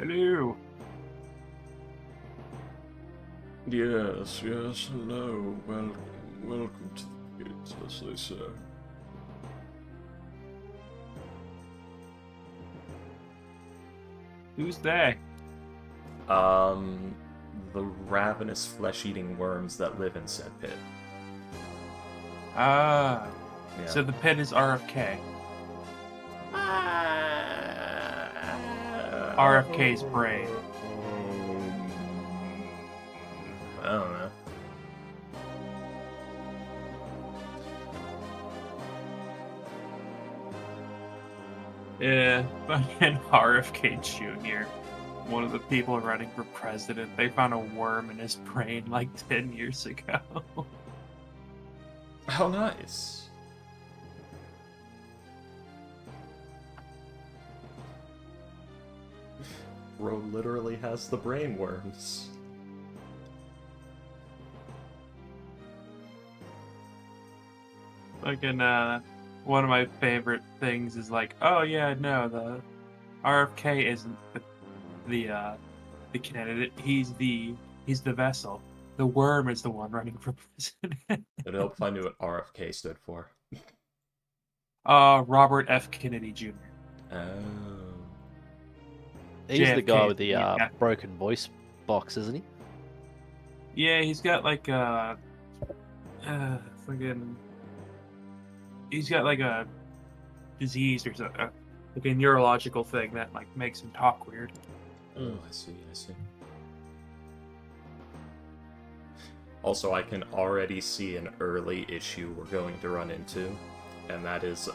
Hello. Yes, hello. Welcome to the kids, as they say. Who's they? The ravenous flesh-eating worms that live in said pit. Ah. Yeah. So the pit is RFK. RFK's brain. I don't know. Yeah, fucking RFK Jr. One of the people running for president. They found a worm in his brain like 10 years ago. How nice. Bro literally has the brain worms. Fucking, one of my favorite things is like, oh yeah, no, the RFK isn't the candidate. He's the vessel. The worm is the one running for president. It'll help if I knew what RFK stood for. Robert F. Kennedy Jr. Oh. He's the guy JFK with the yeah. broken voice box, isn't he? Yeah, he's got like fucking. He's got like a disease or something, like a neurological thing that like makes him talk weird. Oh, I see. Also, I can already see an early issue we're going to run into, and that is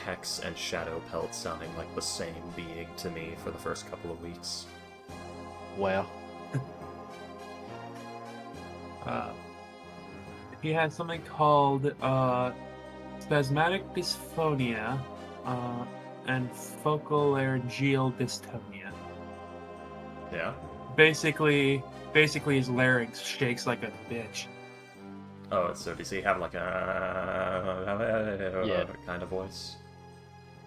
Hex and Shadow Pelt sounding like the same being to me for the first couple of weeks. Wow. He has something called spasmodic dysphonia and focal-laryngeal dystonia. Yeah? Basically his larynx shakes like a bitch. Oh, so does he have like a kind of voice?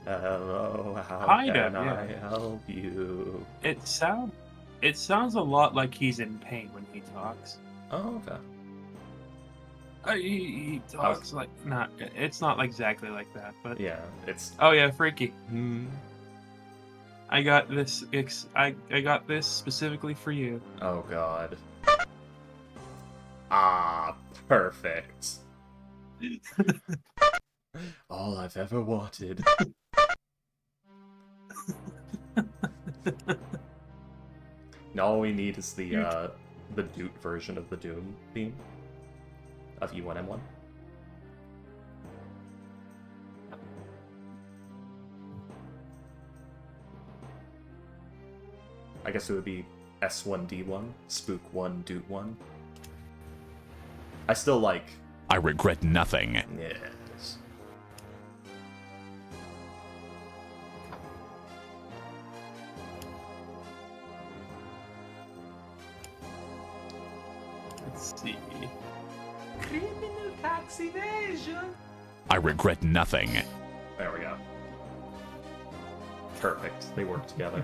Hello, how Kind can of, yeah. I help you? It sounds a lot like he's in pain when he talks. Oh, okay. He talks like not. It's not exactly like that, but Yeah, it's... oh yeah, freaky. I got this. I got this specifically for you. Oh god. Ah, perfect. All I've ever wanted. Now all we need is the Doot version of the Doom theme of E1M1. I guess it would be S1D1, Spook 1, Doot 1. I still like... I regret nothing. Yes. Let's see. Criminal tax evasion. I regret nothing. There we go. Perfect. They work together.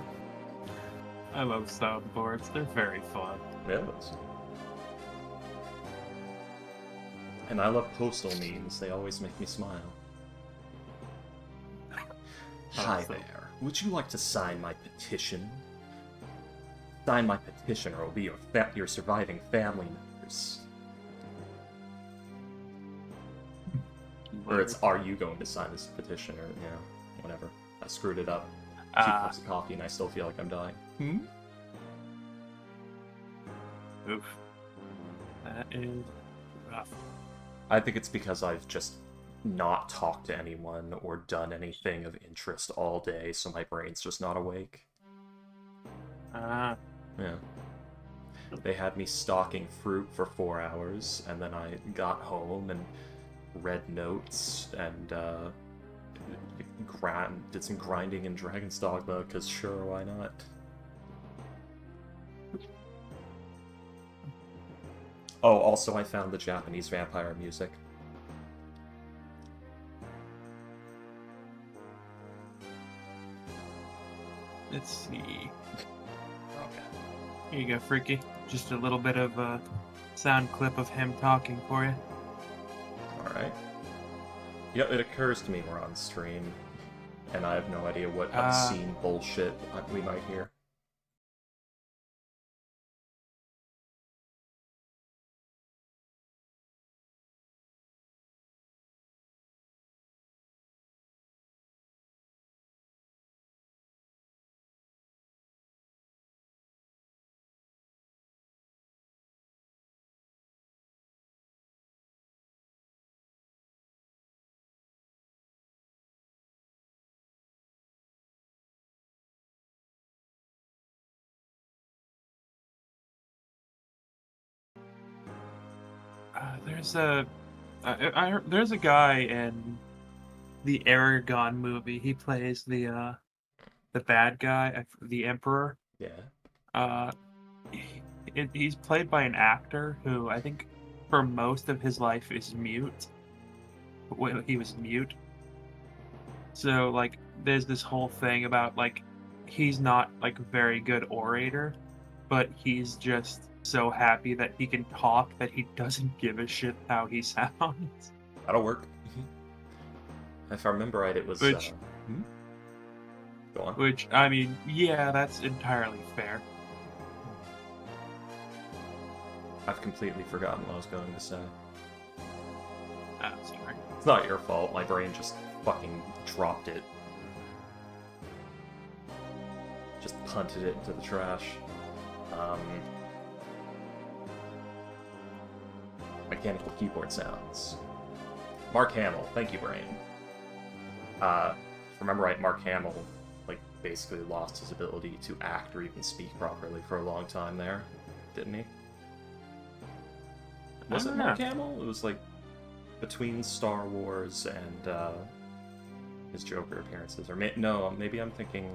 I love soundboards. They're very fun. Yes. And I love postal memes. They always make me smile. Hi there. Would you like to sign my petition? Sign my petition or it will be your surviving family members. Or it's, are you going to sign this petition? Or, you know, whatever. I screwed it up. 2 cups of coffee and I still feel like I'm dying. Oof. That is rough. I think it's because I've just not talked to anyone or done anything of interest all day, so my brain's just not awake. Ah. Yeah. They had me stalking fruit for 4 hours, and then I got home and read notes and did some grinding in Dragon's Dogma, because sure, why not? Oh, also I found the Japanese vampire music. Let's see. Here you go, Freaky. Just a little bit of a sound clip of him talking for you. Alright. You know, it occurs to me we're on stream, and I have no idea what obscene bullshit we might hear. There's a guy in the Aragon movie. He plays the bad guy, the Emperor. Yeah. Uh, he's played by an actor who I think for most of his life is mute. Well, he was mute. So like, there's this whole thing about like, he's not like a very good orator, but he's just so happy that he can talk that he doesn't give a shit how he sounds. That'll work. If I remember right, it was... Which- Go on. Which, I mean, yeah, that's entirely fair. I've completely forgotten what I was going to say. Sorry. It's not your fault, my brain just fucking dropped it. Just punted it into the trash. Mechanical keyboard sounds. Mark Hamill, thank you, brain. If I remember right, Mark Hamill, like, basically lost his ability to act or even speak properly for a long time there, didn't he? Was it Mark Hamill? It was like between Star Wars and his Joker appearances, or no, maybe I'm thinking.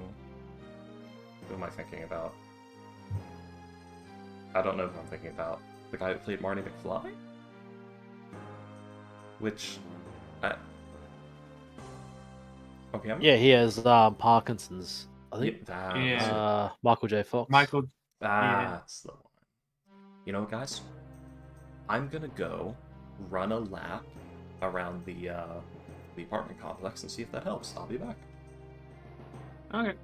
Who am I thinking about? I don't know who I'm thinking about. The guy who played Marty McFly? Which, okay, Yeah, he has Parkinson's. I think. Yeah. Michael J. Fox. That's the one. You know what, guys? I'm gonna go run a lap around the apartment complex and see if that helps. I'll be back. Okay.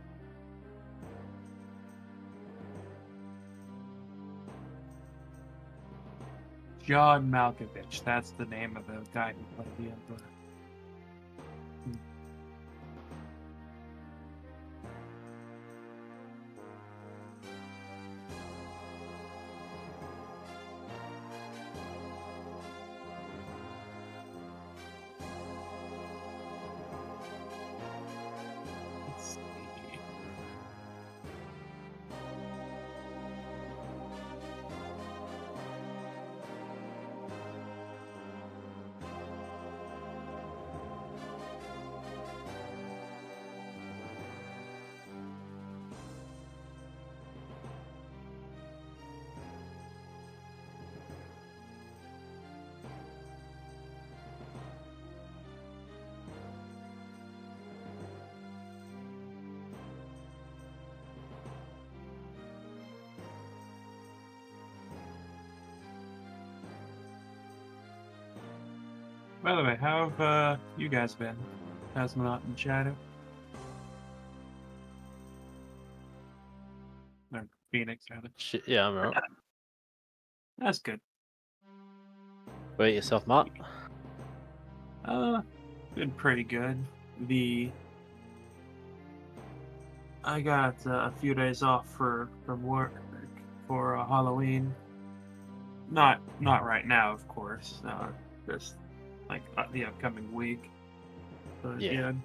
John Malkovich, that's the name of the guy who played the Emperor. Let's see. By the way, how have you guys been? How's Monot and Shadow? Or Phoenix, rather. Shit, yeah, I'm alright. That's good. Wait yourself, Mark. Been pretty good. I got a few days off from work for Halloween. Not right now, of course. Just like the upcoming week. But Yeah. yeah, I'm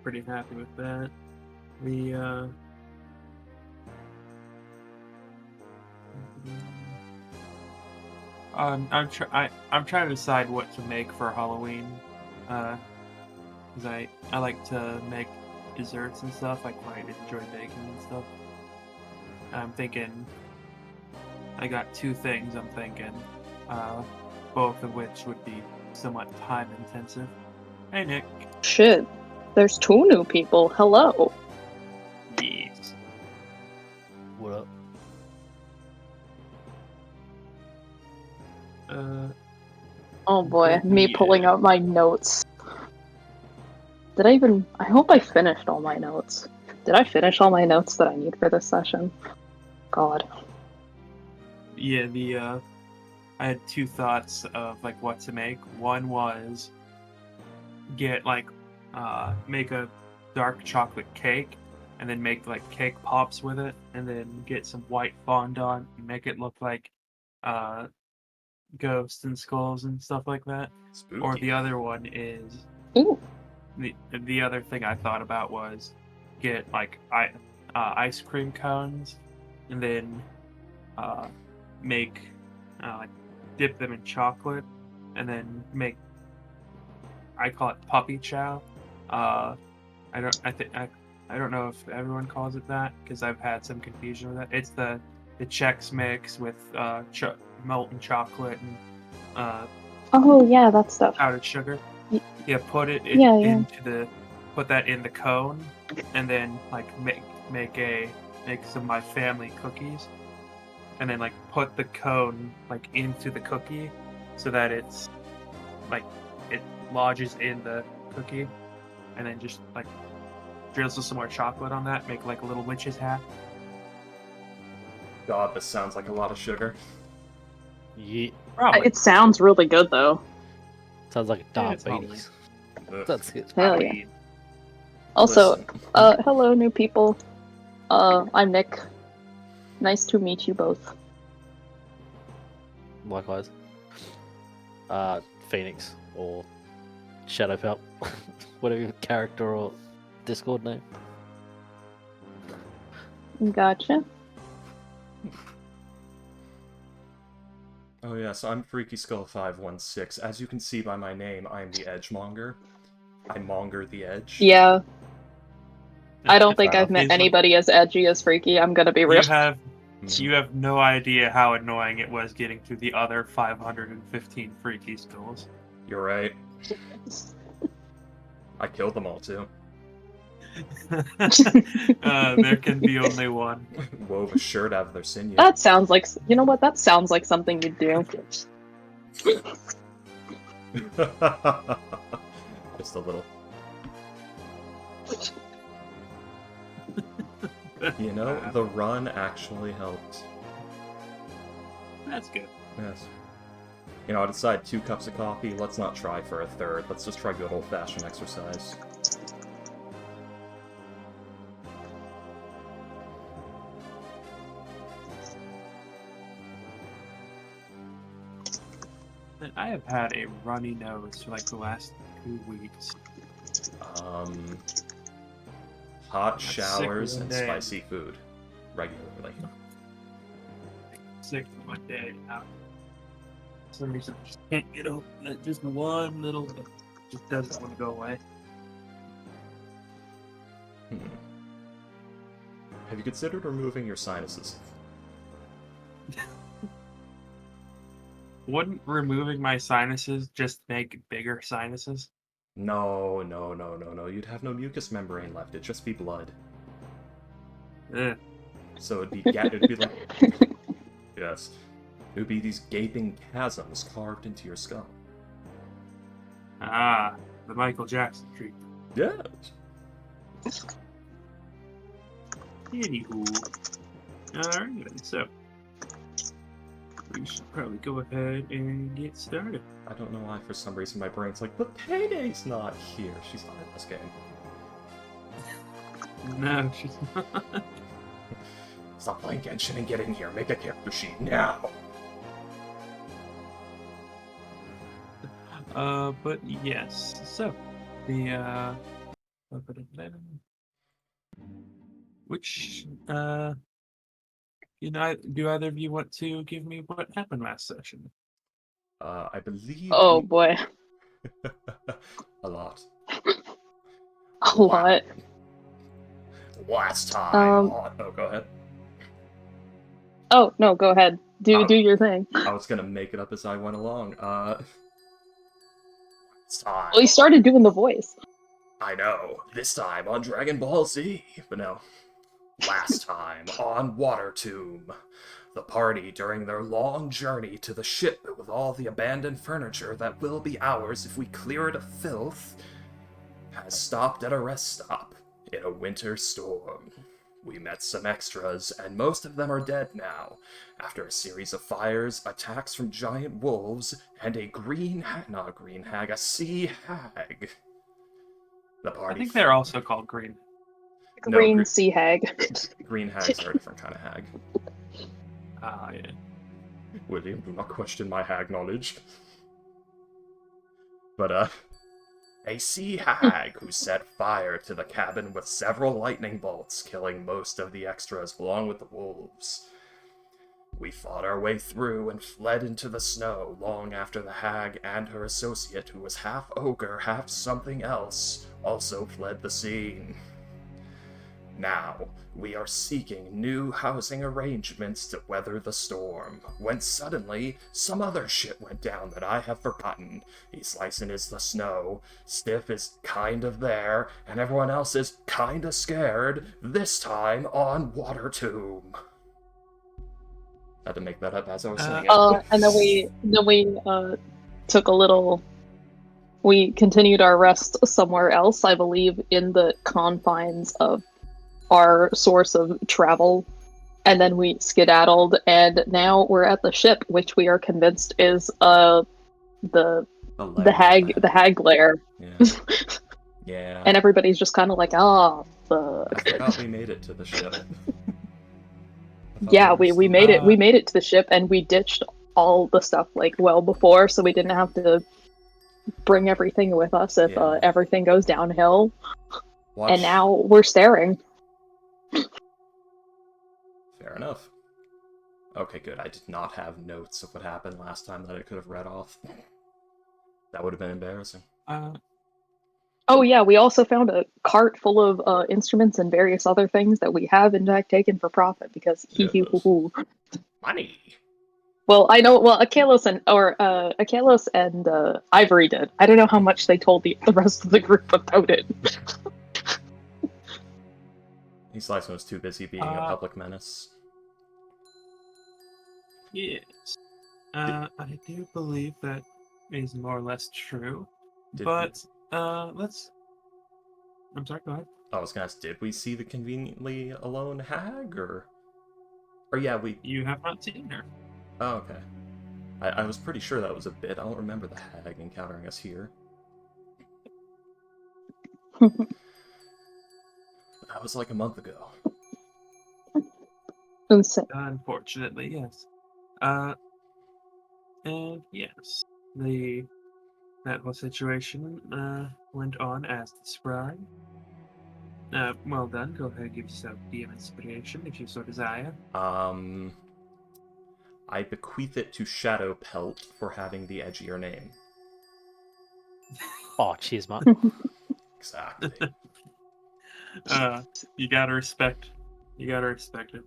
pretty happy with that. I'm trying to decide what to make for Halloween, because I like to make desserts and stuff. I quite enjoy baking and stuff. I'm thinking I got two things. I'm thinking, both of which would be somewhat time intensive. Hey Nick. Shit. There's 2 new people. Hello. Yes. What up? Oh boy, But me pulling yeah. out my notes. Did I even? I hope I finished all my notes. Did I finish all my notes that I need for this session? God. Yeah, I had two thoughts of like what to make. One was get like make a dark chocolate cake and then make like cake pops with it and then get some white fondant and make it look like uh ghosts and skulls and stuff like that. Or Spooky. the other one is Ooh. the other thing I thought about was get like ice cream cones and then make like dip them in chocolate and then make I call it puppy chow. I don't I think I don't know if everyone calls it that because I've had some confusion with that. It's the Chex Mix with molten chocolate and Oh yeah, that stuff. powdered sugar. Y- Yeah, Yeah, yeah. into the put that in the cone, and then like make some of my family cookies, and then like put the cone like into the cookie, so that it's like it lodges in the cookie, and then just like drizzle some more chocolate on that, make like a little witch's hat. God, this sounds like a lot of sugar. Yeah. Probably. It sounds really good though. Sounds like Yeah, it's diabetes. Ugh. That's it. Hell yeah. Halloween. Also, Listen. hello new people. I'm Nick. Nice to meet you both. Likewise. Phoenix or Shadowfell. Whatever your character or Discord name. Gotcha. Oh yeah, so I'm Freaky Skull 516. As you can see by my name, I am the Edgemonger. I monger the edge. Yeah, I don't think Fair I've enough. met He's like- anybody as edgy as Freaky. I'm gonna be real. You have no idea how annoying it was getting through the other 515 freaky skulls. You're right. I killed them all too. There can be only one. Wove a shirt out of their sinew. That sounds like, you know what? That sounds like something you'd do. Just a little. You know, the run actually helped. That's good. Yes. You know, I decided 2 cups of coffee. Let's not try for a third. Let's just try good old-fashioned exercise. And I have had a runny nose for like the last 2 weeks. Hot sick showers one and day. spicy food. Regularly. Sick for one day. For some reason, I just can't get over that. Just one little bit. Just doesn't want to go away. Have you considered removing your sinuses? Wouldn't removing my sinuses just make bigger sinuses? No. You'd have no mucous membrane left. It'd just be blood. Ugh. So it'd be like yes. It would be these gaping chasms carved into your skull. Ah, the Michael Jackson treatment. Yes. Anywho. Alright, so we should probably go ahead and get started. I don't know why for some reason my brain's like, but Payday's not here. She's not in this game. No, she's not. Stop playing Genshin and get in here. Make a character sheet now. But yes. So, the which you know, do either of you want to give me what happened last session? I believe. Oh boy, a lot. a lot. Last time. Um, Oh, go ahead. Oh no, go ahead. Oh. Do your thing. I was gonna make it up as I went along. Last time. Well, you started doing the voice. I know. This time on Dragon Ball Z. But no. Last time on Water Tomb. the party during their long journey to the ship with all the abandoned furniture that will be ours if we clear it of filth, has stopped at a rest stop in a winter storm. We met some extras, and most of them are dead now, after a series of fires, attacks from giant wolves, and a a sea hag. The I party. think they're also called green. No, Green sea hag. green hags are a different kind of hag. Ah, yeah. William, do not question my hag knowledge. But, a sea hag who set fire to the cabin with several lightning bolts, killing most of the extras along with the wolves. We fought our way through and fled into the snow long after the hag and her associate, who was half ogre, half something else, also fled the scene. Now, we are seeking new housing arrangements to weather the storm, when suddenly, some other shit went down that I have forgotten. Slicing is the snow, Stiff is kind of there, and everyone else is kinda scared, this time on Water Tomb. I had to make that up as I was saying it. And then we took a little. We continued our rest somewhere else, I believe, in the confines of our source of travel, and then we skedaddled, and now we're at the ship, which we are convinced is the hag lair. Yeah. Yeah. And everybody's just kind of like, oh, fuck. I forgot we made it to the ship. Yeah, we made it. We made it to the ship, and we ditched all the stuff like well before, so we didn't have to bring everything with us if everything goes downhill. And now we're staring. Fair enough. Okay, good. I did not have notes of what happened last time that I could have read off. That would have been embarrassing. Oh yeah, we also found a cart full of instruments and various other things that we have in fact taken for profit because hee-hee-hoo-hoo. Money! Well, I know. Well, Akalos and Ivory did. I don't know how much they told the rest of the group about it. Slice was too busy being a public menace. Yes. I do believe that is more or less true. Let's. I'm sorry, go ahead. I was gonna ask, did we see the conveniently alone hag, or yeah, we... You have not seen her. Oh, okay. I was pretty sure that was a bit. I don't remember the hag encountering us here. That was like a month ago. Unfortunately, yes. And yes, that whole situation went on as described. Well done. Go ahead and give yourself DM inspiration if you so desire. I bequeath it to Shadow Pelt for having the edgier name. Oh, cheers, man. Exactly. You gotta respect it.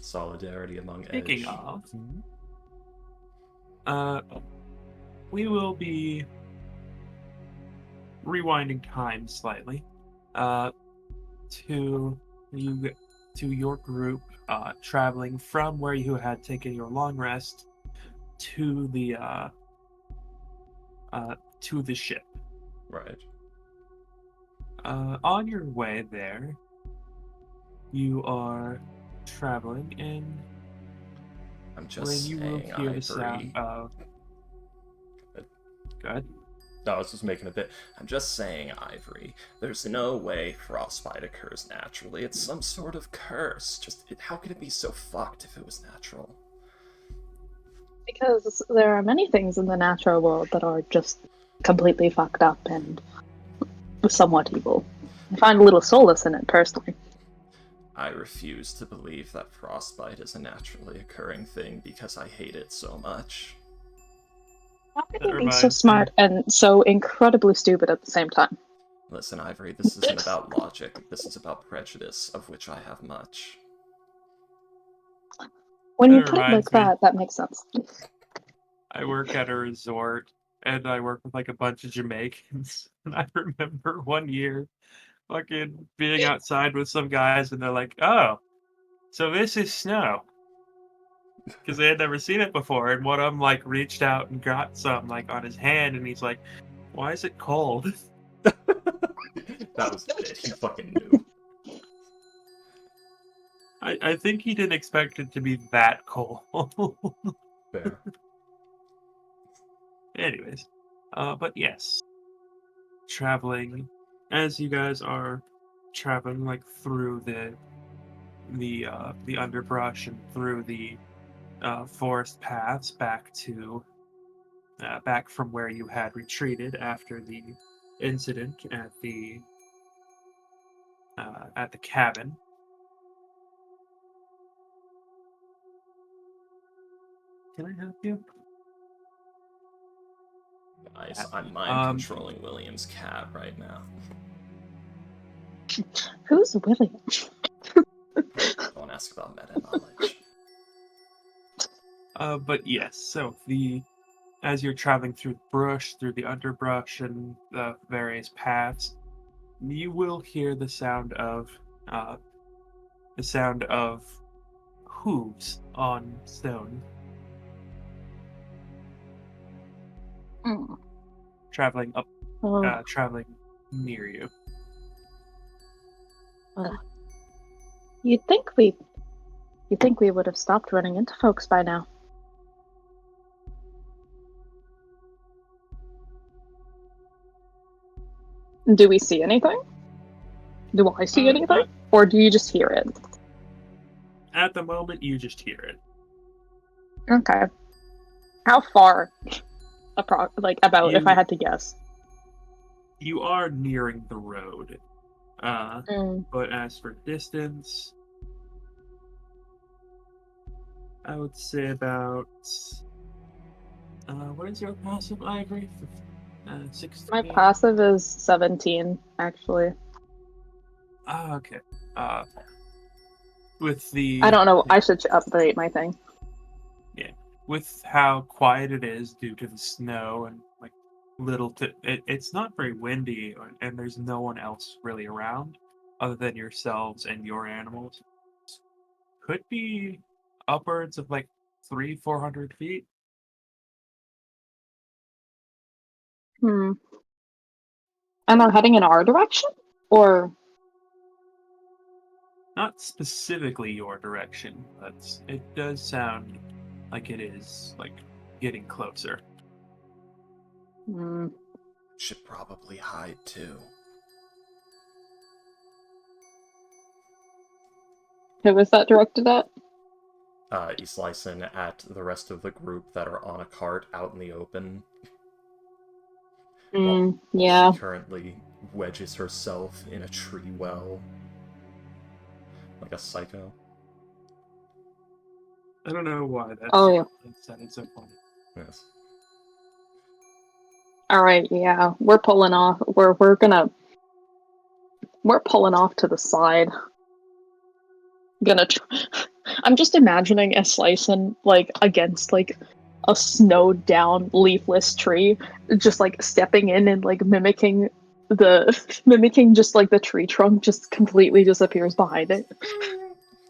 Solidarity among Speaking edge. of, we will be rewinding time slightly, to your group, traveling from where you had taken your long rest to the ship. Right. On your way there, you are traveling, and I'm just when you will saying, hear the sound Ivory. of... Go ahead. No, I was just making a bit. I'm just saying, Ivory. There's no way frostbite occurs naturally. It's some sort of curse. How could it be so fucked if it was natural? Because there are many things in the natural world that are just completely fucked up and somewhat evil. I find a little solace in it, personally. I refuse to believe that frostbite is a naturally occurring thing because I hate it so much. How can you be so smart and so incredibly stupid at the same time? Listen, Ivory, this isn't about logic. This is about prejudice, of which I have much. When you put it like that makes sense. I work at a resort, and I work with like a bunch of Jamaicans. And I remember one year fucking being outside with some guys, and they're like, "Oh, so this is snow." because they had never seen it before, and one of them like reached out and got some like on his hand, and he's like, "Why is it cold?" That was it. He fucking knew. I think he didn't expect it to be that cold. Fair. Anyways, but yes, traveling as you guys are traveling like through the underbrush and through the forest paths back from where you had retreated after the incident at the cabin. Can I help you? Nice. I'm mind controlling William's cat right now. Who's William? Don't ask about meta knowledge. But yes, so as you're traveling through the brush, through the underbrush, and the various paths, you will hear the sound of hooves on stone Hmm. traveling Oh, traveling near you. you'd think we would have stopped running into folks by now. Do we see anything? Do I see anything? Not Or do you just hear it? at the moment. You just hear it. Okay. How far? About, if I You- had to guess. You are nearing the road. Mm. But as for distance, I would say about. What is your passive, Ivory? 16. My passive is 17, actually. Ah, okay. With the I don't know. I should update my thing. with how quiet it is due to the snow and like it's not very windy, and there's no one else really around other than yourselves and your animals. Could be upwards of like 400 feet. Hmm. And they're heading in our direction? Or... Not specifically your direction, but it does sound like it is like getting closer. Hmm. Should probably hide too. Who was that directed at? He's slicing at the rest of the group that are on a cart out in the open. While Yeah. she currently wedges herself in a tree well. Like a psycho. I don't know why that's Oh, yeah. sounded so funny. Yes. Alright, yeah. We're pulling off. We're pulling off to the side. I'm just imagining a slicing like against like a snowed down leafless tree, just like stepping in and like mimicking just like the tree trunk just completely disappears behind it.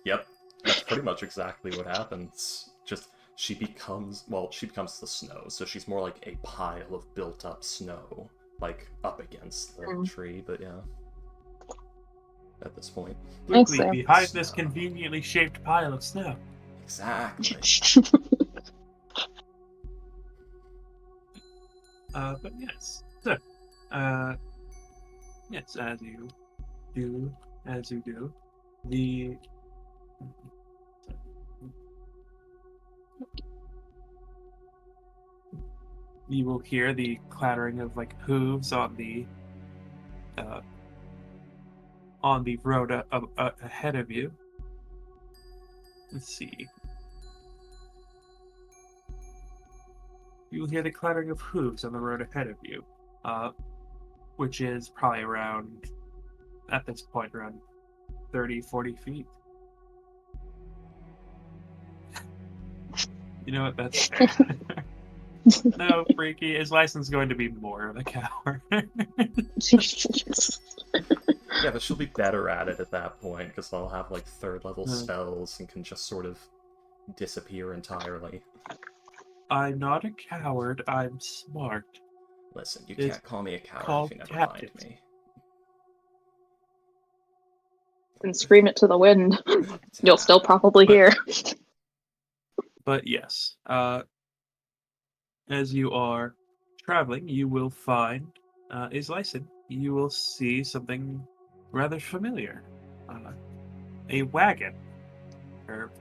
Yep. That's pretty much exactly what happens. Just she becomes the snow, so she's more like a pile of built up snow, like up against the tree, but yeah. At this point. Quickly, see. behind this conveniently shaped pile of snow. Exactly. But yes. So, yes, as you do, the you will hear the clattering of like hooves on the road ahead of you. Let's see. You will hear the clattering of hooves on the road ahead of you, which is probably around, at this point, around 30, 40 feet. You know what? That's no, Freaky. His license is going to be more of a coward. Yeah, but she'll be better at it at that point, because they'll have like 3rd level Hmm. spells and can just sort of disappear entirely. I'm not a coward. I'm smart. Listen, you It's can't call me a coward called if you never find tactics. me. And scream it to the wind. You'll still probably But- hear. But yes, as you are traveling, you will find Islyson. You will see something rather familiar. A wagon, or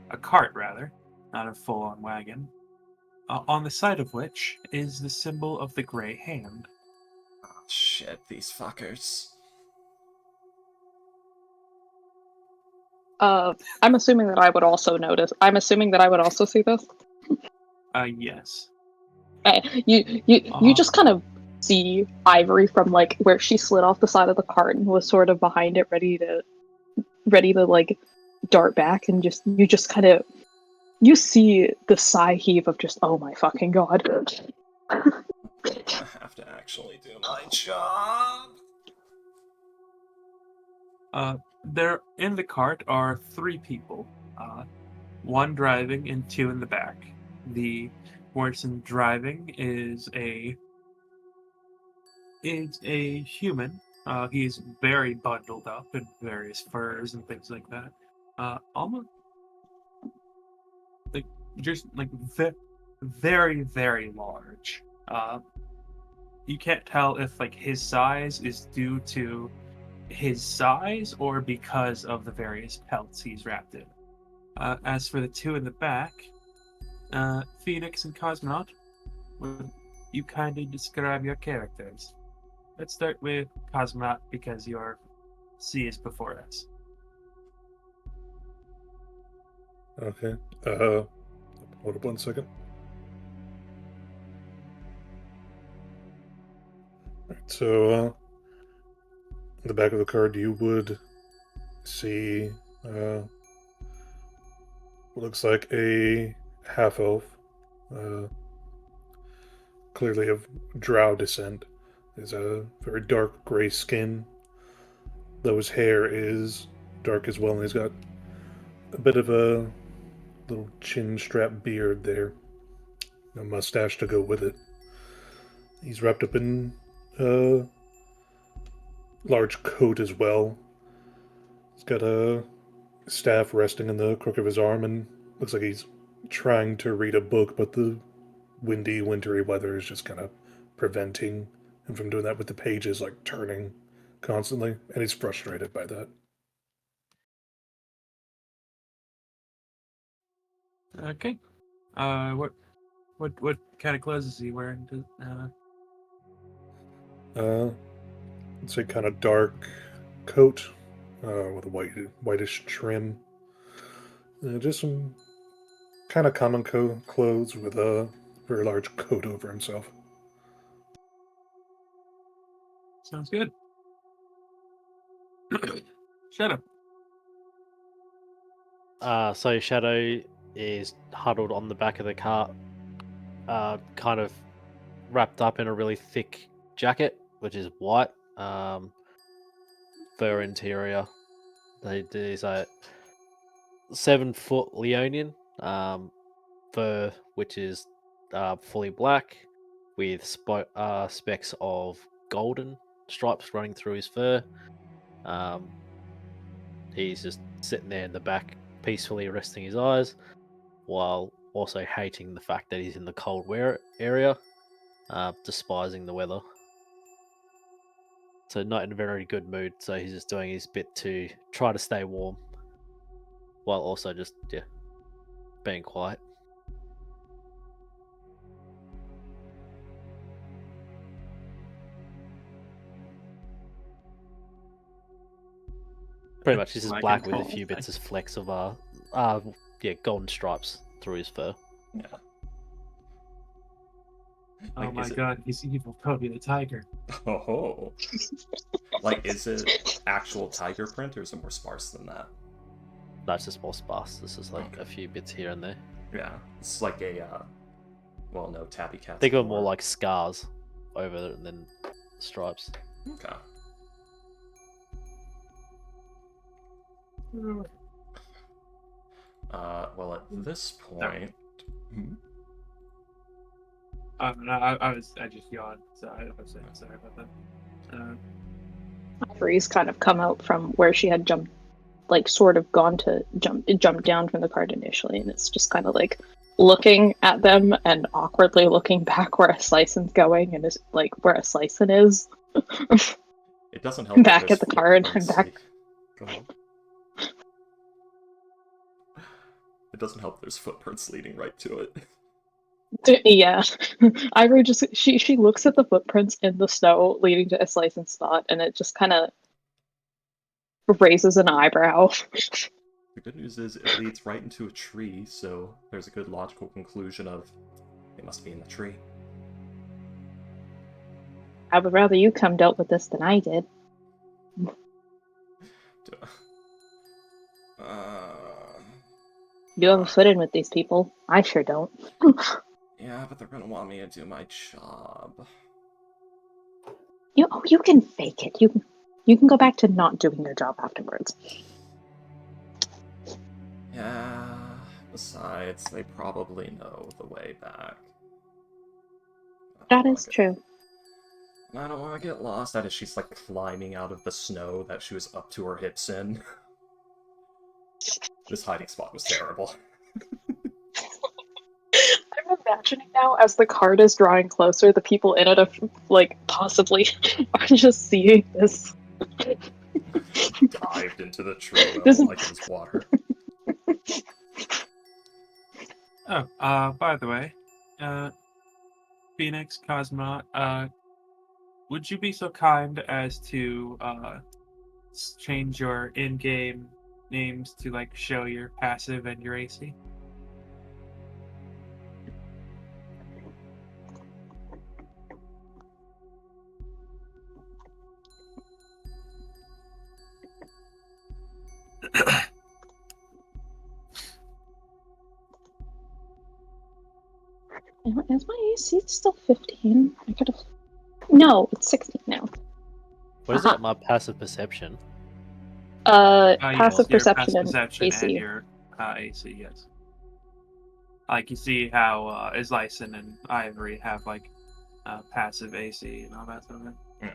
a cart rather, not a full-on wagon, on the side of which is the symbol of the Grey Hand. Oh, shit, these fuckers. I'm assuming that I would also notice. I'm assuming that I would also see this. Yes. You just kind of see Ivory from like where she slid off the side of the cart and was sort of behind it, ready to like dart back, and you just kind of you see the sigh heave of just oh my fucking god. I'm gonna have to actually do my job. There in the cart are 3 people, one driving and 2 in the back. The person driving is a human. He's very bundled up in various furs and things like that. Almost like just like very very large. You can't tell if like his size is due to his size or because of the various pelts he's wrapped in. As for the 2 in the back, Phoenix and Cosmonaut, would you kindly describe your characters? Let's start with Cosmonaut because your C is before us. Okay. Hold up 1 second. Alright, so, in the back of the card, you would see, what looks like a half-elf, clearly of drow descent. Has a very dark gray skin, though his hair is dark as well, and he's got a bit of a little chin strap beard there, a mustache to go with it. He's wrapped up in a large coat as well. He's got a staff resting in the crook of his arm, and looks like he's trying to read a book, but the windy, wintry weather is just kind of preventing him from doing that, with the pages like turning constantly, and he's frustrated by that. Okay. What kind of clothes is he wearing? It's a kind of dark coat with a whitish trim. Just some kind of common clothes with a very large coat over himself. Sounds good. Shut up. So Shadow is huddled on the back of the cart, kind of wrapped up in a really thick jacket, which is white, fur interior. There's a 7-foot Leonian fur, which is fully black, with specks of golden stripes running through his fur. He's just sitting there in the back, peacefully resting his eyes, while also hating the fact that he's in the cold area, despising the weather. So not in a very good mood, so he's just doing his bit to try to stay warm, while also just, being quiet. Pretty much, he's just Black black and with a gold. few bits of flecks of golden stripes through his fur. Yeah. Oh Like, my is it- god, he's evil Toby the Tiger. Oh. Like, is it actual tiger print, or is it more sparse than that? That's just more sparse. This is like Okay. a few bits here and there. Yeah. It's like a, well, no, tabby cat. Think of it more like scars over it than stripes. Okay. Well, at this point... Hmm? No, I just yawned, so I was saying sorry about that. Ivory's kind of come out from where she had jumped, like sort of gone to jump down from the cart initially, and it's just kind of like looking at them and awkwardly looking back where a Slicyn's going and is like where a Slicyn is. It doesn't help. Back that at the card and footprints back. Go ahead. It doesn't help there's footprints leading right to it. Yeah, Ivory just she looks at the footprints in the snow leading to a Slicyn's spot, and it just kind of raises an eyebrow. The good news is it leads right into a tree, so there's a good logical conclusion of it must be in the tree. I would rather you come dealt with this than I did. You have a foot in with these people. I sure don't. Yeah, but they're gonna want me to do my job. You can fake it. You can go back to not doing your job afterwards. Yeah, besides, they probably know the way back. That is true. I don't want to get lost. That is, she's like climbing out of the snow that she was up to her hips in. This hiding spot was terrible. I'm imagining now as the card is drawing closer, the people in it are like possibly are just seeing this. Dived into the tree level like it was water. Oh, by the way, Phoenix Cosmonaut, would you be so kind as to change your in-game names to like show your passive and your AC? Is my AC still 15? I could have. No, it's 16 now. What is that? My passive perception. Passive Your perception passive and perception AC. and your AC, yes. Like you see how Islyson and Ivory have like passive AC and all that sort of thing. Yeah.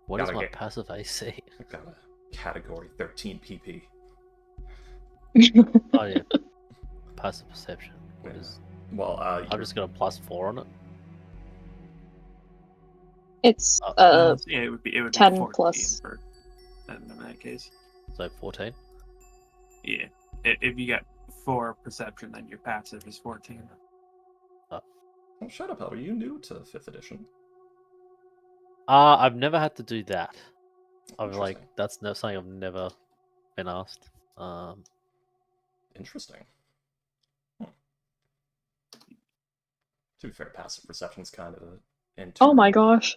What is Gotta my get- passive AC? Got a category 13 PP. Oh yeah, passive perception. What Yeah. is? Well, I've just got a +4 on it. It's Yeah, it would be 10 14 plus. for in that case. So 14. Yeah, if you get 4 perception, then your passive is 14. oh, shut up, Hell. Are you new to 5th edition? I've never had to do that. I've like Interesting. that's no something I've never been asked. Interesting. To be fair, passive perception's kind of an Oh my gosh.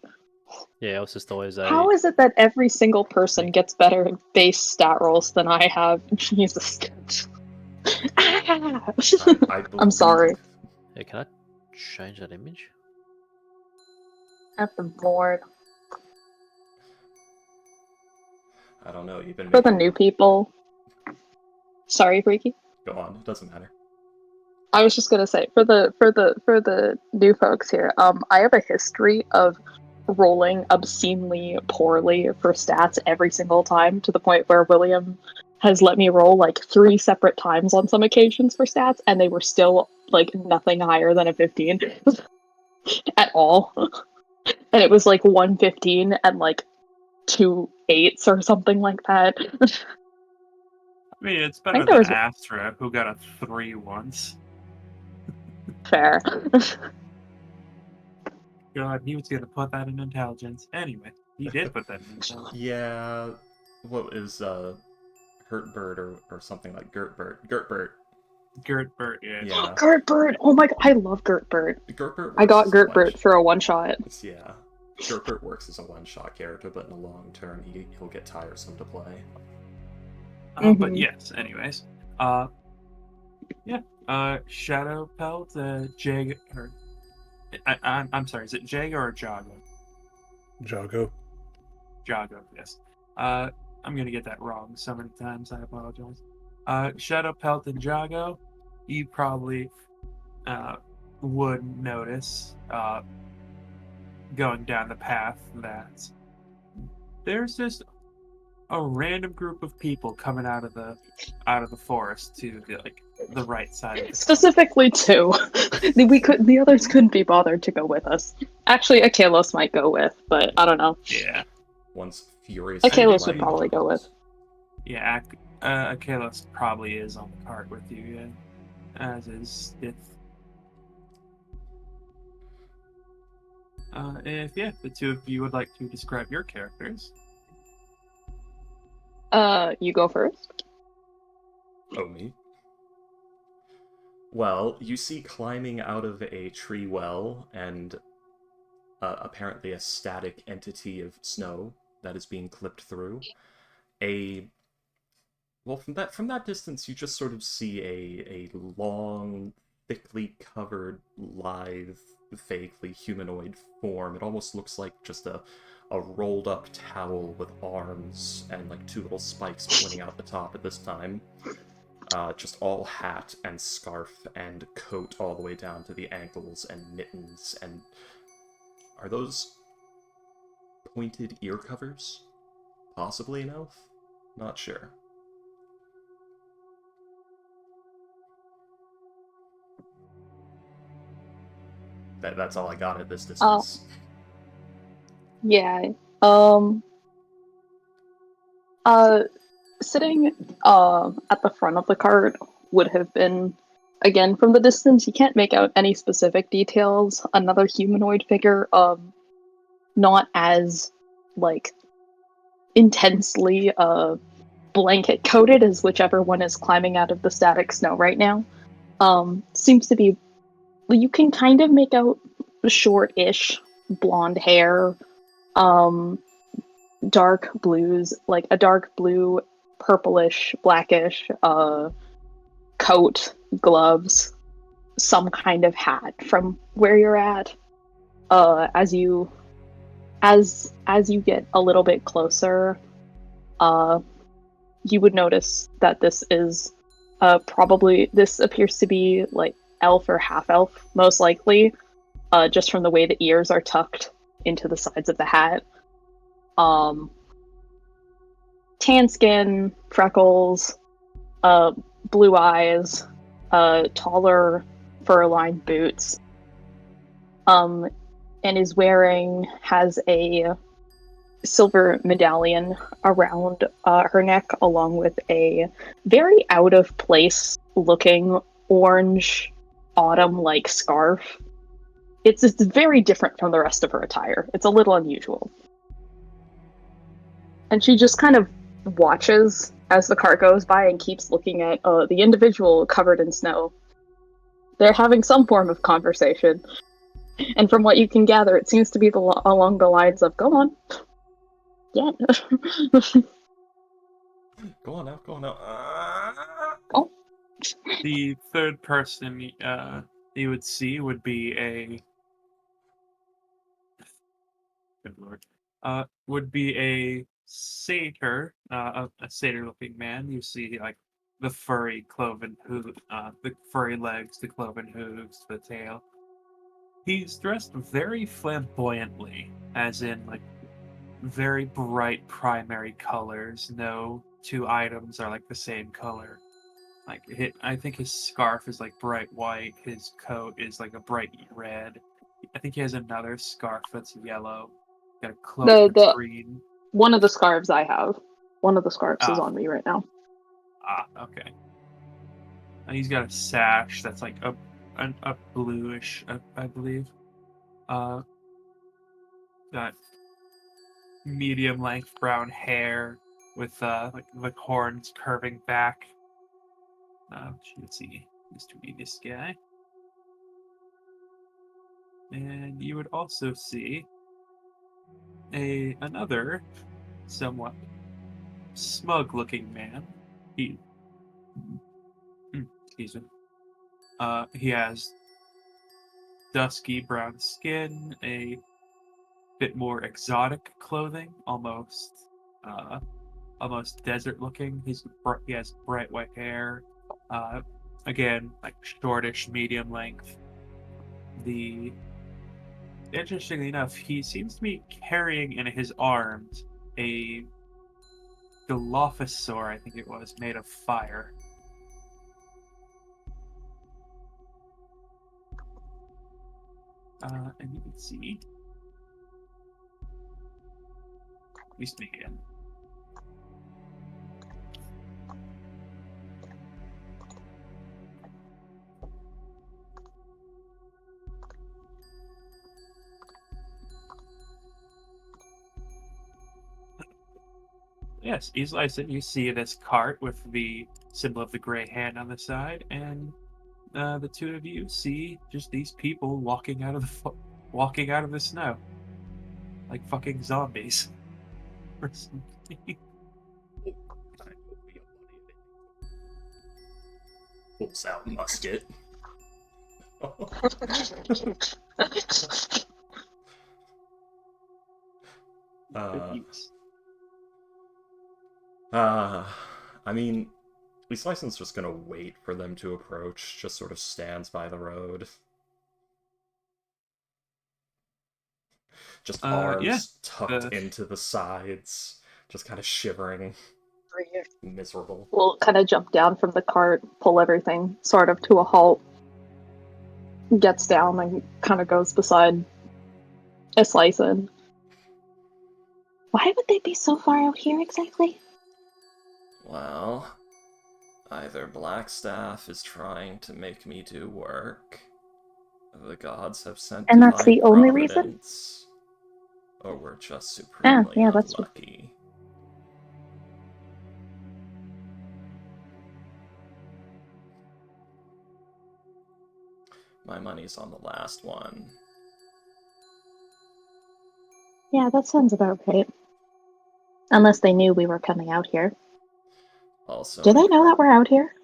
Yeah, it was just always a. How is it that every single person gets better base stat rolls than I have? Jesus. I I'm sorry. Yeah, can I change that image? At the board. I don't know. You've been For the making... new people. Sorry, Freaky. Go on. It doesn't matter. I was just gonna say for the new folks here, I have a history of rolling obscenely poorly for stats every single time, to the point where William has let me roll like 3 separate times on some occasions for stats, and they were still like nothing higher than a 15 at all. And it was like 115 and like 2 8s or something like that. I mean, it's better think there than was- Astra, who got a 3 once. Fair. God, he was gonna put that in intelligence. Anyway, he did put that in intelligence. Yeah. What is Hurtbird or something like Gertbert? Gertbert. Gertbert, yeah. Yeah. Gertbert! Oh my god, I love Gertbert. Gertbert. I got works as a Gertbert for a one-shot. Yeah. Gertbert works as a one-shot character, but in the long term, he'll get tiresome to play. But Mhm. yes, anyways. Shadow Pelt, Jag, or... I'm sorry, is it Jag or Jago? Jago. Jago, yes. I'm gonna get that wrong so many times. I apologize. Shadow Pelt and Jago, you probably would notice going down the path that there's just a random group of people coming out of the forest to the right side of the Specifically two. The others couldn't be bothered to go with us. Actually, Akalos might go with, but I don't know. Yeah. One's furious. Akalos would probably go with. Yeah, Akalos probably is on the cart with you, yeah. As is Stith. If the two of you would like to describe your characters. You go first. Oh, me? Well, you see climbing out of a tree well and apparently a static entity of snow that is being clipped through. Well, from that distance, you just sort of see a long, thickly covered, lithe, vaguely humanoid form. It almost looks like just a rolled up towel with arms and like two little spikes pointing out the top at this time. Just all hat and scarf and coat all the way down to the ankles and mittens. And are those pointed ear covers? Possibly an elf? Not sure. That's all I got at this distance. Yeah. Sitting at the front of the cart would have been, again, from the distance, you can't make out any specific details. Another humanoid figure, not as, like, intensely, blanket coated as whichever one is climbing out of the static snow right now. Seems to be, you can kind of make out short-ish blonde hair, dark blues, like a dark blue, purplish, blackish, coat, gloves, some kind of hat from where you're at. As you get a little bit closer, you would notice that this is this appears to be like elf or half elf, most likely, just from the way the ears are tucked into the sides of the hat. Tan skin, freckles, blue eyes, taller fur-lined boots, and has a silver medallion around her neck, along with a very out of place looking orange autumn-like scarf. It's very different from the rest of her attire. It's a little unusual. And she just kind of watches as the cart goes by and keeps looking at the individual covered in snow. They're having some form of conversation. And from what you can gather, it seems to be along the lines of, go on. Yeah. Go on now, go on now. Oh. The third person you would see would be a... Good lord. Would be a satyr, a satyr-looking man. You see, like, the furry cloven hoof, the furry legs, the cloven hooves, the tail. He's dressed very flamboyantly, as in, like, very bright primary colors. No two items are, like, the same color. Like, I think his scarf is, like, bright white. His coat is, like, a bright red. I think he has another scarf that's yellow. Got a cloak that's green. One of the scarves I have. One of the scarves is on me right now. Okay. And he's got a sash that's like a bluish, I believe. Got medium length brown hair with like the horns curving back. Let's see, used to be this guy. And you would also see another somewhat smug-looking man. Excuse me. He has dusky brown skin, a bit more exotic clothing, almost almost desert looking. He has bright white hair. Again, like shortish, medium length. Interestingly enough, he seems to be carrying in his arms a Dilophosaur, I think it was, made of fire. And you can see. We speak again. Yes, Eastlison, you see this cart with the symbol of the gray hand on the side, and the two of you see just these people walking out of the snow, like fucking zombies, or something. Pulls out musket. I mean, Lee's just gonna wait for them to approach, just sort of stands by the road. Just arms tucked into the sides, just kind of shivering. Miserable. We'll kind of jump down from the cart, pull everything sort of to a halt, gets down and kind of goes beside Islyson. Why would they be so far out here exactly? Well, either Blackstaff is trying to make me do work, the gods have sent And that's the only reason? Or we're just supremely unlucky. My money's on the last one. Yeah, that sounds about right. Unless they knew we were coming out here. Also, do they know that we're out here?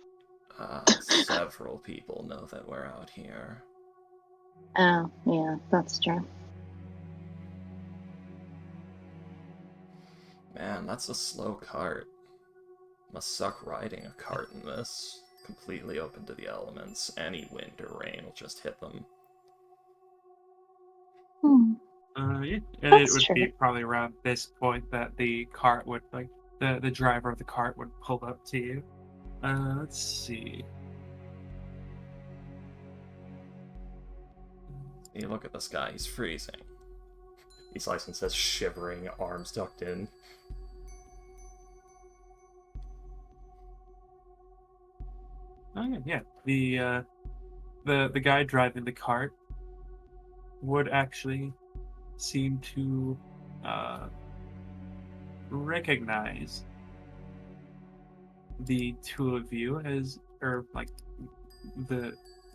Several people know that we're out here. Oh, yeah, that's true. Man, that's a slow cart. Must suck riding a cart in this. Completely open to the elements. Any wind or rain will just hit them. Yeah, and That's it would true. be probably around this point that the cart would, like, the driver of the cart would pull up to you. Let's see. You look at this guy, he's freezing. Eastlyson says, shivering, arms tucked in. Oh yeah. The guy driving the cart would actually seem to recognize the two of you as, or like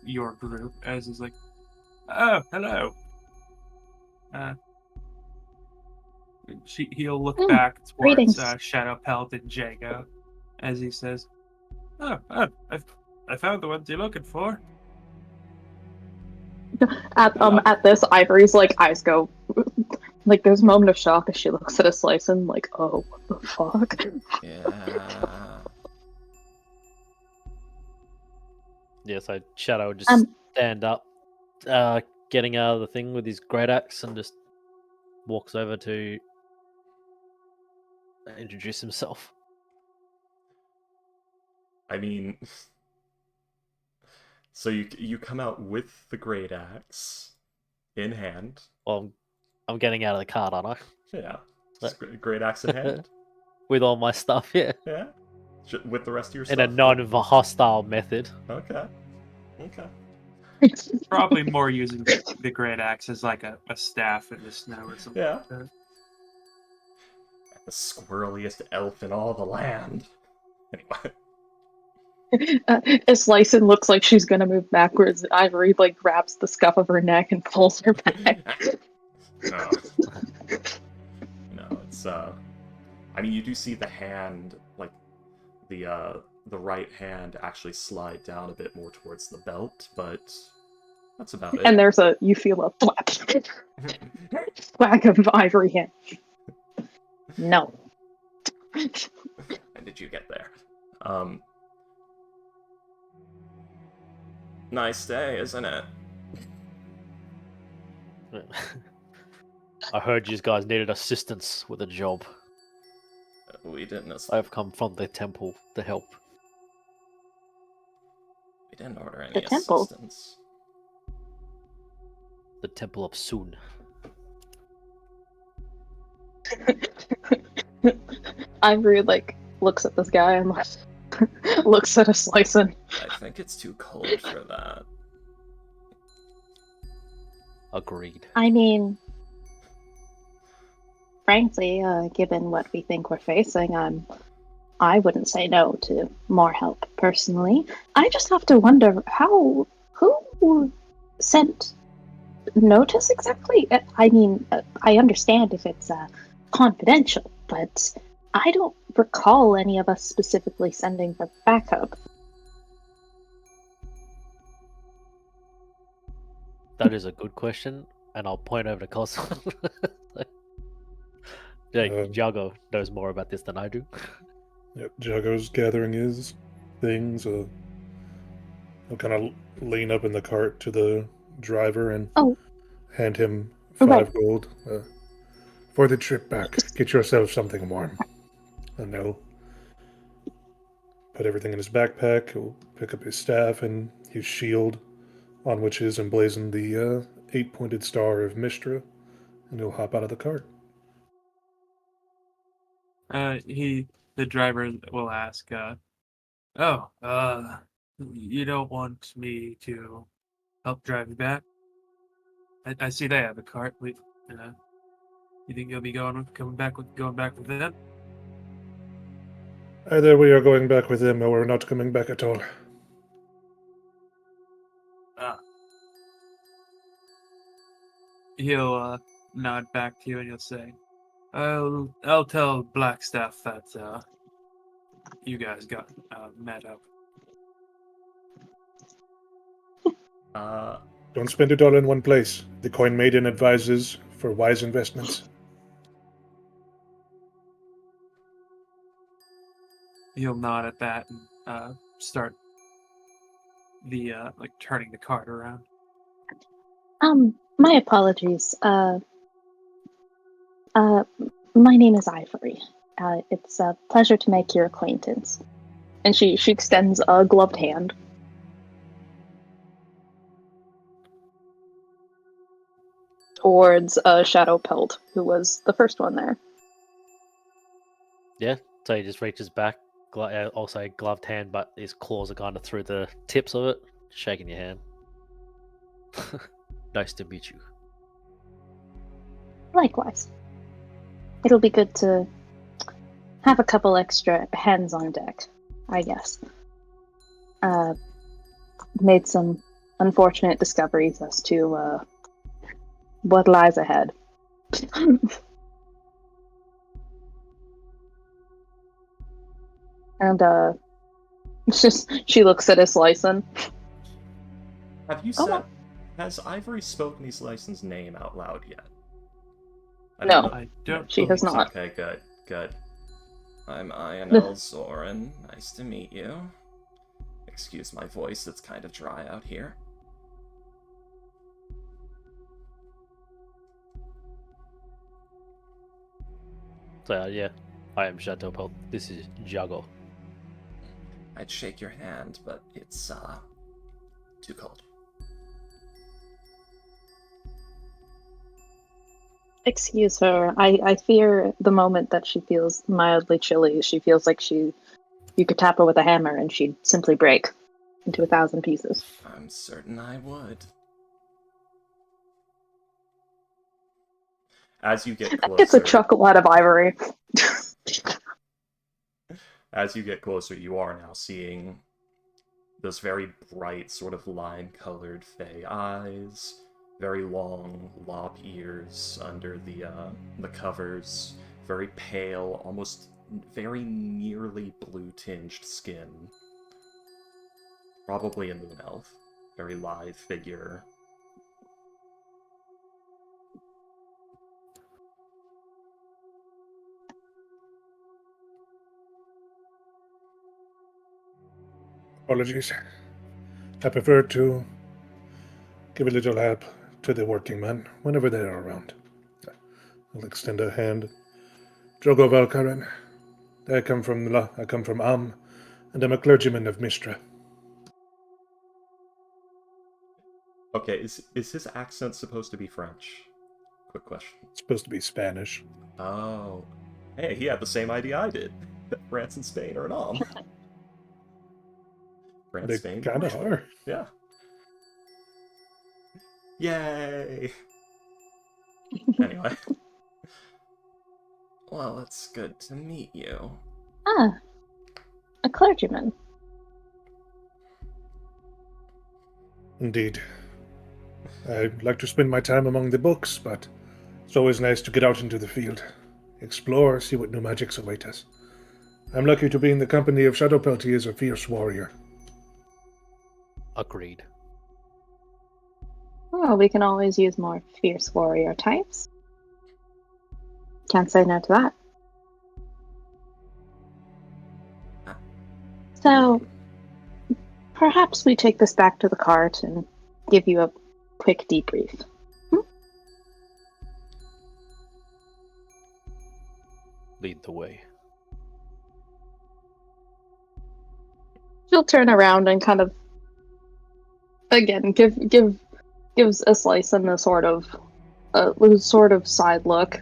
your group as, is like, oh, hello. He'll look back towards Shadowpelt and Jago as he says, "Oh, I found the ones you're looking for." At this, Ivory's like eyes go like there's a moment of shock as she looks at a slice and like, oh, what the fuck? Yeah. Yeah, so Shadow would just stand up, getting out of the thing with his great axe, and just walks over to introduce himself. I mean, so you come out with the great axe in hand. Well, I'm getting out of the cart, aren't I? Yeah, just great axe in hand. With all my stuff, yeah. Yeah, with the rest of your stuff. In a non-hostile method. Okay. Probably more using the great axe as like a staff in the snow or something. Yeah. Like that. The squirreliest elf in all the land. Anyway. Islyson looks like she's gonna move backwards. Ivory like grabs the scuff of her neck and pulls her back. No, it's I mean, you do see the hand, like the right hand actually slide down a bit more towards the belt, but that's about it. And you feel a flap, whack of Ivory hand. No. When did you get there? Nice day, isn't it? I heard you guys needed assistance with a job. We didn't. I've come from the temple to help. We didn't order any The temple? assistance. The Temple of Sun. Ivory looks at this guy and looks at a slicing. I think it's too cold for that. Agreed. I mean, frankly, given what we think we're facing, I wouldn't say no to more help personally. I just have to wonder who sent notice exactly. I mean, I understand if it's confidential, but I don't recall any of us specifically sending for backup. That is a good question, and I'll point over to Cos. Jago knows more about this than I do. Yep, Jago's gathering his things. He'll kind of lean up in the cart to the driver and hand him 5 gold. For the trip back, get yourself something warm. And they'll put everything in his backpack. He'll pick up his staff and his shield, on which is emblazoned the 8-pointed star of Mistra, and he'll hop out of the cart. The driver will ask, you don't want me to help drive you back? I see they have a cart. You think you'll be going back with them? Either we are going back with him, or we're not coming back at all. He'll nod back to you and he'll say, I'll tell Blackstaff that you guys got met up. Don't spend it all in one place. The Coin Maiden advises for wise investments. He'll nod at that and start the turning the cart around. My apologies. My name is Ivory. It's a pleasure to make your acquaintance. And she extends a gloved hand. Towards Shadow Pelt, who was the first one there. Yeah, so he just reaches back, also gloved hand, but his claws are kind of through the tips of it, shaking your hand. Nice to meet you. Likewise. It'll be good to have a couple extra hands on deck, I guess. Made some unfortunate discoveries as to what lies ahead. And she looks at his license. Have you said? Has Ivory spoken his license name out loud yet? No, I don't. She has not. Okay, good. I'm Ionel Zoran. Nice to meet you. Excuse my voice, it's kind of dry out here. So yeah, I am Chateau Pelt. This is Jago. I'd shake your hand, but it's too cold. Excuse her. I fear the moment that she feels mildly chilly. She feels like you could tap her with a hammer and she'd simply break into 1,000 pieces. I'm certain I would. As you get closer... It's a chuckle out of Ivory. As you get closer, you are now seeing those very bright, sort of lime-colored fey eyes, very long, lop ears under the covers, very pale, almost very nearly blue-tinged skin. Probably a moon elf. Very lithe figure. Apologies. I prefer to give a little help to the working men whenever they are around. I'll extend a hand. Drogo Valkaren. I come from and I'm a clergyman of Mistra. Okay, is his accent supposed to be French? Quick question. It's supposed to be Spanish. Oh. Hey, he had the same idea I did. France and Spain are an om. France, They Spain, kind of Portugal. are. Yeah. Yay! Anyway. Well, it's good to meet you. Ah, a clergyman. Indeed. I like to spend my time among the books, but it's always nice to get out into the field, explore, see what new magics await us. I'm lucky to be in the company of Shadow Peltier, a fierce warrior. Agreed. Well, we can always use more fierce warrior types. Can't say no to that. So, perhaps we take this back to the cart and give you a quick debrief. Lead the way. She'll turn around and kind of again gives a slice and a sort of side look.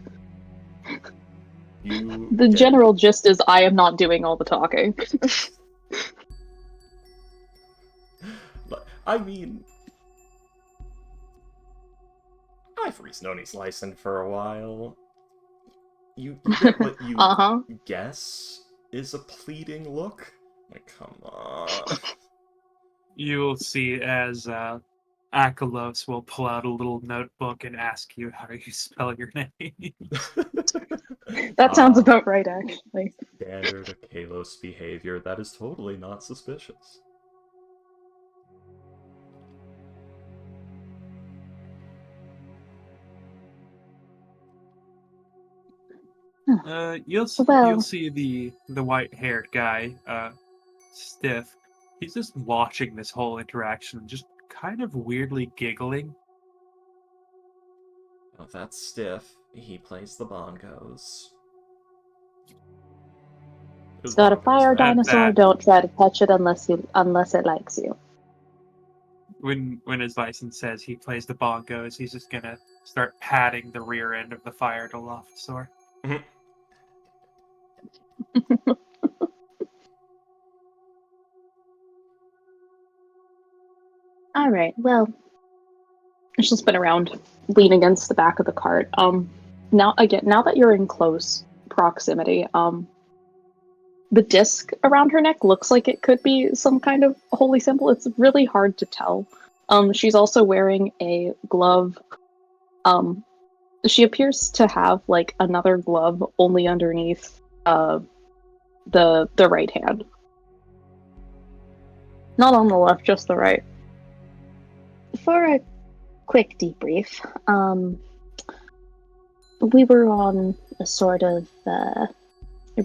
You The get- general gist is I am not doing all the talking. I mean, I've known he's licensed for a while. You get what you Uh-huh. guess is a pleading look? Like, come on. You'll see as Akalos will pull out a little notebook and ask you how you spell your name. That sounds Ah, about right, actually. standard Kalos behavior. That is totally not suspicious. You'll Well- see the white-haired guy, Stiff. He's just watching this whole interaction, just kind of weirdly giggling. Oh, that's Stiff. He plays the bongos. It's got a Bongos, fire man. dinosaur. that. Don't try to touch it unless it likes you. When his license says he plays the bongos, he's just gonna start patting the rear end of the fire Dilophosaur. All right. Well, She'll spin around, lean against the back of the cart. Now that you're in close proximity, the disc around her neck looks like it could be some kind of holy symbol. It's really hard to tell. She's also wearing a glove. She appears to have like another glove only underneath the right hand. Not on the left, just the right. for a quick debrief, we were on a sort of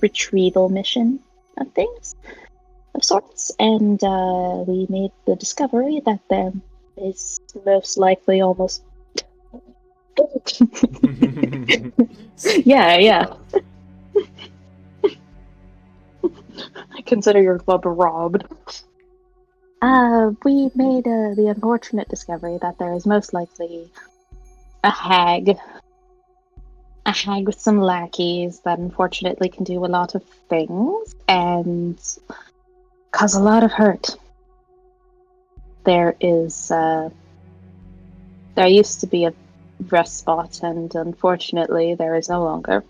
retrieval mission of sorts, and we made the discovery that there is most likely almost. Yeah. I consider your glove robbed. We made the unfortunate discovery that there is most likely a hag with some lackeys that unfortunately can do a lot of things and cause a lot of hurt. There used to be a rest spot, and unfortunately there is no longer.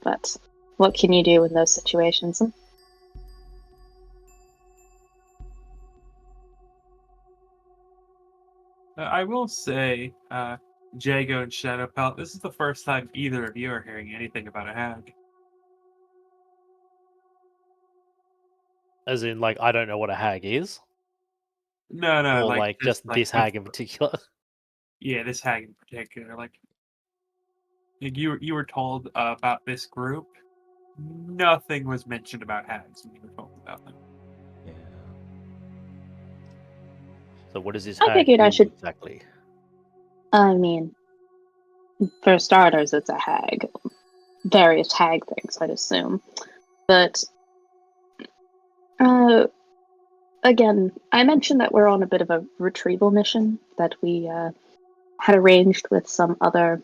But what can you do in those situations? I will say, Jago and Shadowpelt, this is the first time either of you are hearing anything about a hag. As in, like, I don't know what a hag is, No, or like like just this hag in particular. Yeah, this hag in particular. Like you were told about this group. Nothing was mentioned about hags when you were told about them. Yeah. So what does this I hag figured I do should- exactly? I mean, for starters, it's a hag. Various hag things, I'd assume. But, again, I mentioned that we're on a bit of a retrieval mission that we had arranged with some other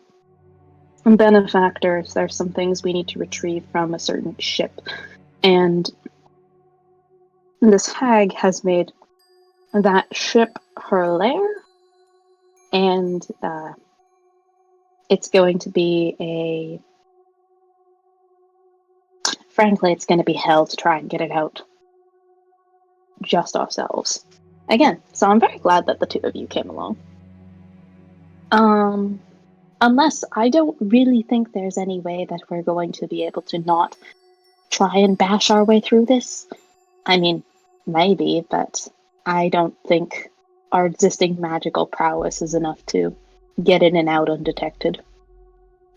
benefactors. There's some things we need to retrieve from a certain ship. And this hag has made that ship her lair. And it's going to be frankly, it's going to be hell to try and get it out just ourselves. Again, so I'm very glad that the two of you came along. Unless I don't really think there's any way that we're going to be able to not try and bash our way through this. I mean, maybe, but I don't think our existing magical prowess is enough to get in and out undetected.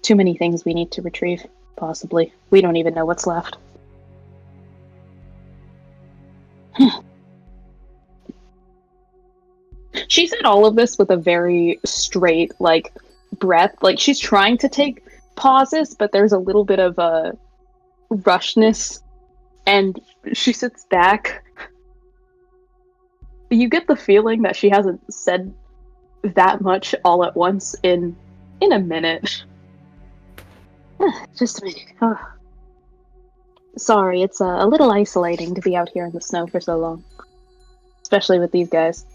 Too many things we need to retrieve, possibly. We don't even know what's left. She said all of this with a very straight, breath. Like, she's trying to take pauses, but there's a little bit of a rushness. And she sits back. You get the feeling that she hasn't said that much all at once in a minute. Just a minute. Oh. Sorry, it's a little isolating to be out here in the snow for so long. Especially with these guys.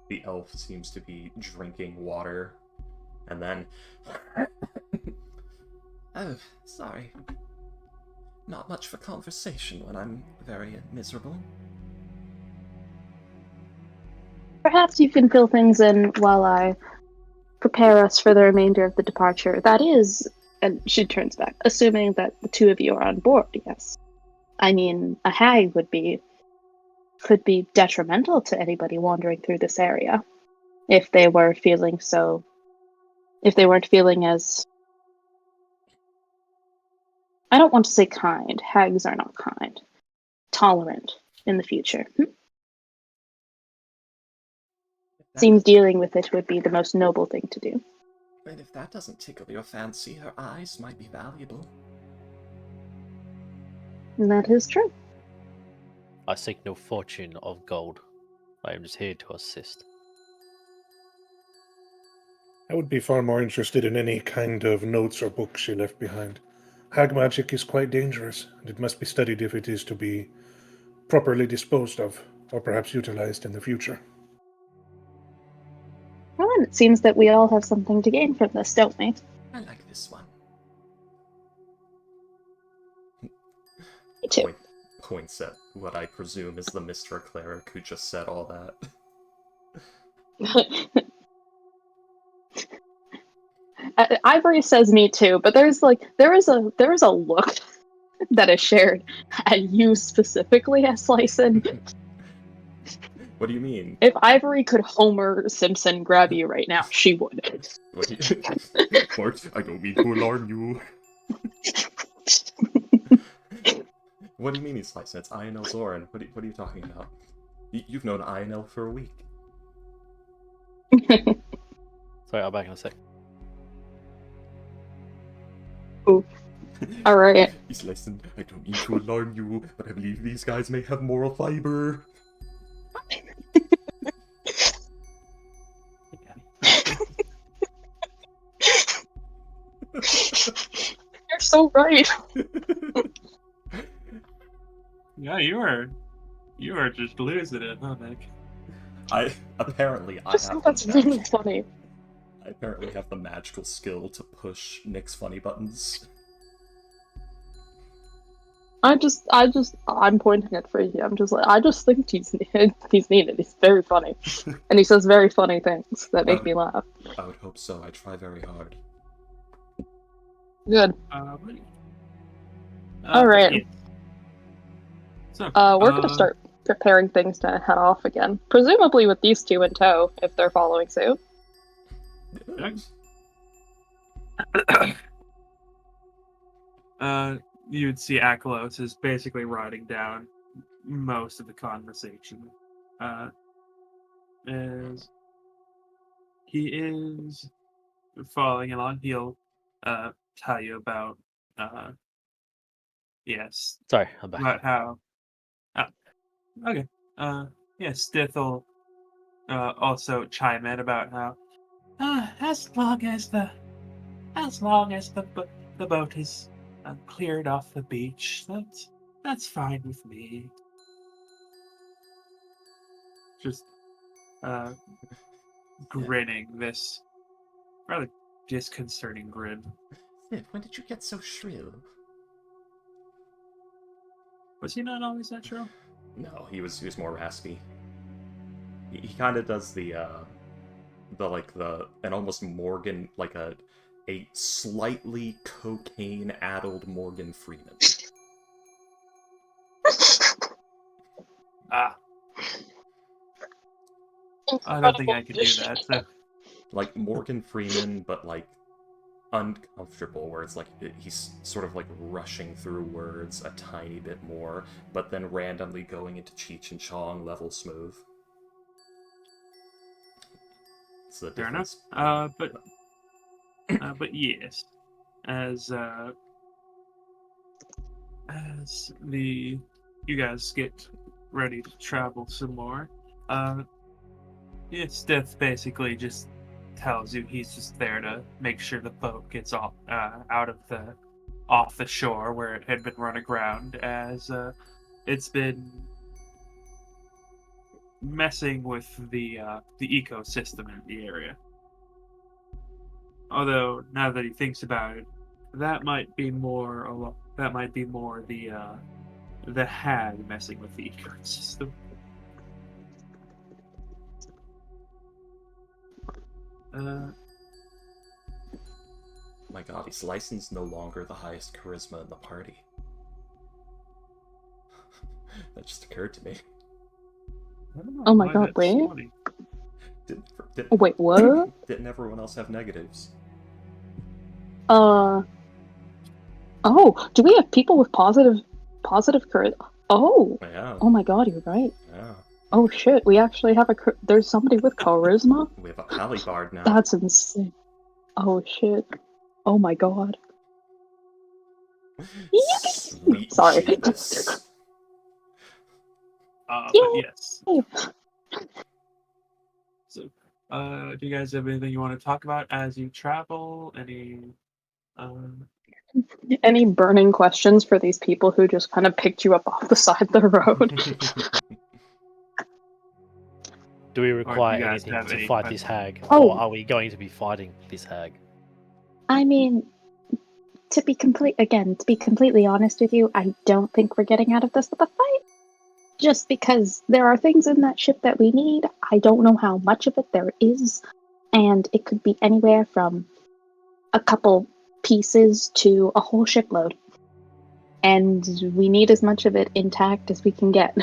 The elf seems to be drinking water, and then... Oh, sorry. Not much for conversation when I'm very miserable. Perhaps you can fill things in while I prepare us for the remainder of the departure. That is, and she turns back, assuming that the two of you are on board, yes. I mean, a hag could be detrimental to anybody wandering through this area if they weren't feeling as, I don't want to say kind. Hags are not kind. Tolerant in the future. Seems dealing with it would be the most noble thing to do. And if that doesn't tickle your fancy, her eyes might be valuable. And that is true. I seek no fortune of gold. I am just here to assist. I would be far more interested in any kind of notes or books she left behind. Hag magic is quite dangerous, and it must be studied if it is to be properly disposed of, or perhaps utilized in the future. Well, then it seems that we all have something to gain from this, don't we? I like this one. Me too. Points at what I presume is the Mr. Cleric who just said all that. Ivory says me too, but there is a look that is shared at you specifically as Slicin. What do you mean? If Ivory could Homer Simpson grab you right now, she would. What do you... Mark, I don't mean to alarm you. What do you mean he's Slicin? It's Ionel Zoran. What are you talking about? You've known Ionel for a week. Sorry, I'll back in a sec. Ooh. Alright. He's Slicin. I don't mean to alarm you, but I believe these guys may have moral fiber. You're so right. Yeah, you were just losing it, huh, Nick? I Just think that's really funny. I apparently have the magical skill to push Nick's funny buttons. I'm pointing at Freaky. I'm just like, I just think he's neat. He's very funny. And he says very funny things that make me laugh. I would hope so. I try very hard. Good. All right. Yeah. So, We're gonna start preparing things to head off again. Presumably with these two in tow, if they're following suit. You would see Aklos is basically writing down most of the conversation. is he is following along. He'll tell you about yes, Sorry, I'm back. about how okay. Yeah, Stith will also chime in about how as long as the boat is cleared off the beach, that's fine with me. Just uh, grinning this rather disconcerting grin. Sid, when did you get so shrill? Was he not always that shrill? No, he was more raspy. He kind of does the an almost Morgan, like a slightly cocaine-addled Morgan Freeman. Ah. I don't think I could do that. So. Like Morgan Freeman, but like uncomfortable, where it's like he's sort of like rushing through words a tiny bit more, but then randomly going into Cheech and Chong level smooth. It's the Fair enough. difference. But yes, as you guys get ready to travel some more, Stith basically just tells you he's just there to make sure the boat gets off the shore where it had been run aground, as it's been messing with the ecosystem in the area. Although now that he thinks about it, that might be more the hag messing with the ecosystem. My god, his license no longer the highest charisma in the party. That just occurred to me. Oh my god, wait. Wait, what? Didn't everyone else have negatives? Oh, do we have people with positive charisma? Oh. Yeah. Oh my god, you're right. Yeah. Oh shit, we actually have there's somebody with charisma? We have a Halibard now. That's insane. Oh shit. Oh my god. Sweet Sorry. Jesus. But yes. So, do you guys have anything you want to talk about as you travel? Any burning questions for these people who just kind of picked you up off the side of the road? Do we require guys anything have to any fight this questions? hag? Oh. Or are we going to be fighting this hag? I mean, to be completely honest with you, I don't think we're getting out of this with a fight. Just because there are things in that ship that we need. I don't know how much of it there is, and it could be anywhere from a couple pieces to a whole shipload. And we need as much of it intact as we can get.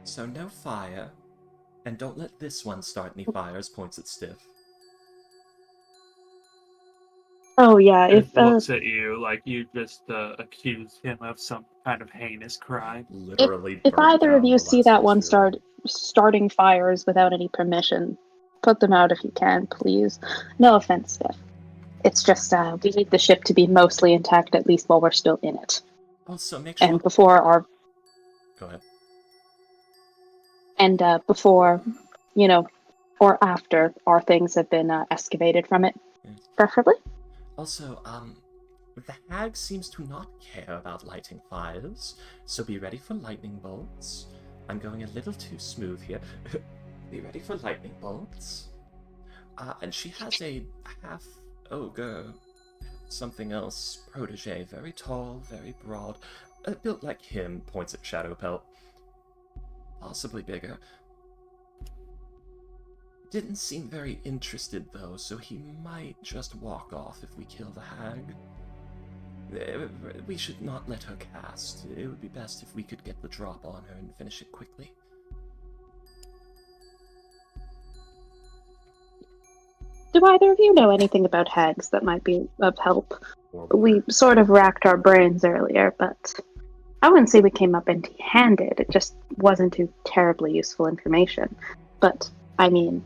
So no fire, and don't let this one start any fires, points at Stiff. Oh yeah, It looks at you like you just accused him of some kind of heinous crime. Literally. If burnt either of down you the see last that one asteroid. starting fires without any permission, put them out if you can, please. No offense, Steph. It's just we need the ship to be mostly intact, at least while we're still in it. Also, make sure. And before our Go ahead. and before, or after our things have been excavated from it, preferably. Also, the hag seems to not care about lighting fires, so be ready for lightning bolts. I'm going a little too smooth here. Be ready for lightning bolts. And she has a half ogre, something else, protege, very tall, very broad, built like him, points at Shadowpelt. Possibly bigger. Didn't seem very interested though, so he might just walk off if we kill the hag. We should not let her cast. It would be best if we could get the drop on her and finish it quickly. Do either of you know anything about hags that might be of help? We sort of racked our brains earlier, but I wouldn't say we came up empty-handed. It just wasn't too terribly useful information. But I mean,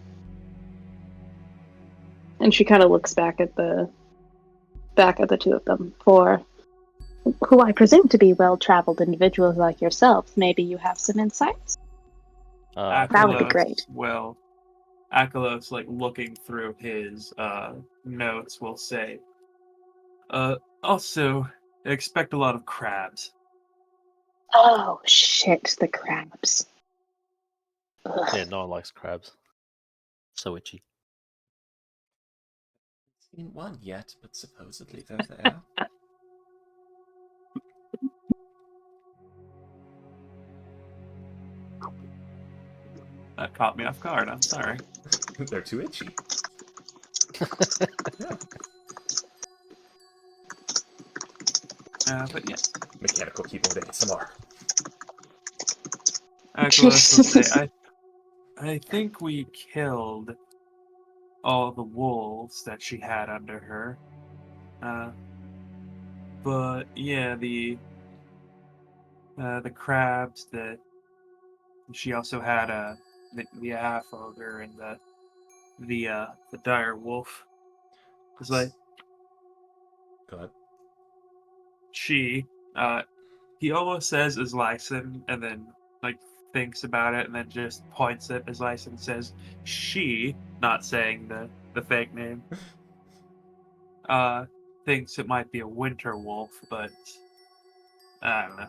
and she kind of looks back at the two of them. For who I presume to be well-traveled individuals like yourself, maybe you have some insights. That would be great. Well, Akalos, like looking through his notes, will say, also expect a lot of crabs. Oh shit, the crabs. Ugh. Yeah, no one likes crabs. So itchy. Seen one yet, but supposedly they're there. That caught me off guard. I'm sorry. They're too itchy. Yeah. But yes, Mechanical keyboard ASMR. Akalos will say, I think we killed all the wolves that she had under her. But yeah, the crabs that she also had, the half ogre and the dire wolf. It's like Go ahead. he almost says is Lyson and then like thinks about it and then just points at his Lyson and says she, not saying the fake name. Thinks it might be a winter wolf, but I don't know.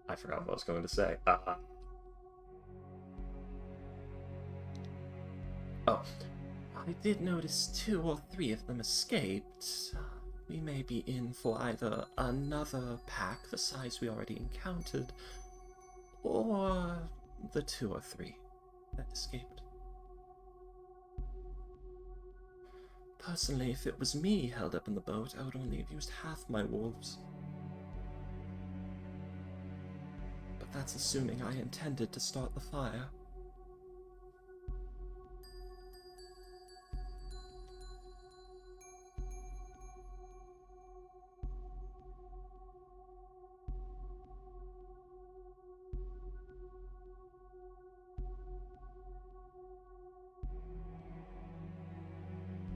I forgot what I was going to say. Oh, I did notice 2 or 3 of them escaped. We may be in for either another pack the size we already encountered, or the 2 or 3 that escaped. Personally, if it was me held up in the boat, I would only have used half my wolves. But that's assuming I intended to start the fire.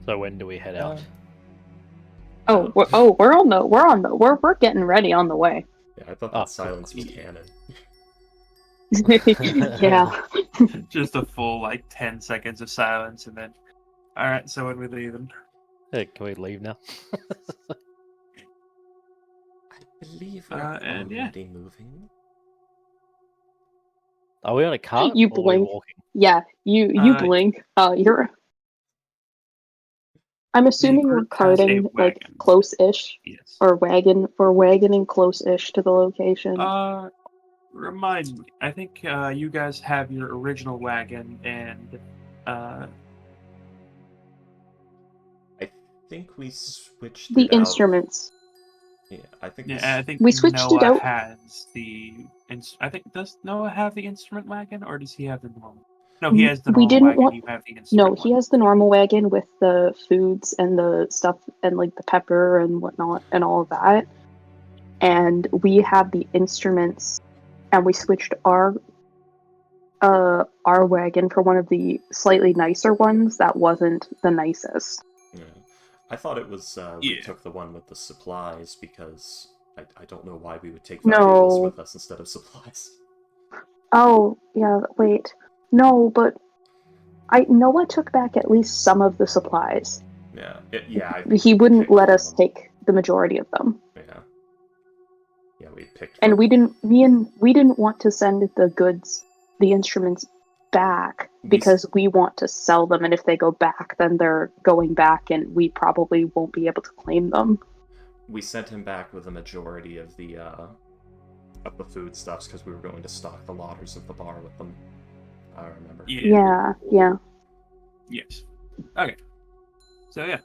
So when do we head out? We're getting ready on the way. Yeah, I thought Oh, that silence was canon. Yeah. Just a full like 10 seconds of silence and then alright, so when we leaving? Hey, can we leave now? I believe we're And yeah. already moving. Are we on a cart You or are we blink. walking? Yeah, you blink. You're. I'm The assuming we're group has a carting like wagon. close-ish, Yes. or wagoning close-ish to the location. Remind me. I think you guys have your original wagon and I think we switched The it out. Instruments. Yeah, I think yeah, I think We switched it Noah out. has the I think does Noah have the instrument wagon or does he have the normal? No, he has the We normal didn't wagon. want. You have the No, instrument he one. has the normal wagon with the foods and the stuff and like the pepper and whatnot and all of that. And we have the instruments, and we switched our wagon for one of the slightly nicer ones that wasn't the nicest. Yeah. I thought it was we Yeah. took the one with the supplies because I don't know why we would take valuables No. with us instead of supplies. Oh, yeah, wait. No, but Noah took back at least some of the supplies. Yeah, He wouldn't picked let from us them. take the majority of them. Yeah, we picked. And from- we didn't want to send the instruments back because we want to sell them, and if they go back, then they're going back and we probably won't be able to claim them. We sent him back with a majority of the foodstuffs because we were going to stock the lotters of the bar with them. I remember. Yeah. Yes. Okay. So yeah.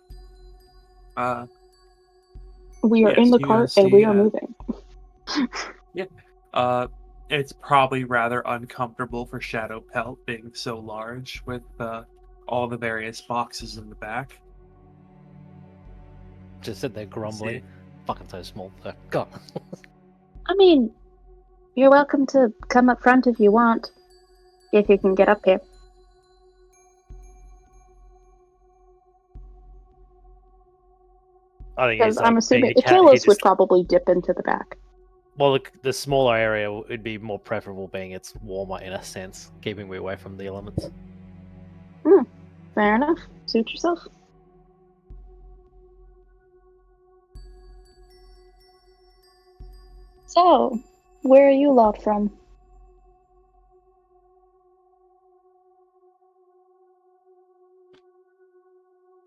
We are Yes, in the you cart guys and we see, are moving. It's probably rather uncomfortable for Shadow Pelt being so large with all the various boxes in the back. Just sit there grumbling. Fucking so small. God. I mean, you're welcome to come up front if you want. If you can get up here. I think Because it's like I'm assuming being a cat. He Achilles would just probably dip into the back. well, the smaller area would be more preferable, being it's warmer in a sense, keeping me away from the elements. Fair enough. Suit yourself. So, where are you lot from?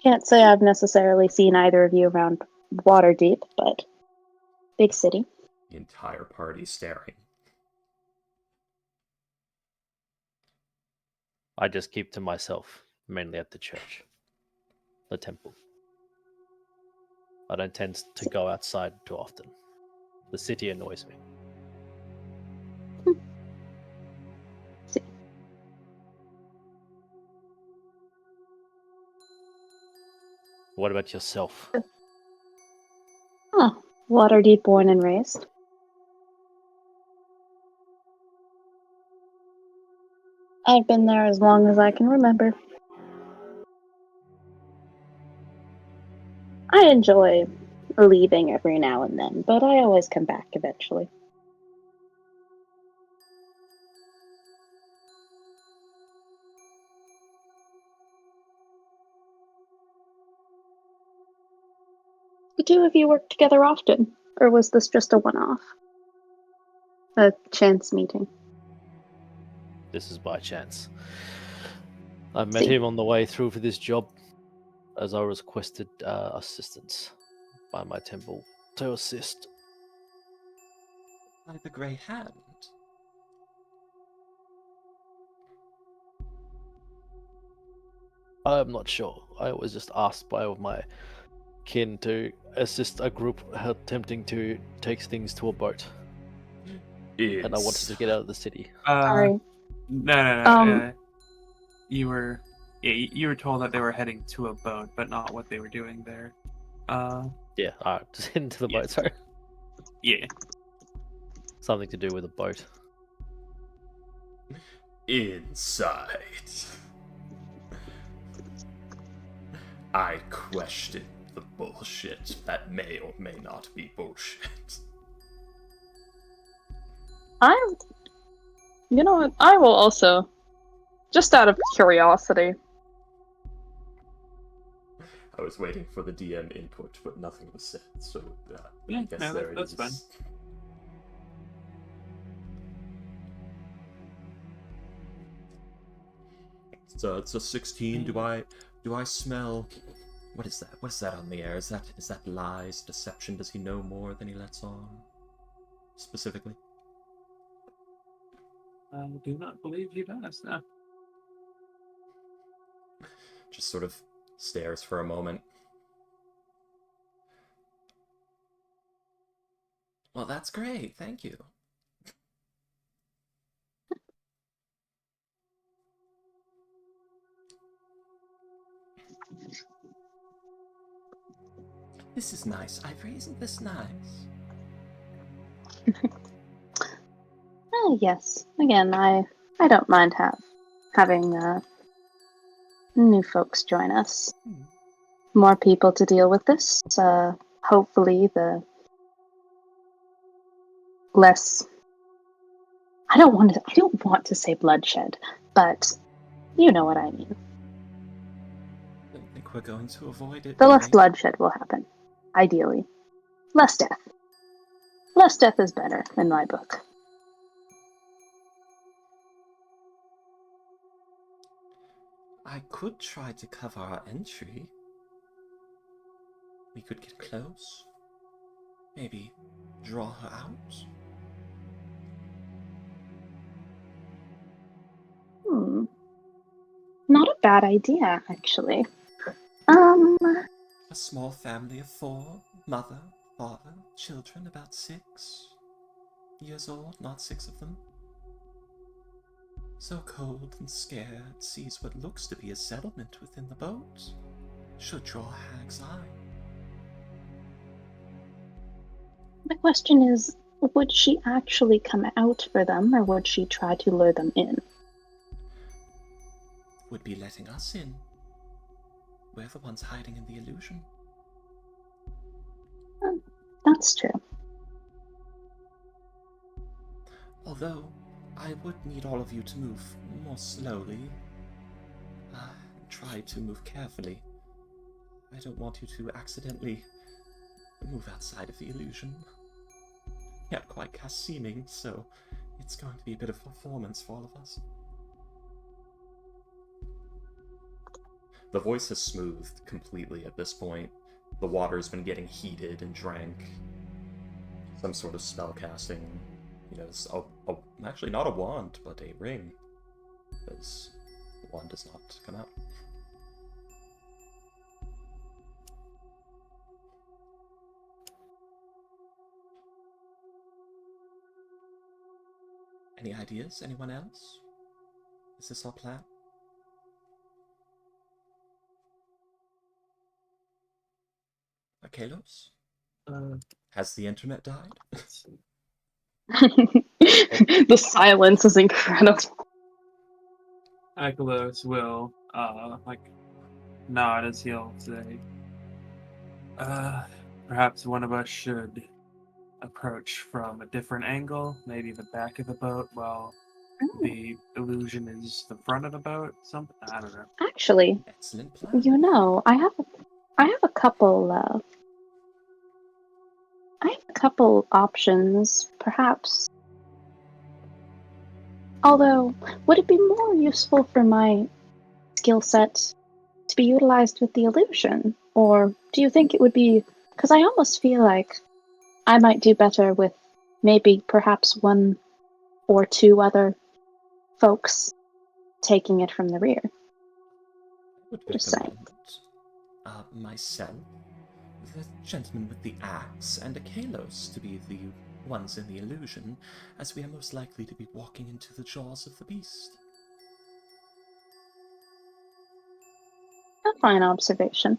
Can't say I've necessarily seen either of you around Waterdeep, but big city. The entire party staring. I just keep to myself, mainly at the church, the temple. I don't tend to go outside too often. The city annoys me. See. What about yourself? Oh, Waterdeep born and raised. I've been there as long as I can remember. I enjoy leaving every now and then, but I always come back eventually. The two of you work together often, or was this just a one-off? A chance meeting? This is by chance. I met See. him on the way through for this job, as I requested assistance by my temple to assist. By the Grey Hand. I'm not sure. I was just asked by my kin to assist a group attempting to take things to a boat, and I wanted to get out of the city. No, Sorry. no, no. You were, you were told that they were heading to a boat, but not what they were doing there. Yeah, just into the Yeah. boat. Sorry, Yeah. something to do with a boat. Inside. I question the bullshit that may or may not be bullshit. You know what? I will also, just out of curiosity. I was waiting for the DM input, but nothing was said, so Yeah, I guess no, there that's it fine. is. It's a 16. Do I smell? What is that? What is that on the air? Is that lies, deception? Does he know more than he lets on? Specifically. I do not believe he does. No. Just sort of stares for a moment. Well, that's great. Thank you. This is nice. Ivory, isn't this nice? Oh, yes. Again, I don't mind having new folks join us. More people to deal with this. Hopefully, the less. I don't want to say bloodshed, but you know what I mean. I don't think we're going to avoid it. The less really. bloodshed will happen. Ideally, less death. Less death is better in my book. I could try to cover our entry. We could get close. Maybe draw her out. Not a bad idea, actually. A small family of 4. Mother, father, children about 6 years old, not 6 of them. So cold and scared, sees what looks to be a settlement within the boat. Should draw a hag's eye. The question is, would she actually come out for them, or would she try to lure them in? Would be letting us in. We're the ones hiding in the illusion. That's true. Although, I would need all of you to move more slowly. Try to move carefully. I don't want you to accidentally move outside of the illusion. Not quite cast seeming, so it's going to be a bit of a performance for all of us. The voice has smoothed completely at this point. The water's been getting heated and drank. Some sort of spell casting. It's actually not a wand, but a ring. Because the wand does not come out. Any ideas? Anyone else? Is this our plan? Kalos? Has the internet died? The silence is incredible. Akalos will nod as he'll say, perhaps one of us should approach from a different angle, maybe the back of the boat while the illusion is the front of the boat. Something, I don't know. Actually, Excellent plan. I have a couple options, perhaps. Although, would it be more useful for my skill set to be utilized with the illusion? Or do you think it would be... Because I almost feel like I might do better with maybe perhaps one or two other folks taking it from the rear. Would Just saying. recommend myself, the gentleman with the axe, and a Kalos to be the ones in the illusion, as we are most likely to be walking into the jaws of the beast. A fine observation.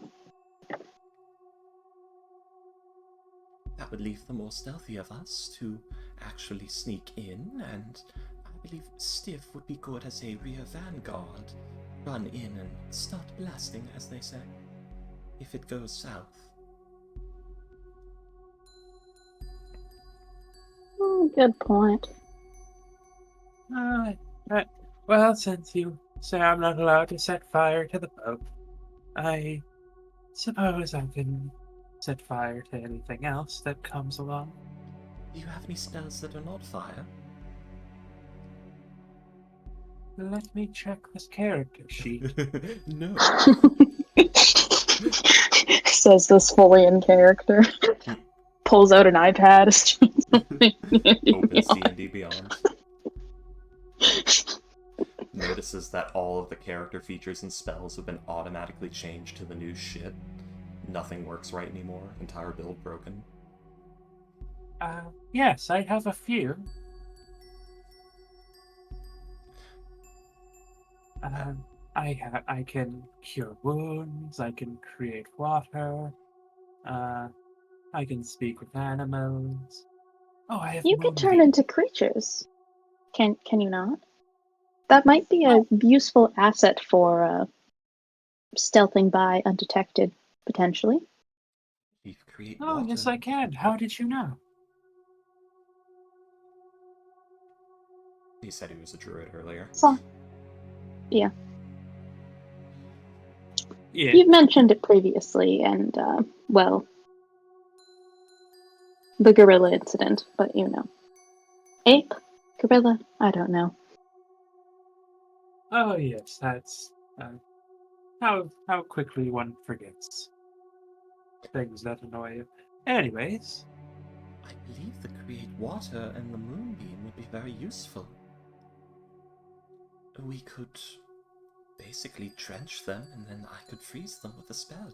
That would leave the more stealthy of us to actually sneak in, and I believe Stiff would be good as a rear vanguard. Run in and start blasting, as they say, if it goes south. Good point. Right. Well, since you say I'm not allowed to set fire to the boat, I suppose I can set fire to anything else that comes along. Do you have any spells that are not fire? Let me check this character sheet. No. Says this fully in character. Pulls out an iPad. Opens D&D Beyond. Notices that all of the character features and spells have been automatically changed to the new shit. Nothing works right anymore. Entire build broken. Yes, I have a few. I can cure wounds. I can create water. I can speak with animals. Oh, I have. You could turn Moonbeam. into creatures. Can you not? That might be a useful asset for stealthing by undetected, potentially. You create Oh, water. yes, I can. How did you know? He said he was a druid earlier. So, yeah. Yeah. You've mentioned it previously, and, well, the gorilla incident, but you know. Ape? Gorilla? I don't know. Oh, yes, that's how quickly one forgets things that annoy you. Anyways, I believe the create water and the moonbeam would be very useful. We could basically drench them, and then I could freeze them with a spell.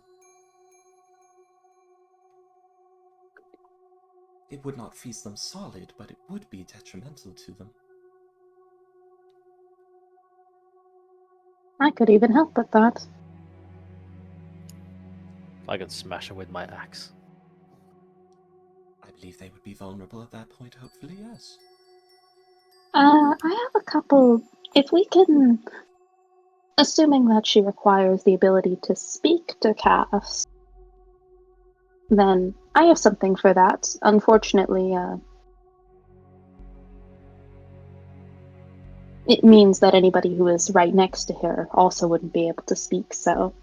It would not freeze them solid, but it would be detrimental to them. I could even help with that. I can smash him with my axe. I believe they would be vulnerable at that point, hopefully, yes. I have a couple. If we can, assuming that she requires the ability to speak to Cass, then I have something for that. Unfortunately, it means that anybody who is right next to her also wouldn't be able to speak, so.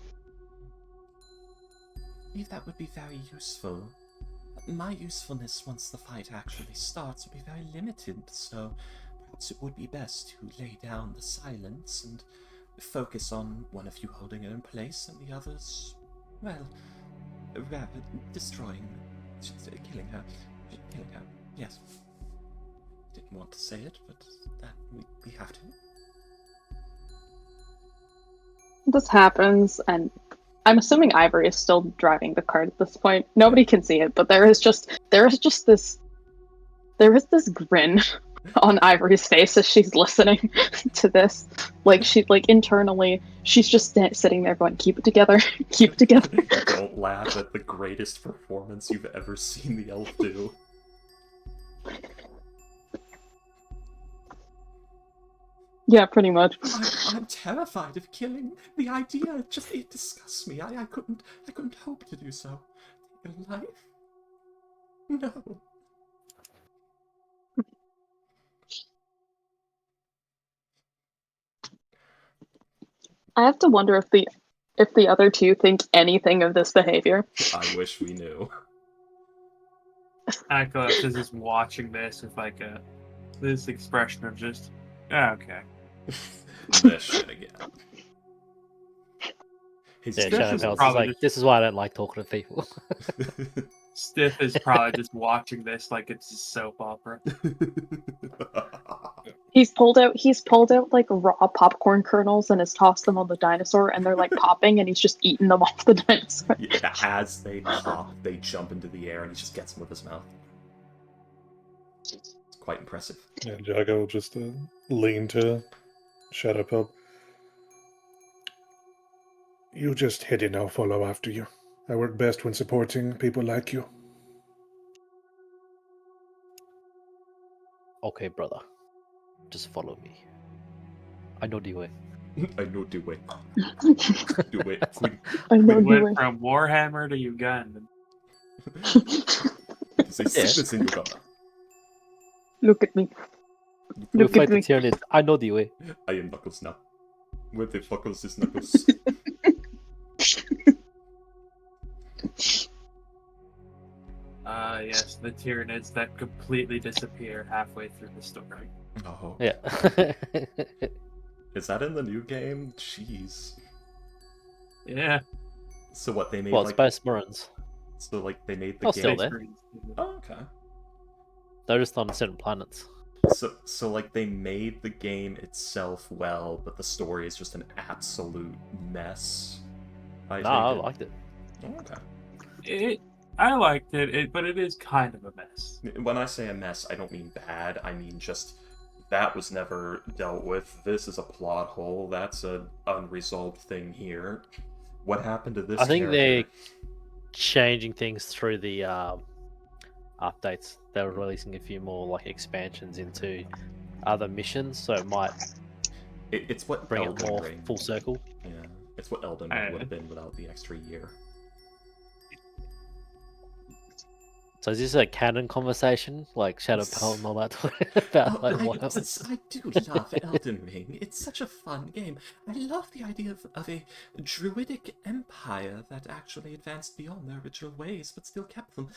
I believe that would be very useful. My usefulness once the fight actually starts will be very limited, so perhaps it would be best to lay down the silence and focus on one of you holding her in place and the others, well, rather destroying, killing her. Killing her, yes. Didn't want to say it, but that we have to. This happens, and I'm assuming Ivory is still driving the cart at this point. Nobody can see it, but there is this grin on Ivory's face as she's listening to this. Like internally, she's just sitting there going, "Keep it together, keep it together." Don't laugh at the greatest performance you've ever seen the elf do. Yeah, pretty much. I'm terrified of killing. The idea it disgusts me. I couldn't hope to do so. Take a life? No. I have to wonder if the other two think anything of this behavior. I wish we knew. Ackles is just watching this with like this expression of just, okay. This shit again. His Yeah, Stiff Shadow is Palace is probably like, just- this is why I don't like talking to people. Stiff is probably just watching this like it's a soap opera. He's pulled out like raw popcorn kernels and has tossed them on the dinosaur, and they're like popping, and he's just eating them off the dinosaur. Yeah, as they pop, they jump into the air and he just gets them with his mouth. It's quite impressive. Yeah, Jago will just lean to Shadow Pub. You just head in, I'll follow after you. I work best when supporting people like you. Okay, brother. Just follow me. I know the way. I know the way. Do it quick. I know We you went were. from Warhammer to Uganda. Say sickness in Uganda. Look at me. We Look fight at the me. Tyranids. I know the way. I am Knuckles now. Where the fuck is this Knuckles? Yes, the Tyranids that completely disappear halfway through the story. Oh. Yeah. Is that in the new game? Jeez. Yeah. So what, they made well, like... Space Marines. So like, they made the Oh, game... still there. Marines. Oh, okay. They're just on certain planets. So like, they made the game itself well, but the story is just an absolute mess. I take it. liked it. Oh, okay. I liked it, but it is kind of a mess. When I say a mess, I don't mean bad. I mean just that was never dealt with. This is a plot hole. That's an unresolved thing here. What happened to this? I think they're character? changing things through the updates. They're releasing a few more like expansions into other missions, so it might It's what bring Elden it more Ring. full circle. Yeah, it's what Elden Ring would have been without the extra year. So is this a canon conversation, like Shadow Pelt and all that, about like what I else? do love Elden Ring. It's such a fun game. I love the idea of a druidic empire that actually advanced beyond their original ways, but still kept them.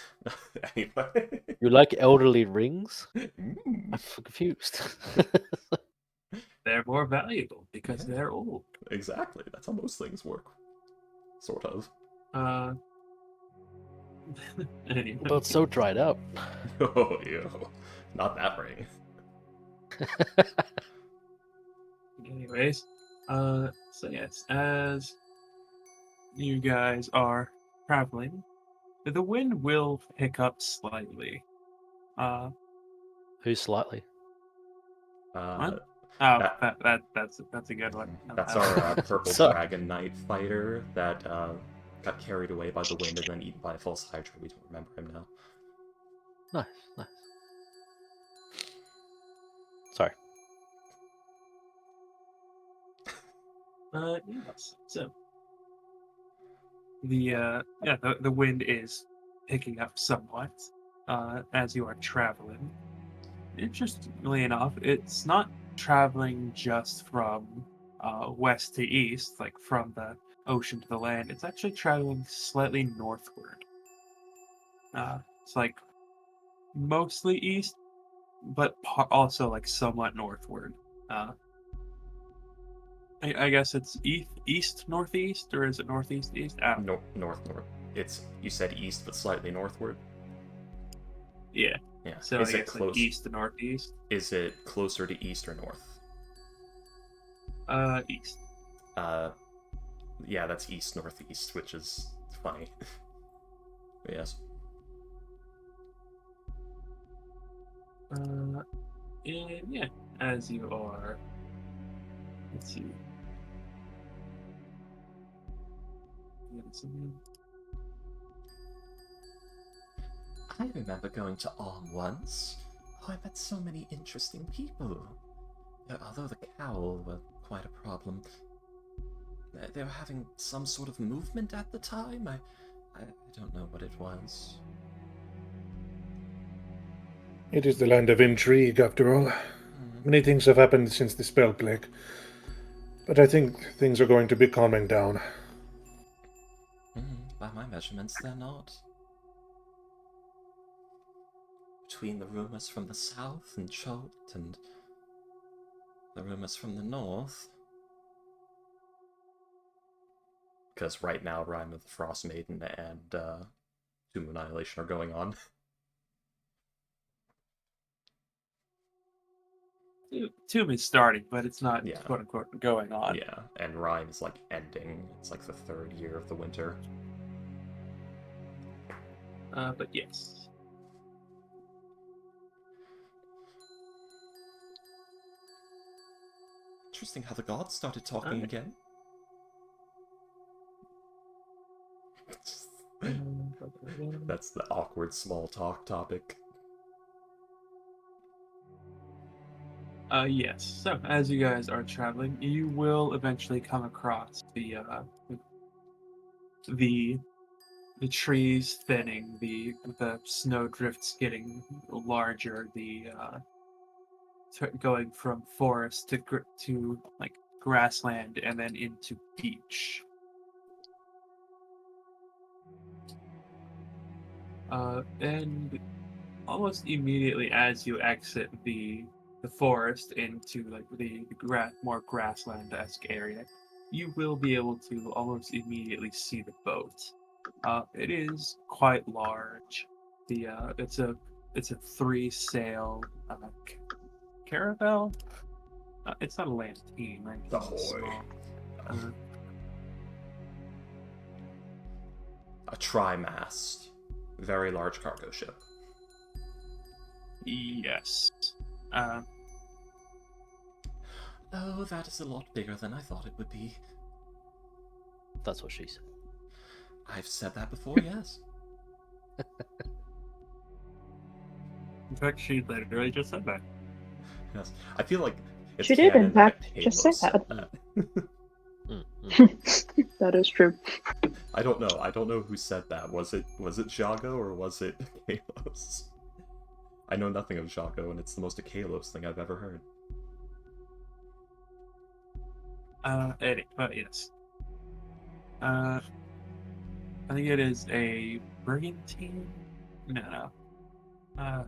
Anyway. You like elderly rings? Mm, I'm confused. They're more valuable because Yeah. they're old. exactly. That's how most things work. Sort of. Anyway. But it's so dried up. Oh, ew. Not that ring. Anyways, so yes, as you guys are traveling, the wind will pick up slightly. Who's slightly? Uh, That's a good one. That's our purple Sorry. dragon knight fighter that got carried away by the wind and then eaten by a false hydra. We don't remember him now. Nice, nice. Sorry. Yes. So the wind is picking up somewhat as you are traveling. Interestingly enough, it's not traveling just from west to east, like from the ocean to the land. It's actually traveling slightly northward. It's like mostly east, but also like somewhat northward. Uh, I guess it's east northeast, or is it northeast east? North. It's you said east, but slightly northward. Yeah. Yeah. So Is I it guess like east to northeast. Is it closer to east or north? East. Yeah, that's east northeast, which is funny. Yes. And yeah, as you are. Let's see. I remember going to Arm once. Oh, I met so many interesting people. Although the cowl were quite a problem. They were having some sort of movement at the time. I don't know what it was. It is the land of intrigue, after all. Many things have happened since the spell plague. But I think things are going to be calming down. By my measurements, they're not. Between the rumors from the south and Chult and the rumors from the north. Because right now, Rime of the Frost Maiden and Tomb Annihilation are going on. Tomb is starting, but it's not Yeah. quote unquote going on. Yeah, and Rime is like ending. It's like the third year of the winter. But yes. Interesting how the gods started talking again. That's the awkward small talk topic. Yes. So as you guys are traveling, you will eventually come across the trees thinning, the snow drifts getting larger, going from forest to like grassland and then into beach. And almost immediately as you exit the forest into like the more grassland-esque area, you will be able to almost immediately see the boat. It is quite large. It's a 3-sail caravel. It's not a lanterne, right? It's Ahoy. small. A trimast. Very large cargo ship. Yes. Oh, that is a lot bigger than I thought it would be. That's what she said. I've said that before, yes. In fact, she literally just said that. Yes. I feel like it's She did, in canon that fact, Halo just say said that. That is true. I don't know. I don't know who said that. Was it Jago or was it Kalos? I know nothing of Jago, and it's the most Kalos thing I've ever heard. But yes. I think it is a brigantine. No.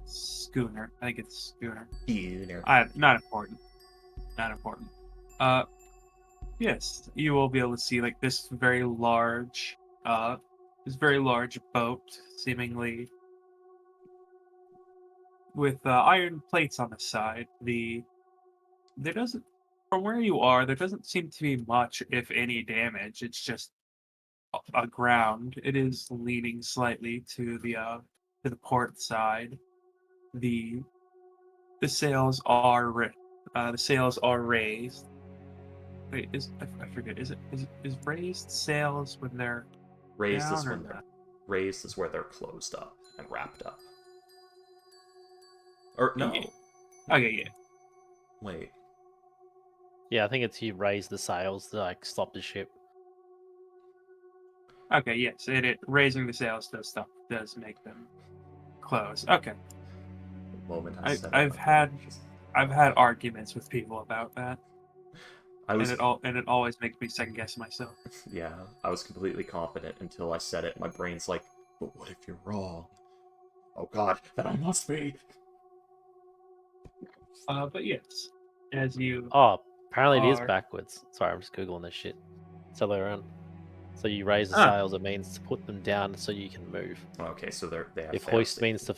Schooner. I think it's schooner. Not important. Not important. Yes, you will be able to see like this very large boat, seemingly with iron plates on the side. There doesn't, from where you are, there doesn't seem to be much, if any, damage. It's just aground. It is leaning slightly to the port side. The sails are raised. Wait, I forget? Is raised sails when they're Raised down is or when they're not? raised is where they're closed up and wrapped up. Or no. Yeah. Okay, yeah. Wait. Yeah, I think it's you raise the sails to like stop the ship. Okay, yes. Raising the sails does make them close. Okay. The moment I said it, I've my had brain just- I've had arguments with people about that, I was and it always makes me second guess myself. yeah, I was completely confident until I said it. My brain's like, but what if you're wrong? Oh god, then I must be. But yes, as you Oh, apparently it is are. backwards. Sorry, I'm just googling this shit. It's the other way around. So you raise the Ah. sails, it means to put them down so you can move. Okay, so they have If fail hoist safe. means to,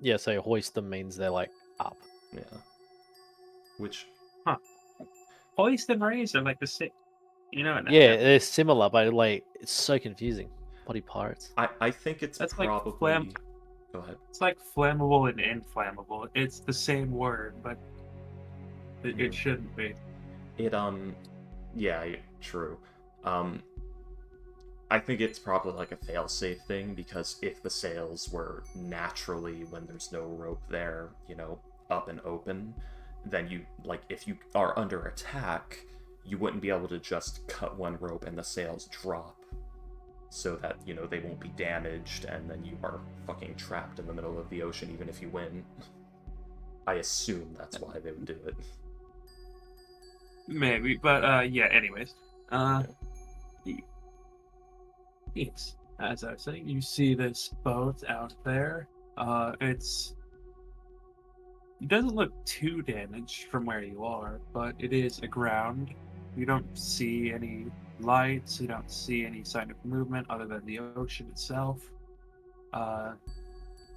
yeah, so hoist them means they're like up. Yeah. Which Hoist and raise are like the same. You know, Yeah, they're similar, but like it's so confusing. Bloody pirates. I think it's That's like probably. Go ahead. it's like flammable and inflammable. It's the same word, but it shouldn't be. Yeah, true. I think it's probably like a failsafe thing because if the sails were naturally, when there's no rope there, up and open, then if you are under attack, you wouldn't be able to just cut one rope and the sails drop so that, they won't be damaged and then you are fucking trapped in the middle of the ocean even if you win. I assume that's why they would do it. Maybe, but yeah. Anyways, yes. As I was saying, you see this boat out there. It doesn't look too damaged from where you are, but it is aground. You don't see any lights. You don't see any sign of movement other than the ocean itself.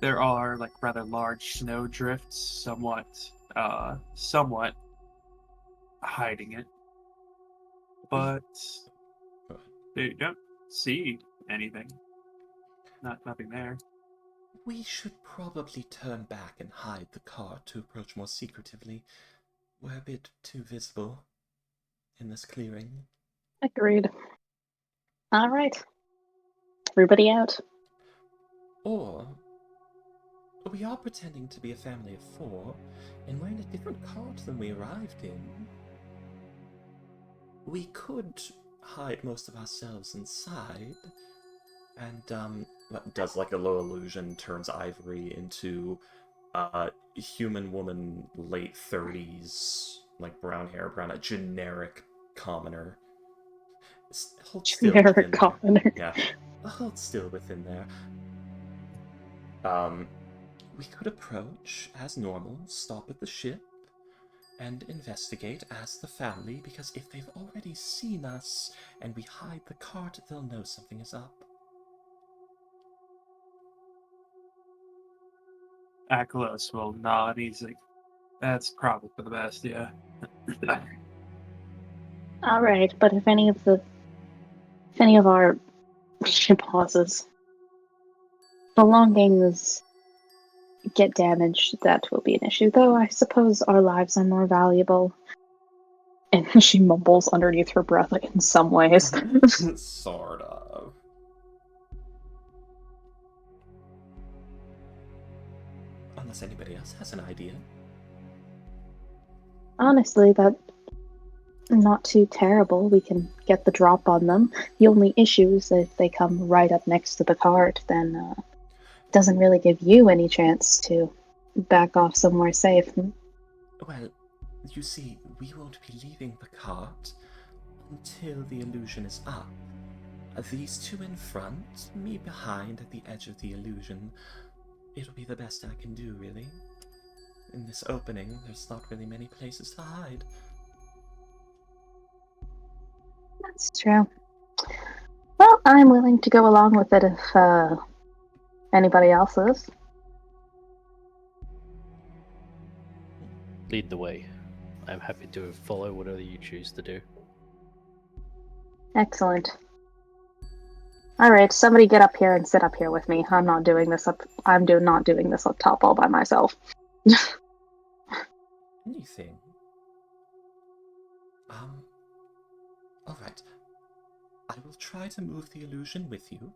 There are like rather large snow drifts, somewhat hiding it, but you don't see anything. Nothing there. We should probably turn back and hide the cart to approach more secretively. We're a bit too visible in this clearing. Agreed. All right. Everybody out. Or we are pretending to be a family of 4, and we're in a different cart than we arrived in. We could hide most of ourselves inside, and Does like a low illusion, turns Ivory into human woman, late 30s, like brown hair, a generic commoner. Hold still Generic within there. commoner. Yeah, hold still within there. we could approach as normal, stop at the ship, and investigate as the family, because if they've already seen us and we hide the cart, they'll know something is up. Aklos will nod. He's like, "That's probably for the best." Yeah. All right, but if any of our ship houses belongings get damaged, that will be an issue. Though I suppose our lives are more valuable. And she mumbles underneath her breath, like, in some ways. Sort of. Unless anybody else has an idea. Honestly, that's not too terrible. We can get the drop on them. The only issue is that if they come right up next to the cart, then it doesn't really give you any chance to back off somewhere safe. Well, you see, we won't be leaving the cart until the illusion is up. These 2 in front, me behind at the edge of the illusion. It'll be the best I can do, really. In this opening, there's not really many places to hide. That's true. Well, I'm willing to go along with it if anybody else is. Lead the way. I'm happy to follow whatever you choose to do. Excellent. All right, somebody get up here and sit up here with me. I'm not doing this up top all by myself. Anything. Alright. I will try to move the illusion with you.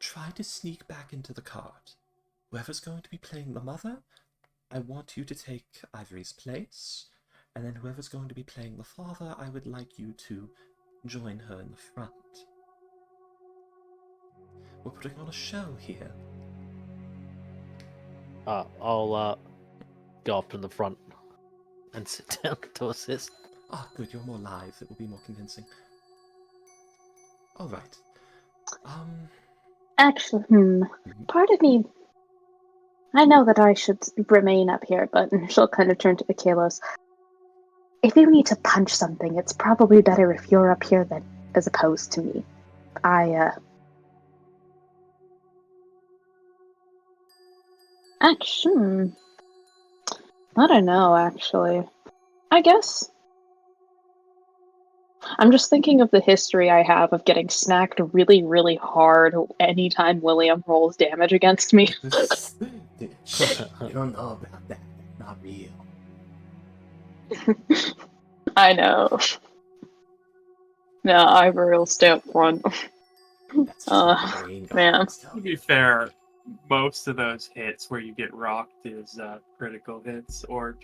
Try to sneak back into the cart. whoever's going to be playing the mother, I want you to take Ivory's place, and then whoever's going to be playing the father, I would like you to join her in the front. We're putting on a show here. I'll go up to the front and sit down to assist. Ah, good, you're more live. It will be more convincing. Alright. Actually, part of me, I know that I should remain up here, but she'll kind of turn to Akalos. If you need to punch something, it's probably better if you're up here than as opposed to me. Actually, I don't know, actually. I guess. I'm just thinking of the history I have of getting smacked really, really hard anytime William rolls damage against me. Shh, you don't know about that. Not real. I know. No, Ivory will stay up front. That's just my brain man. goblins tell To you. be fair, most of those hits where you get rocked is critical hits or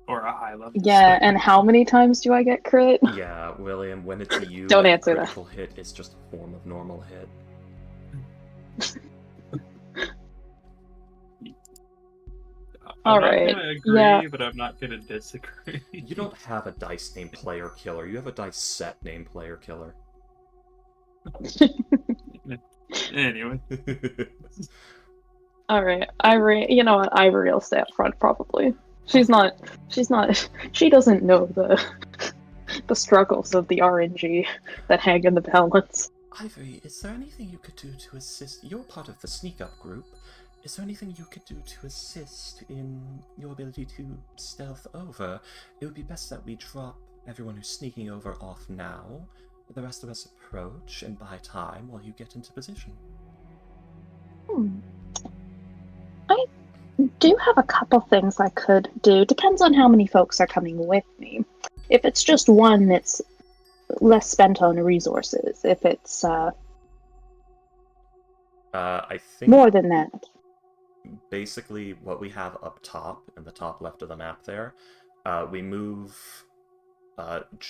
a high level. Yeah, spell. and how many times do I get crit? Yeah, William, when it's you, Don't a answer that. critical hit is just a form of normal hit. I'm not Alright, gonna agree, yeah. but I'm not gonna disagree. You don't have a dice named Player Killer, you have a dice set named Player Killer. Anyway. Alright, Ivory, you know what, Ivory will stay up front probably. She doesn't know the struggles of the RNG that hang in the balance. Ivory, is there anything you could do to assist? You're part of the sneak up group. Is there anything you could do to assist in your ability to stealth over? It would be best that we drop everyone who's sneaking over off now. The rest of us approach and buy time while you get into position. I do have a couple things I could do. Depends on how many folks are coming with me. If it's just one, it's less spent on resources. If it's I think more than that. basically what we have up top, in the top left of the map there, we move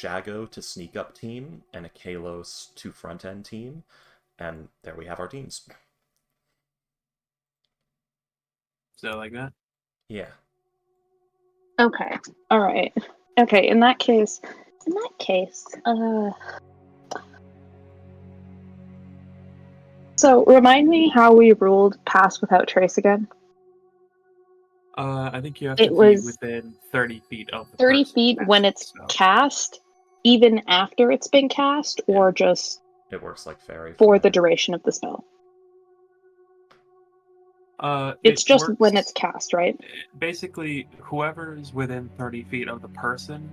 Jago to sneak up team and a Kalos to front end team, and there we have our teams. So like that? Yeah. Okay. All right. Okay. In that case, so remind me how we ruled pass without trace again. I think you have It to be was within 30 feet of the 30 person feet when casting it's the spell. cast, even after it's been cast, or just It works like fairy for fire. the duration of the spell. It It's just works, when it's cast, right? basically, whoever's within 30 feet of the person,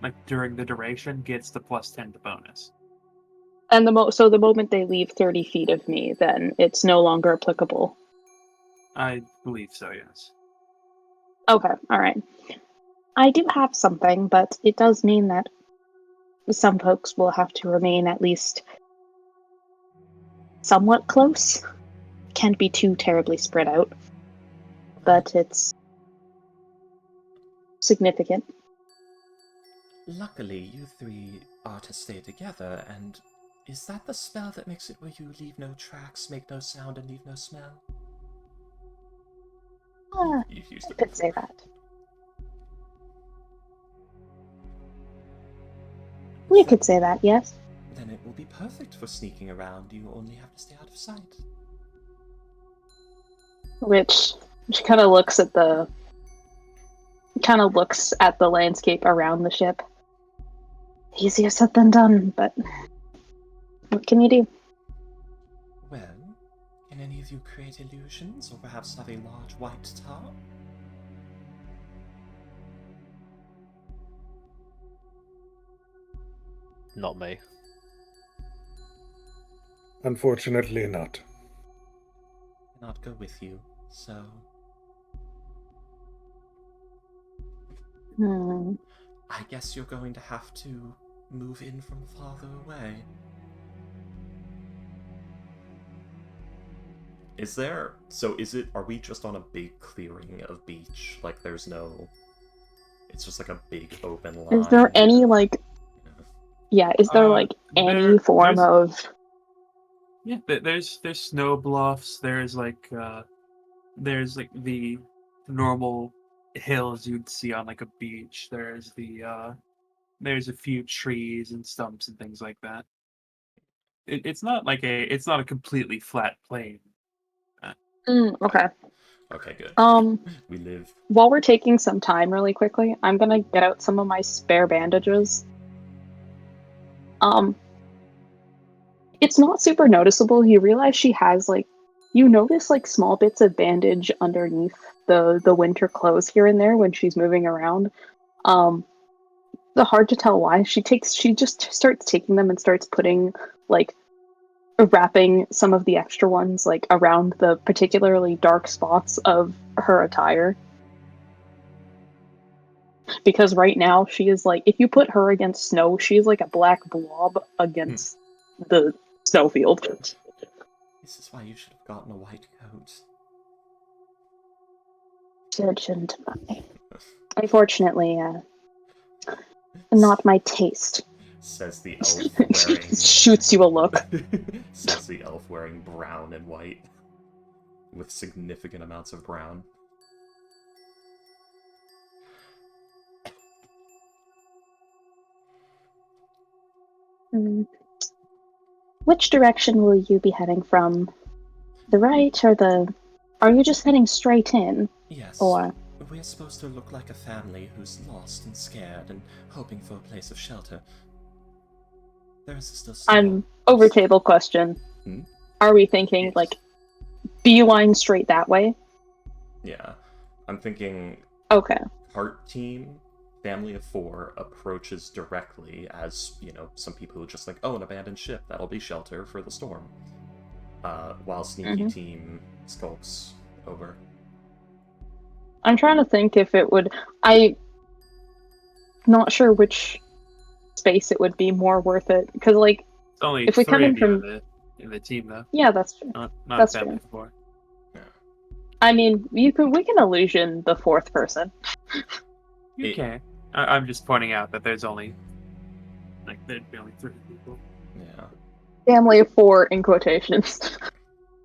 like during the duration, gets the +10 to bonus. And so the moment they leave 30 feet of me, then it's no longer applicable. I believe so, yes. Okay, all right. I do have something, but it does mean that some folks will have to remain at least somewhat close. Can't be too terribly spread out, but it's significant. Luckily, you three are to stay together, and is that the spell that makes it where you leave no tracks, make no sound, and leave no smell? You've used I it could before. say that. You could say that, yes. Then it will be perfect for sneaking around. You only have to stay out of sight. Which she kind of looks at the landscape around the ship. Easier said than done, but what can you do? Well, can any of you create illusions, or perhaps have a large white tar? Not me. Unfortunately, not. I cannot go with you, so I guess you're going to have to move in from farther away. Is there... So is it... Are we just on a big clearing of beach? Like, there's no... It's just like a big open line? Is there any, like... Yeah, is there, like, any form of... Yeah, there's snow bluffs, there's like the normal hills you'd see on like a beach. There's a few trees and stumps and things like that. It's not like it's not a completely flat plain. Okay. Okay, good. We live... While we're taking some time really quickly, I'm gonna get out some of my spare bandages. It's not super noticeable. You realize she has, like, you notice, like, small bits of bandage underneath the winter clothes here and there when she's moving around. The hard to tell why. She just starts taking them and starts putting, like, wrapping some of the extra ones, like, around the particularly dark spots of her attire. Because right now, she is, like, if you put her against snow, she's like a black blob against the snowfield. This is why you should have gotten a white coat. Shouldn't I? Unfortunately, not my taste. Says the elf wearing... Shoots you a look. Says the elf wearing brown and white. With significant amounts of brown. Which direction will you be heading from? The right or the... Are you just heading straight in? Yes. Or... We're supposed to look like a family who's lost and scared and hoping for a place of shelter. There is still over table question. Are we thinking, like, beeline straight that way? Yeah. I'm thinking... Okay. Heart team, family of 4, approaches directly as, you know, some people who just like, oh, an abandoned ship, that'll be shelter for the storm. While sneaky team skulks over. I'm trying to think if it would... I'm not sure which space it would be more worth it. Because, like, It's only if we come in from in the team, though. Yeah, that's true. Not That's family true. of 4. Yeah. I mean, we can illusion the 4th person. You can. I'm just pointing out that there'd be only 3 people. Yeah. Family of 4 in quotations.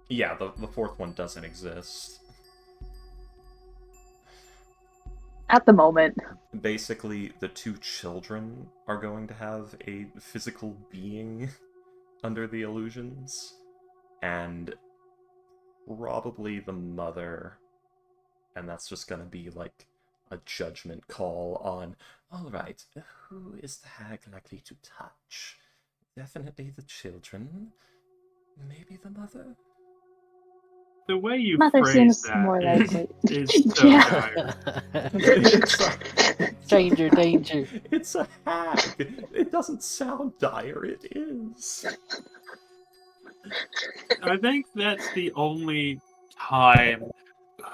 Yeah, the 4th one doesn't exist. At the moment. Basically, the 2 children are going to have a physical being under the illusions, and probably the mother, and that's just gonna be like a judgment call on, alright, who is the hag likely to touch? Definitely the children. Maybe the mother? The way you Mother phrase seems that more likely. is so Yeah. dire. Danger, danger. It's a hag! It doesn't sound dire, it is. I think that's the only time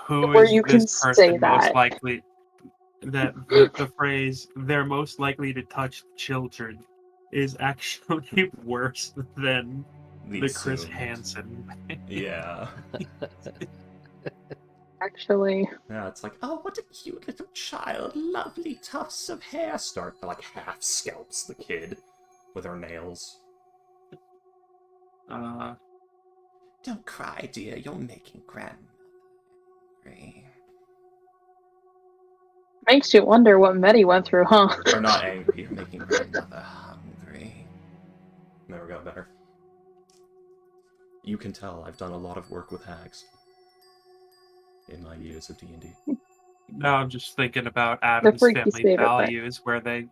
who Where is you can this say person most that. likely that the phrase they're most likely to touch children is actually worse than the Chris assumed. Hansen. Yeah. Actually. Yeah, it's like, oh, what a cute little child, lovely tufts of hair. Start to, like, half scalps the kid with her nails. Don't cry, dear. You're making grandmother angry. Makes you wonder what Medi went through, huh? Or not angry, You're making grandmother hungry. Never got better. You can tell I've done a lot of work with hags in my years of D&D. Now I'm just thinking about Adam's freaky's Family favorite thing. Values, where they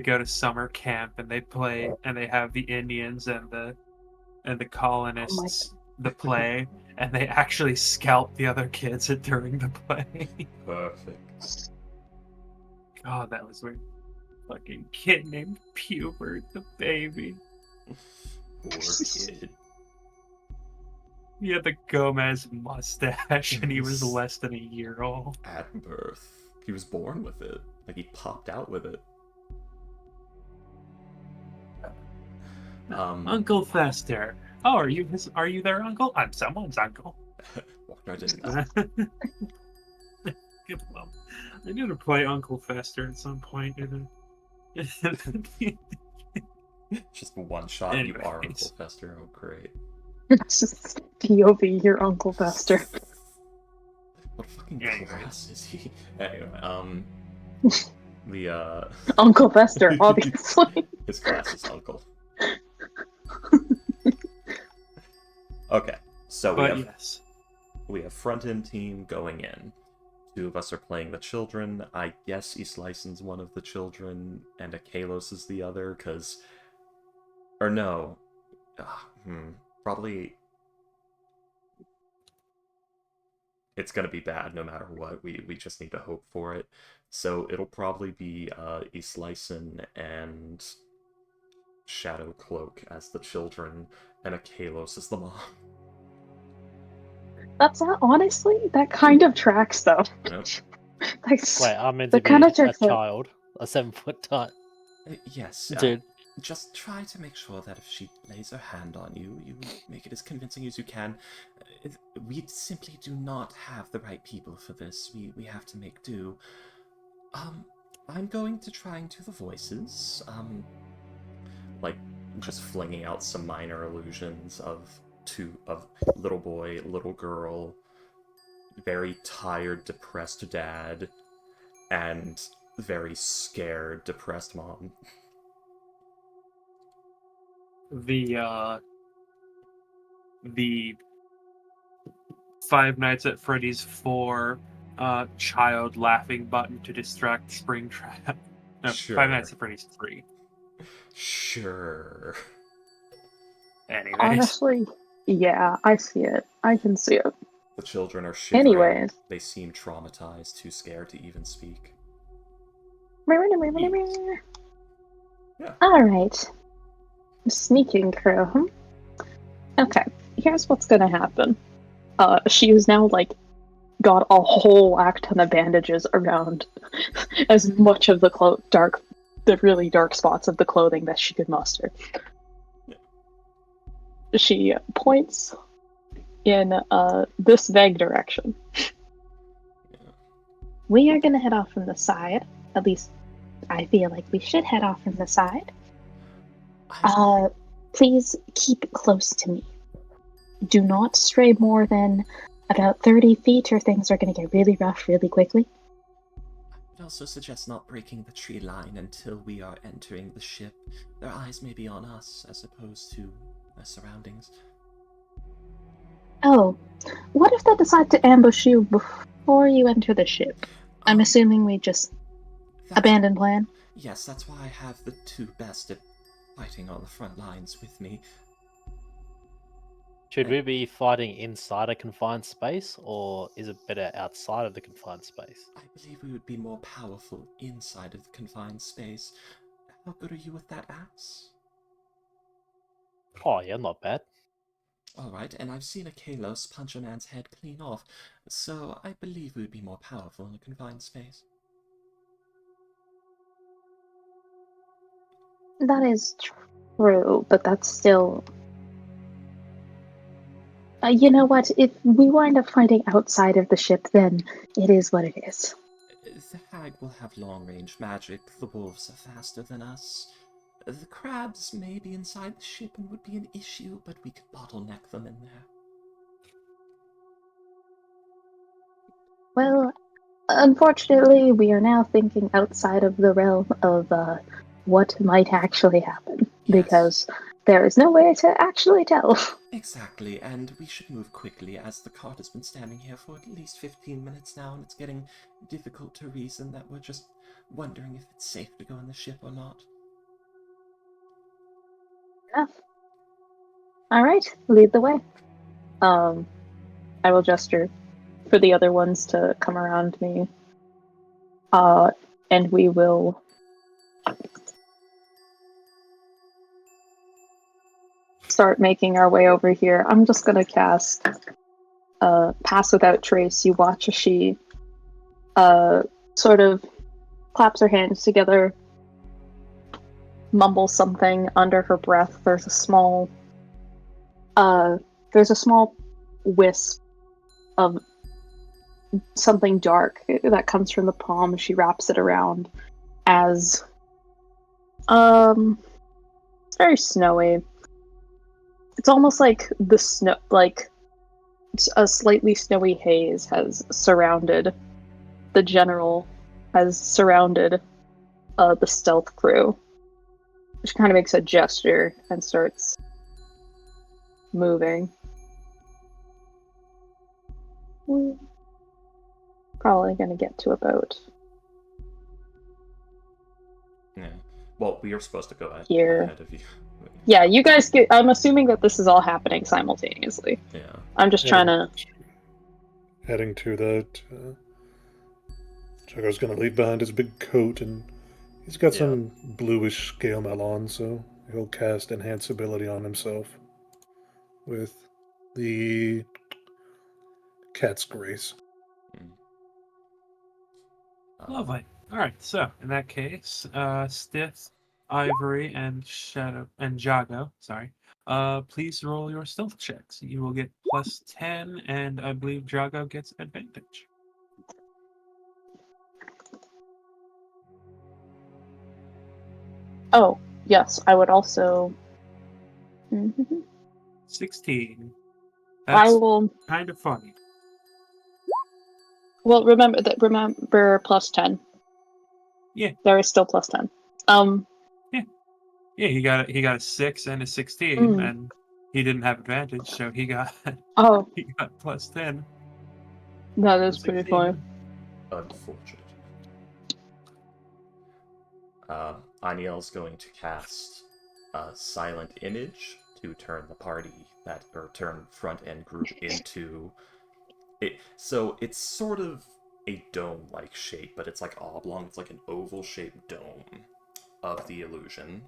go to summer camp and they play and they have the Indians and the colonists the play, and they actually scalp the other kids during the play. Perfect. God, that was weird. Fucking kid named Pubert, the baby. Poor kid. He had the Gomez mustache, and he was less than a year old. At birth. He was born with it. Like, he popped out with it. Uncle Fester. Oh, are you their uncle? I'm someone's uncle. Walked right into Uh, that. well, I need to play Uncle Fester at some point. Just one shot, you are Anyways. Uncle Fester. Oh, great. Just POV your Uncle Fester. What fucking Anyways. class is he? Anyway, the Uncle Fester, obviously. his class is Uncle. Okay, so But yes. we have front end team going in. Two of us are playing the children. I guess Eastlison's one of the children, and Akalos is the other, because... Or no. Probably... It's gonna be bad no matter what. We just need to hope for it. So it'll probably be Eastlison and Shadow Cloak as the children, and Akalos as the mom. That's not, honestly, that kind of tracks though. Yep. That's, Wait, I'm meant to that be kind of a tracks though. child, a 7-foot type. Yes, Dude. just try to make sure that if she lays her hand on you, you make it as convincing as you can. We simply do not have the right people for this. We have to make do. I'm going to try and do the voices. Like, just flinging out some minor illusions of little boy, little girl, very tired, depressed dad, and very scared, depressed mom. The Five Nights at Freddy's 4 child laughing button to distract Springtrap. No, Sure. Five Nights at Freddy's 3. Sure. Anyways. Honestly, yeah, I see it. I can see it. The children are shivering. Anyways. They seem traumatized, too scared to even speak. Yeah. Alright. Sneaking crew. Okay, here's what's gonna happen. She has now, like, got a whole whack ton of bandages around as much of the really dark spots of the clothing that she could muster. Yeah. She points in this vague direction. Yeah. We are gonna head off from the side. At least, I feel like we should head off from the side. Please keep close to me. Do not stray more than about 30 feet or things are gonna get really rough really quickly. I would also suggest not breaking the tree line until we are entering the ship. Their eyes may be on us as opposed to their surroundings. Oh, what if they decide to ambush you before you enter the ship? I'm assuming we just abandon plan? Yes, that's why I have the two best at fighting on the front lines with me. Should we be fighting inside a confined space, or is it better outside of the confined space? I believe we would be more powerful inside of the confined space. How good are you with that axe? Oh yeah, not bad. Alright, and I've seen a Kalos punch a man's head clean off, so I believe we would be more powerful in a confined space. That is true, but that's still... you know what? If we wind up fighting outside of the ship, then it is what it is. The hag will have long-range magic, the wolves are faster than us. The crabs may be inside the ship and would be an issue, but we could bottleneck them in there. Well, unfortunately, we are now thinking outside of the realm of what might actually happen, Yes. because there is no way to actually tell. Exactly, and we should move quickly, as the cart has been standing here for at least 15 minutes now, and it's getting difficult to reason that we're just wondering if it's safe to go in the ship or not. Enough. All right, lead the way. I will gesture for the other ones to come around me. And we will start making our way over here. I'm just gonna cast Pass Without Trace. You watch as she sort of claps her hands together, mumbles something under her breath. There's a small wisp of something dark that comes from the palm. She wraps it around as it's very snowy. It's almost like the snow, like a slightly snowy haze has surrounded the general, has surrounded the stealth crew. She kind of makes a gesture and starts moving. We're probably gonna get to about Yeah. Well, we are supposed to go here. ahead of you. Yeah, you guys get. I'm assuming that this is all happening simultaneously. Yeah. I'm just trying to. Heading to that. Jago's gonna leave behind his big coat, and he's got some bluish scale mail on, so he'll cast Enhance ability on himself with the Cat's Grace. Lovely. All right. So in that case, Stith, Ivory, and Shadow and Jago. Sorry. Please roll your stealth checks. You will get +10, and I believe Jago gets advantage. Oh, yes, I would also. 16. I That's will. kind of funny. Well, remember +10. Yeah. There is still +10. Yeah, he got a 6 and a 16, Mm. and he didn't have advantage, so he got Oh, he got +10. that is for pretty 16. funny. Unfortunate. Aniel's going to cast a Silent Image to turn the party turn front end group into it. So it's sort of a dome-like shape, but it's like oblong. It's like an oval-shaped dome of the illusion.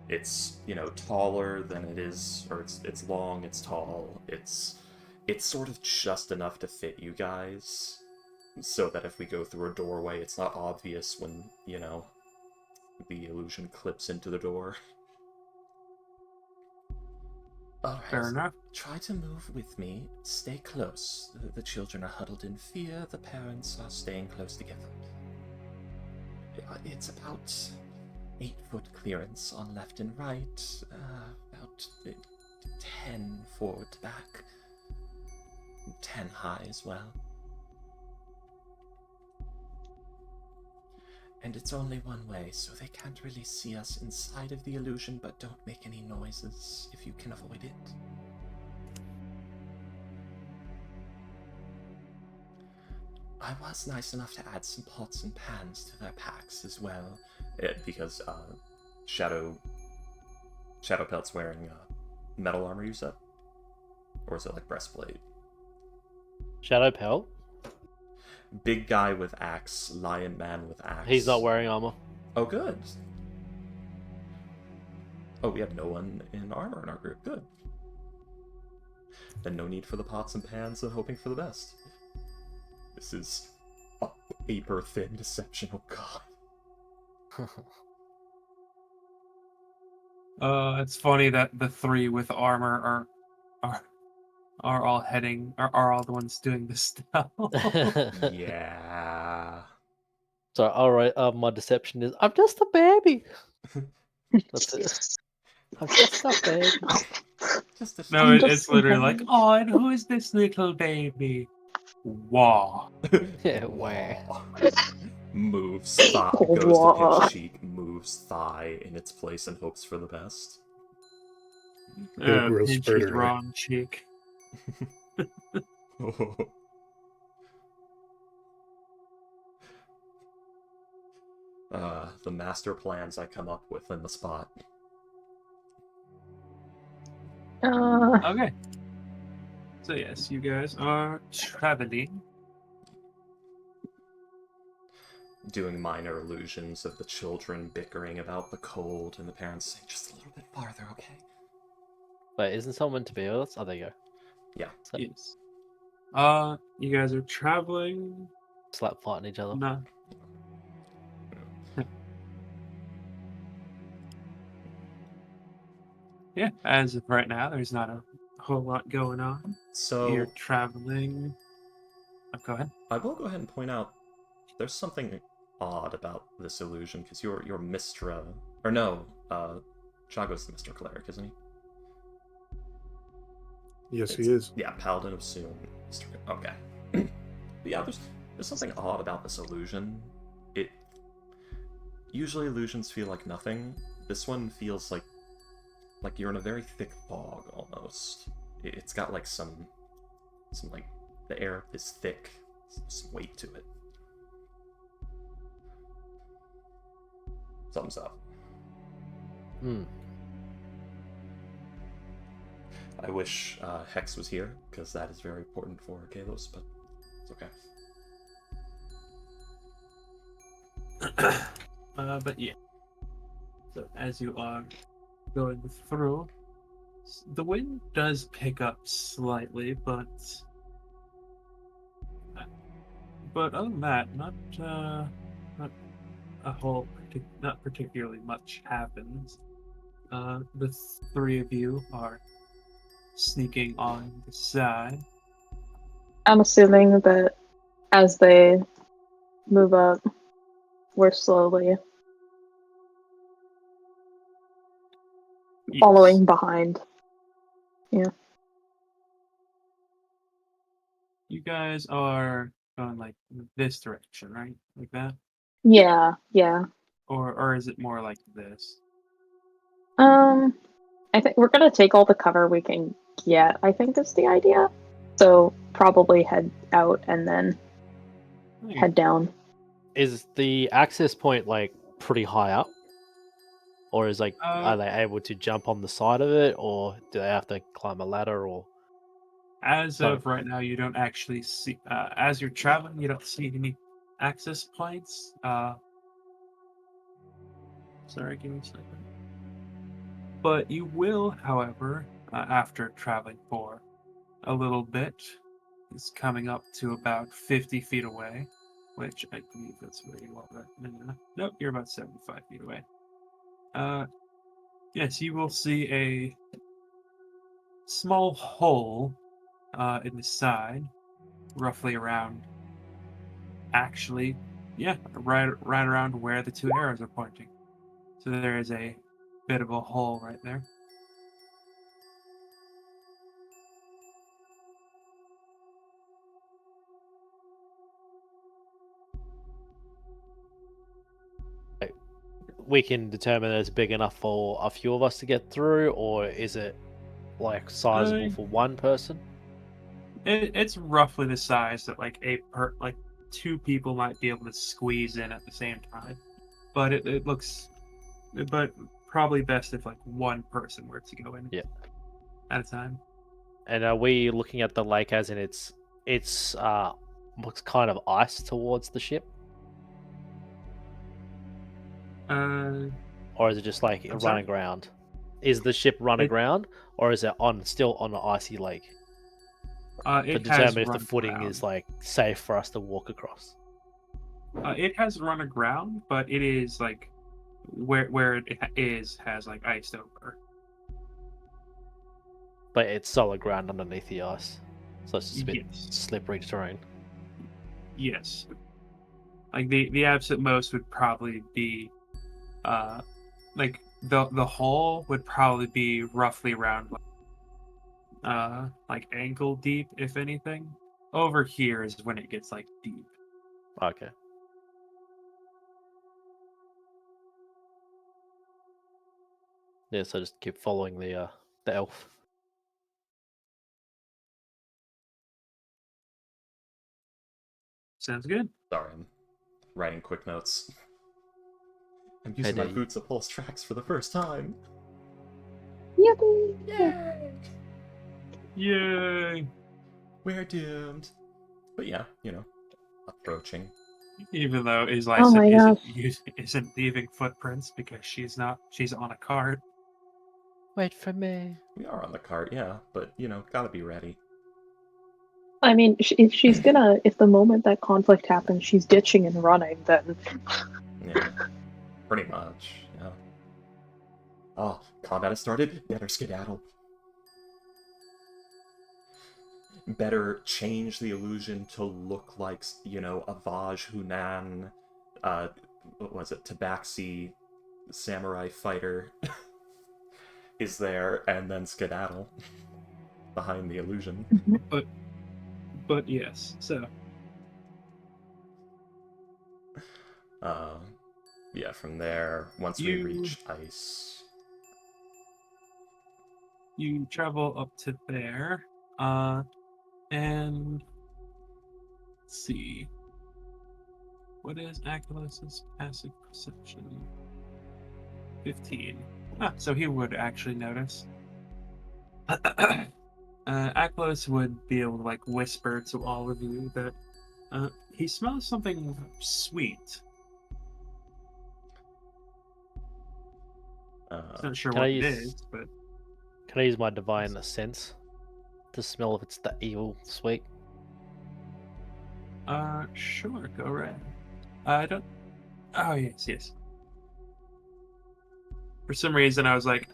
It's, taller than it is, or it's long, it's tall, it's sort of just enough to fit you guys, so that if we go through a doorway, it's not obvious when, the illusion clips into the door. Alright. Fair enough. Try to move with me. Stay close. The children are huddled in fear, the parents are staying close together. It's about 8-foot clearance on left and right, about 10 forward to back, 10 high as well. And it's only one way, so they can't really see us inside of the illusion, but don't make any noises if you can avoid it. I was nice enough to add some pots and pans to their packs as well, because Shadow Pelt's wearing metal armor, you said? Or is it like breastplate? Shadow Pelt? Big guy with axe, lion man with axe. He's not wearing armor. Oh, good. Oh, we have no one in armor in our group. Good. Then no need for the pots and pans and hoping for the best. This is a paper-thin deception. Oh, God. It's funny that the 3 with armor are all are all the ones doing the stealth. Yeah. So, alright, my deception is, I'm just a baby! That's it. I'm just a baby. No, it's literally like, oh, and who is this little baby? Wah. Yeah, wow. Moves thigh, goes to pinch cheek, moves thigh in its place and hopes for the best. Pinch his wrong cheek. The master plans I come up with in the spot. Okay. So yes, you guys are traveling. Doing minor illusions of the children bickering about the cold and the parents saying, just a little bit farther, okay? Wait, isn't someone to be with us? Oh, there you go. Yeah. Yes. You guys are traveling. Slap fighting each other. No. Yeah, as of right now, there's not a whole lot going on. So You're traveling. Go ahead. I will go ahead and point out there's something odd about this illusion because you're Mistra, or no, Chago's the Mr. Cleric, isn't he? Yes, he is. Yeah, Paladin of Soon. Okay. But yeah, there's something odd about this illusion. Usually illusions feel like nothing. This one feels like you're in a very thick fog almost. It's got like some like the air is thick, some weight to it. Something's up. I wish Hex was here, because that is very important for Kalos, but it's okay. But yeah. So as you are going through, the wind does pick up slightly, but other than that, not not particularly much happens. The three of you are sneaking on the side. I'm assuming that as they move up, we're slowly following behind. Yeah. You guys are going like this direction, right? Like that? Yeah. Or is it more like this? I think we're gonna take all the cover we can get, I think is the idea. So probably head out and then head down. Is the access point like pretty high up? Or is like are they able to jump on the side of it, or do they have to climb a ladder, or As of right now, you don't actually see. As you're traveling, you don't see any access points. Sorry, give me a second. But you will, however, after traveling for a little bit, is coming up to about 50 feet away, which I believe that's where you are right now. Nope, you're about 75 feet away. Yes, you will see a small hole in the side, roughly around. Actually, yeah, right around where the two arrows are pointing. So there is a bit of a hole right there. we can determine that it's big enough for a few of us to get through, or is it like sizable for one person? It's roughly the size that like two people might be able to squeeze in at the same time, but it looks, but probably best if like one person were to go in at a time. And are we looking at the lake as in it's looks kind of ice towards the ship? Or is it just like run aground? Is the ship run aground, or is it still on an icy lake? To determine if the footing is like safe for us to walk across. It has run aground, but it is like where it is has like iced over. But it's solid ground underneath the ice, so it's just a bit slippery terrain. Yes, like the absolute most would probably be, like the hole would probably be roughly around like ankle deep, if anything. Over here is when it gets like deep. Okay. Yeah, so just keep following the elf. Sounds good. Sorry, I'm writing quick notes. I'm using my boots of pulse tracks for the first time. Yippee! Yay! Yay! We're doomed. But yeah, approaching. Even though Isla isn't leaving footprints because she's on a cart. Wait for me. We are on the cart, yeah, but gotta be ready. I mean, if she's gonna, if the moment that conflict happens, she's ditching and running, then. Yeah, pretty much, yeah. Oh, combat has started. Better skedaddle. better change the illusion to look like, you know, a Vaj Hunan, what was it, Tabaxi samurai fighter is there, and then skedaddle behind the illusion. But yes, so Yeah, from there, once we reach ice, you travel up to there, and let's see. What is Aculus's passive perception? 15. Ah, so he would actually notice. Aculus would be able to like whisper to all of you that he smells something sweet. He's not sure Can what I it use- is, but Can I use my divine sense to smell if it's that evil sweet? sure, go right. I don't. Oh yes. For some reason, I was like,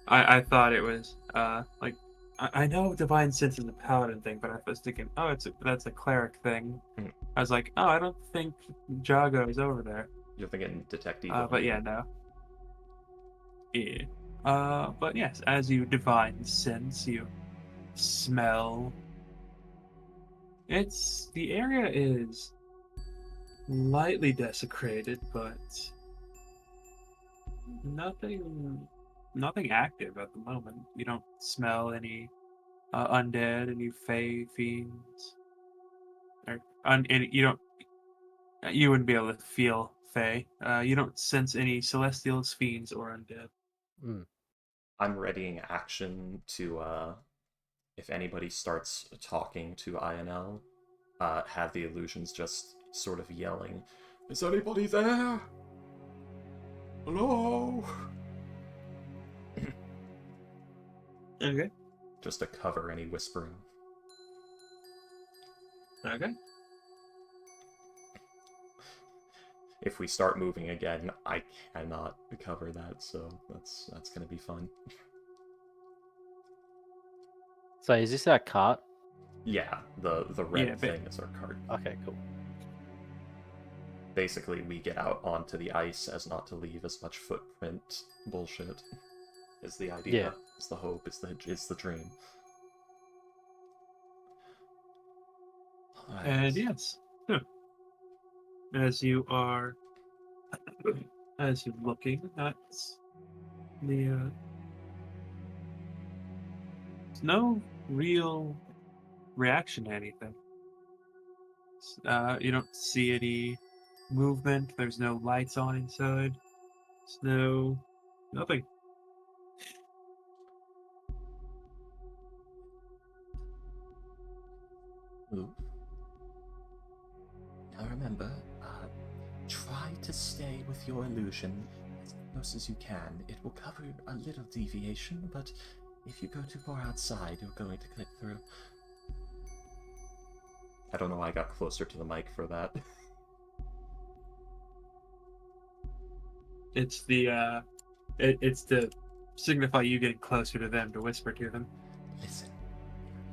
I thought it was like I know divine sense is a paladin thing, but I was thinking, oh, that's a cleric thing. Mhm. I was like, oh, I don't think Jago is over there. you're thinking detect evil. But yeah, no. Yeah. But yes, as you divine sense, you smell. The area is lightly desecrated, but nothing active at the moment. You don't smell any undead, any fey fiends, and you wouldn't be able to feel fey. You don't sense any celestials, fiends, or undead. Mm. I'm readying action to, if anybody starts talking to INL, have the illusions just sort of yelling, "Is anybody there? Hello?" Okay. Just to cover any whispering. Okay. If we start moving again, I cannot cover that, so that's gonna be fun. So is this our cart? Yeah, the red Yeah, thing is our cart. Okay, cool. Basically, we get out onto the ice as not to leave as much footprint bullshit. Is the idea, Yeah. is the hope, is the dream. Alright. And yes, so, as you are, as you're looking at the, there's no real reaction to anything. You don't see any movement. There's no lights on inside. There's nothing. Oof. Now remember, try to stay with your illusion as close as you can. It will cover a little deviation, but if you go too far outside, you're going to clip through. I don't know why I got closer to the mic for that. It's it's to signify you getting closer to them to whisper to them. Listen,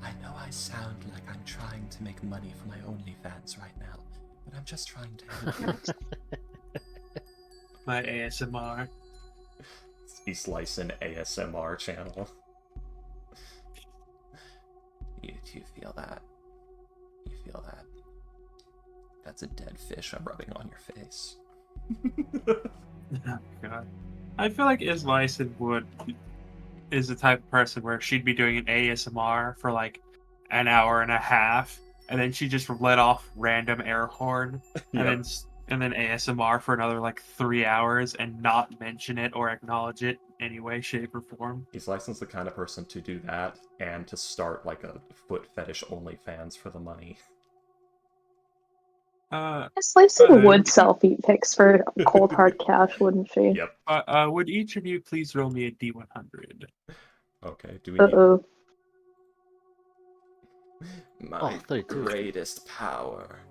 I know I sound like I'm trying to make money for my OnlyFans right now, but I'm just trying to help you. My ASMR. He's slicing ASMR channel. You feel that? You feel that? That's a dead fish I'm rubbing on your face. Oh, God. I feel like Islyson is the type of person where she'd be doing an ASMR for like an hour and a half, and then she just let off random air horn, and then ASMR for another like 3 hours and not mention it or acknowledge it in any way, shape, or form. He's licensed the kind of person to do that and to start like a foot fetish OnlyFans for the money. Slicing would sell feet pics for cold hard cash, wouldn't she? Yep. Would each of you please roll me a D100? Okay, do we Uh-oh. My 32. greatest power.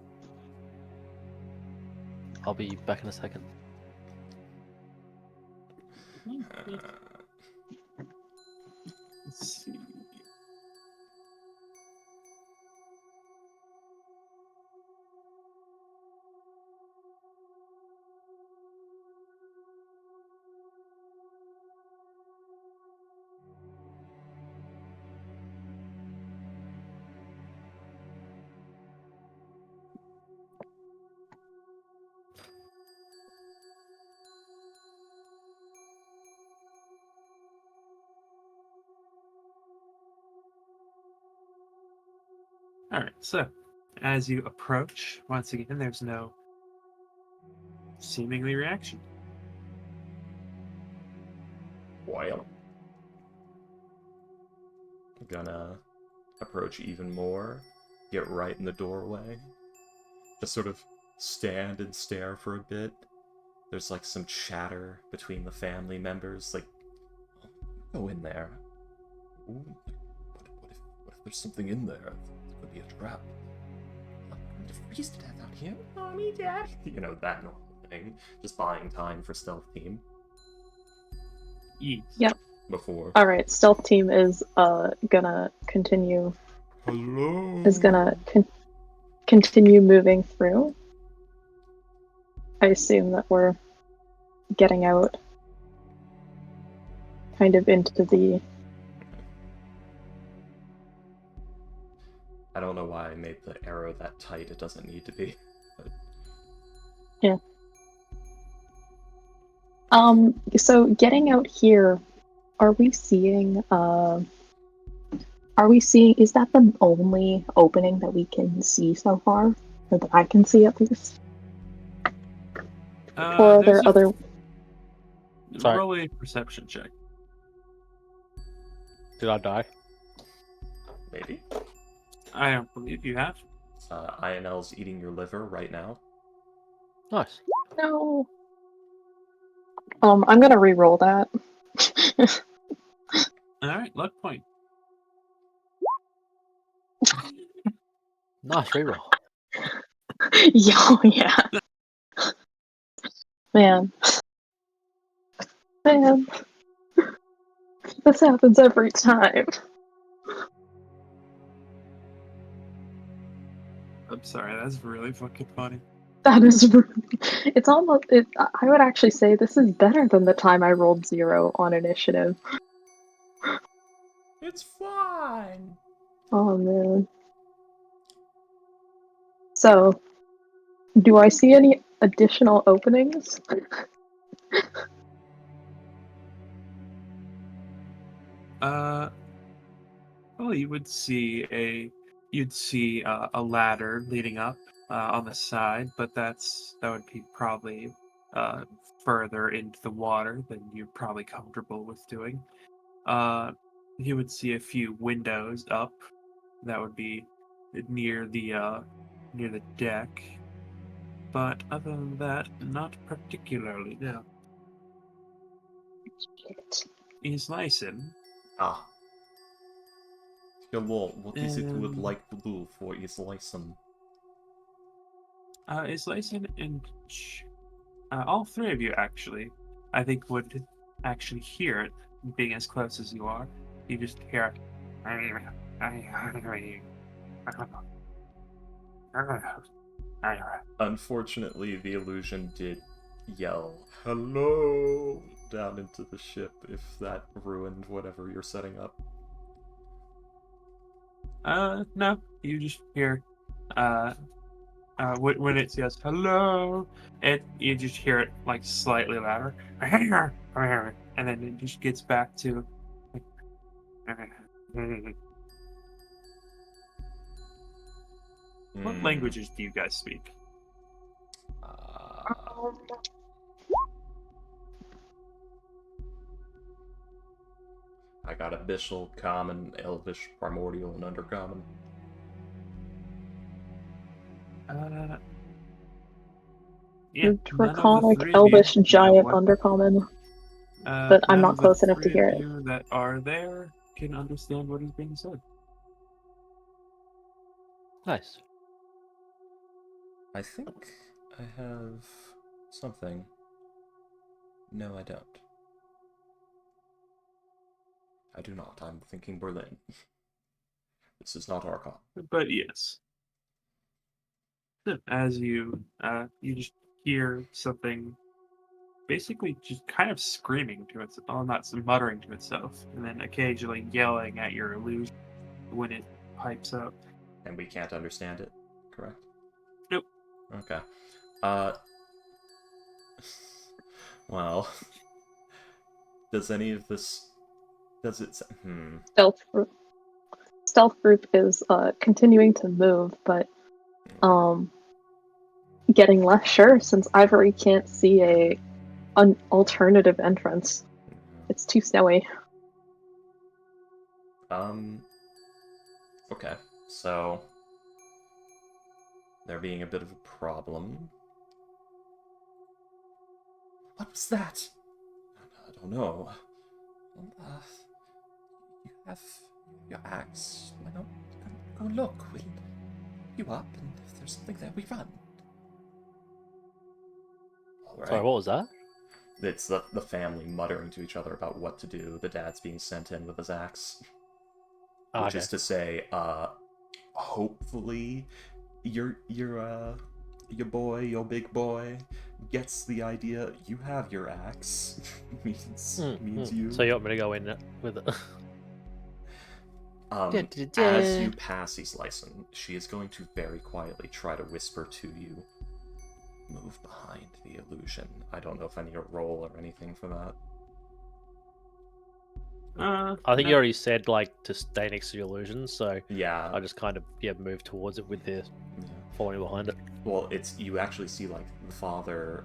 I'll be back in a second. Let's see. Alright, so as you approach, once again, there's no seemingly reaction. Well, I'm gonna approach even more, get right in the doorway, just sort of stand and stare for a bit. There's like some chatter between the family members, like, oh, go in there. Ooh, what if there's something in there? It could be a trap. I'm going to freeze to death out here. Mommy, Dad. You know, that normal thing. Just buying time for stealth team. Yes. Yep. Before. Alright, stealth team is gonna continue. Hello. Is gonna continue moving through. I assume that we're getting out kind of into the... I don't know why I made the arrow that tight. It doesn't need to be. But... Yeah. So getting out here, are we seeing, is that the only opening that we can see so far? Or that I can see at least? Or are There's there other... Sorry. roll a perception check. Did I die? Maybe. I don't believe you have. INL's eating your liver right now. Nice. No. I'm gonna re-roll that. Alright, luck point. Nice reroll. Yeah. Man. This happens every time. I'm sorry, that's really fucking funny. That is really... It's almost... I would actually say this is better than the time I rolled 0 on initiative. It's fine. Oh, man. So, do I see any additional openings? Well, you'd see a ladder leading up on the side, but that would be probably further into the water than you're probably comfortable with doing. You would see a few windows up that would be near the deck, but other than that, not particularly. No. Is Lyson. Ah. Hello, what is it you would Um, like to do for his license? Is Lyson and all three of you actually, I think would actually hear it, being as close as you are. You just hear Unfortunately, the illusion did yell, hello, down into the ship, if that ruined whatever you're setting up. No, you just hear, when it says hello, you just hear it like slightly louder, and then it just gets back to. What languages do you guys speak? I got Abyssal, Common, Elvish, Primordial, and Undercommon. Yeah, Draconic, Elvish, Giant, Undercommon. But I'm not close enough to hear it. You that are there can understand what is being said. Nice. I think I have something. No, I don't. I do not. I'm thinking Berlin. This is not Archon. But yes, as you just hear something, basically just kind of screaming to itself, well, not muttering to itself, and then occasionally yelling at your illusion when it pipes up. And we can't understand it, correct? Nope. Okay. Well, does any of this... Does it... stealth group is continuing to move, but getting less sure since Ivory can't see an alternative entrance. It's too snowy. Okay, so there being a bit of a problem. What was that? I don't know. You have your axe. Why not go look? We'll you up, and if there's something there, we run. All right. Sorry, what was that? It's the family muttering to each other about what to do. The dad's being sent in with his axe. Oh, Which okay. is to say, hopefully your boy, your big boy, gets the idea you have your axe. means you. So you want me to go in with it? As you pass Eastlyson, she is going to very quietly try to whisper to you, move behind the illusion. I don't know if I need a roll or anything for that. I think you already said like to stay next to the illusion, so Yeah. I just kind of move towards it with the following behind it. Well, you actually see like the father.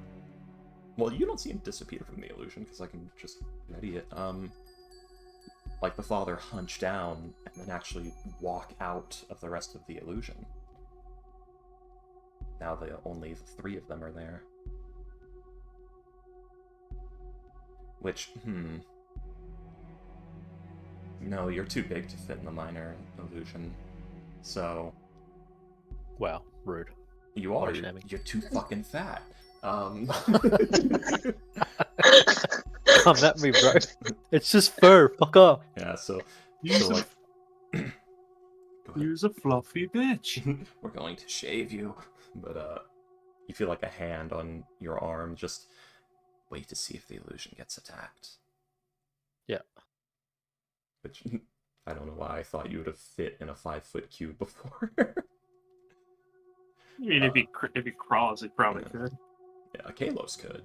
Well, you don't see him disappear from the illusion because I can just ready it. Like the father hunch down and then actually walk out of the rest of the illusion. Now only the three of them are there. Which, no, you're too big to fit in the minor illusion. So. Wow, rude. You are. You're too fucking fat. Come at me, bro. It's just fur. Fuck off. Yeah, so Use a fluffy bitch. We're going to shave you. But, you feel like a hand on your arm. Just wait to see if the illusion gets attacked. Yeah. Which, I don't know why I thought you would have fit in a 5-foot cube before. I mean, if he crawls, it probably could. Yeah, Kalos could.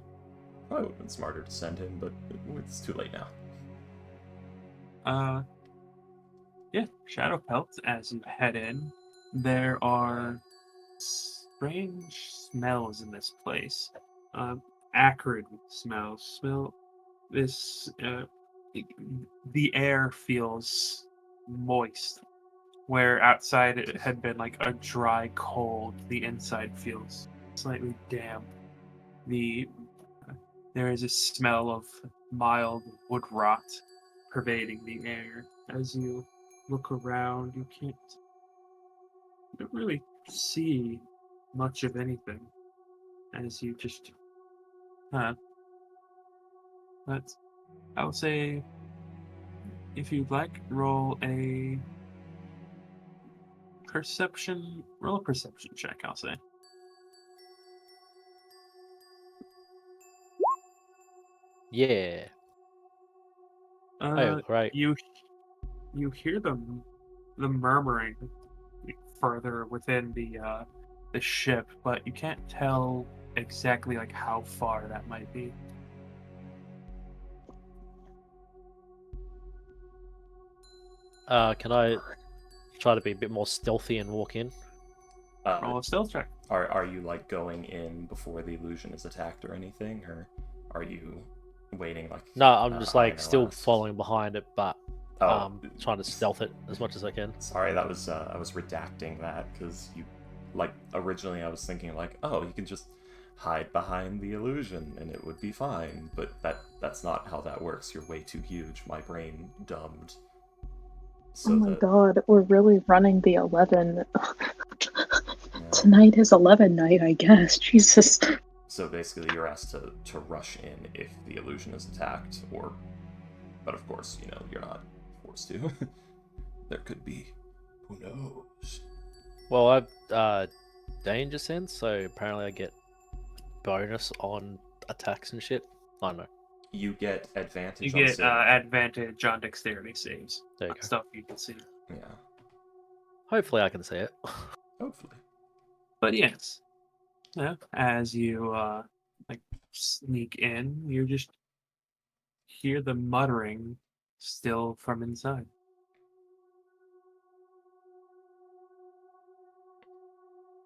Probably would have been smarter to send him, but it's too late now. Yeah, Shadow Pelt, as you head in, there are strange smells in this place. Acrid smells. This, the air feels moist. Where outside it had been like a dry cold, the inside feels slightly damp. There is a smell of mild wood rot pervading the air. As you look around, you don't really see much of anything. As you just, but I would say, if you'd like, roll a perception check, I'll say. Yeah. Oh, right. You hear the murmuring further within the ship, but you can't tell exactly like how far that might be. Can I try to be a bit more stealthy and walk in? Roll a stealth check. Are you like going in before the illusion is attacked or anything, or are you waiting like? No, I'm just like still following behind it, but trying to stealth it as much as I can. Sorry, that was I was redacting that because you like originally I was thinking like, oh, you can just hide behind the illusion and it would be fine, but that's not how that works. You're way too huge. My brain dumbed. So oh my god, we're really running the 11. Tonight is 11 night, I guess. Jesus. So basically, you're asked to rush in if the illusion is attacked, but of course, you're not forced to. There could be, who knows? Well, I've danger sense, so apparently I get bonus on attacks and shit. I don't know. You get advantage. You get advantage on dexterity saves. There you go. Stuff you can see. Yeah. Hopefully, I can see it. Hopefully. But yes, as you sneak in, you just hear the muttering still from inside.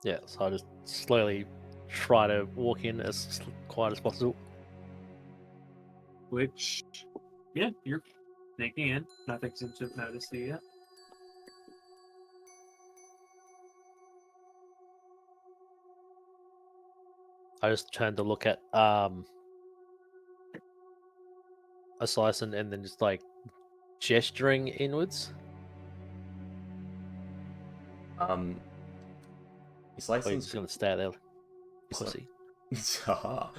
Yeah, so I just slowly try to walk in as quiet as possible. Which, yeah, you're sneaking in. Nothing seems to have noticed you yet. I just turn to look at a slice and then just like gesturing inwards. He's Or you're licensed. just gonna stay there, pussy. East gonna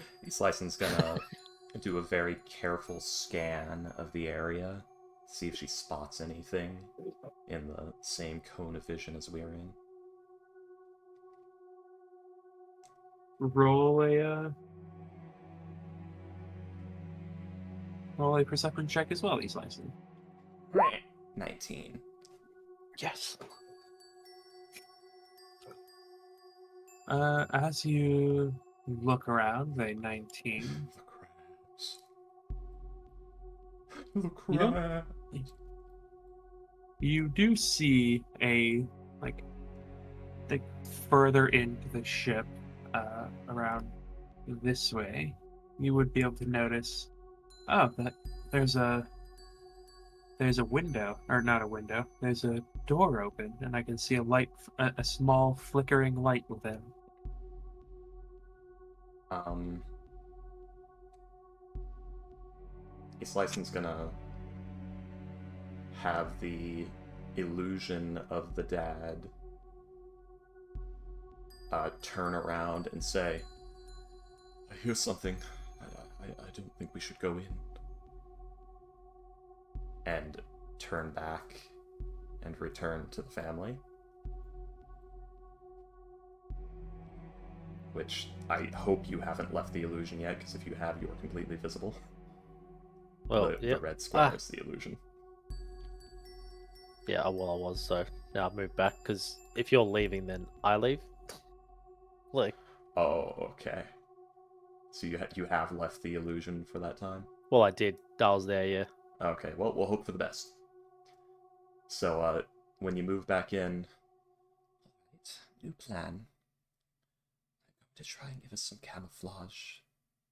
do a very careful scan of the area, see if she spots anything in the same cone of vision as we're in. Roll a perception check as well, he's licensed. 19. Yes. As you look around, a 19. The You don't- crabs. You do see a like further into the ship, around this way. You would be able to notice, that there's a window, or not a window. There's a door open, and I can see a light, a small flickering light within. East gonna have the illusion of the dad turn around and say, I hear something. I don't think we should go in. And turn back and return to the family. Which I hope you haven't left the illusion yet, because if you have, you are completely visible. Well, the red square is the illusion. Yeah, well, I was, so now I've moved back, because if you're leaving, then I leave. Like, Oh, okay. So you have left the illusion for that time? well, I did. I was there, yeah. Okay, well, we'll hope for the best. So, when you move back in... Alright, new plan. I'm going to try and give us some camouflage.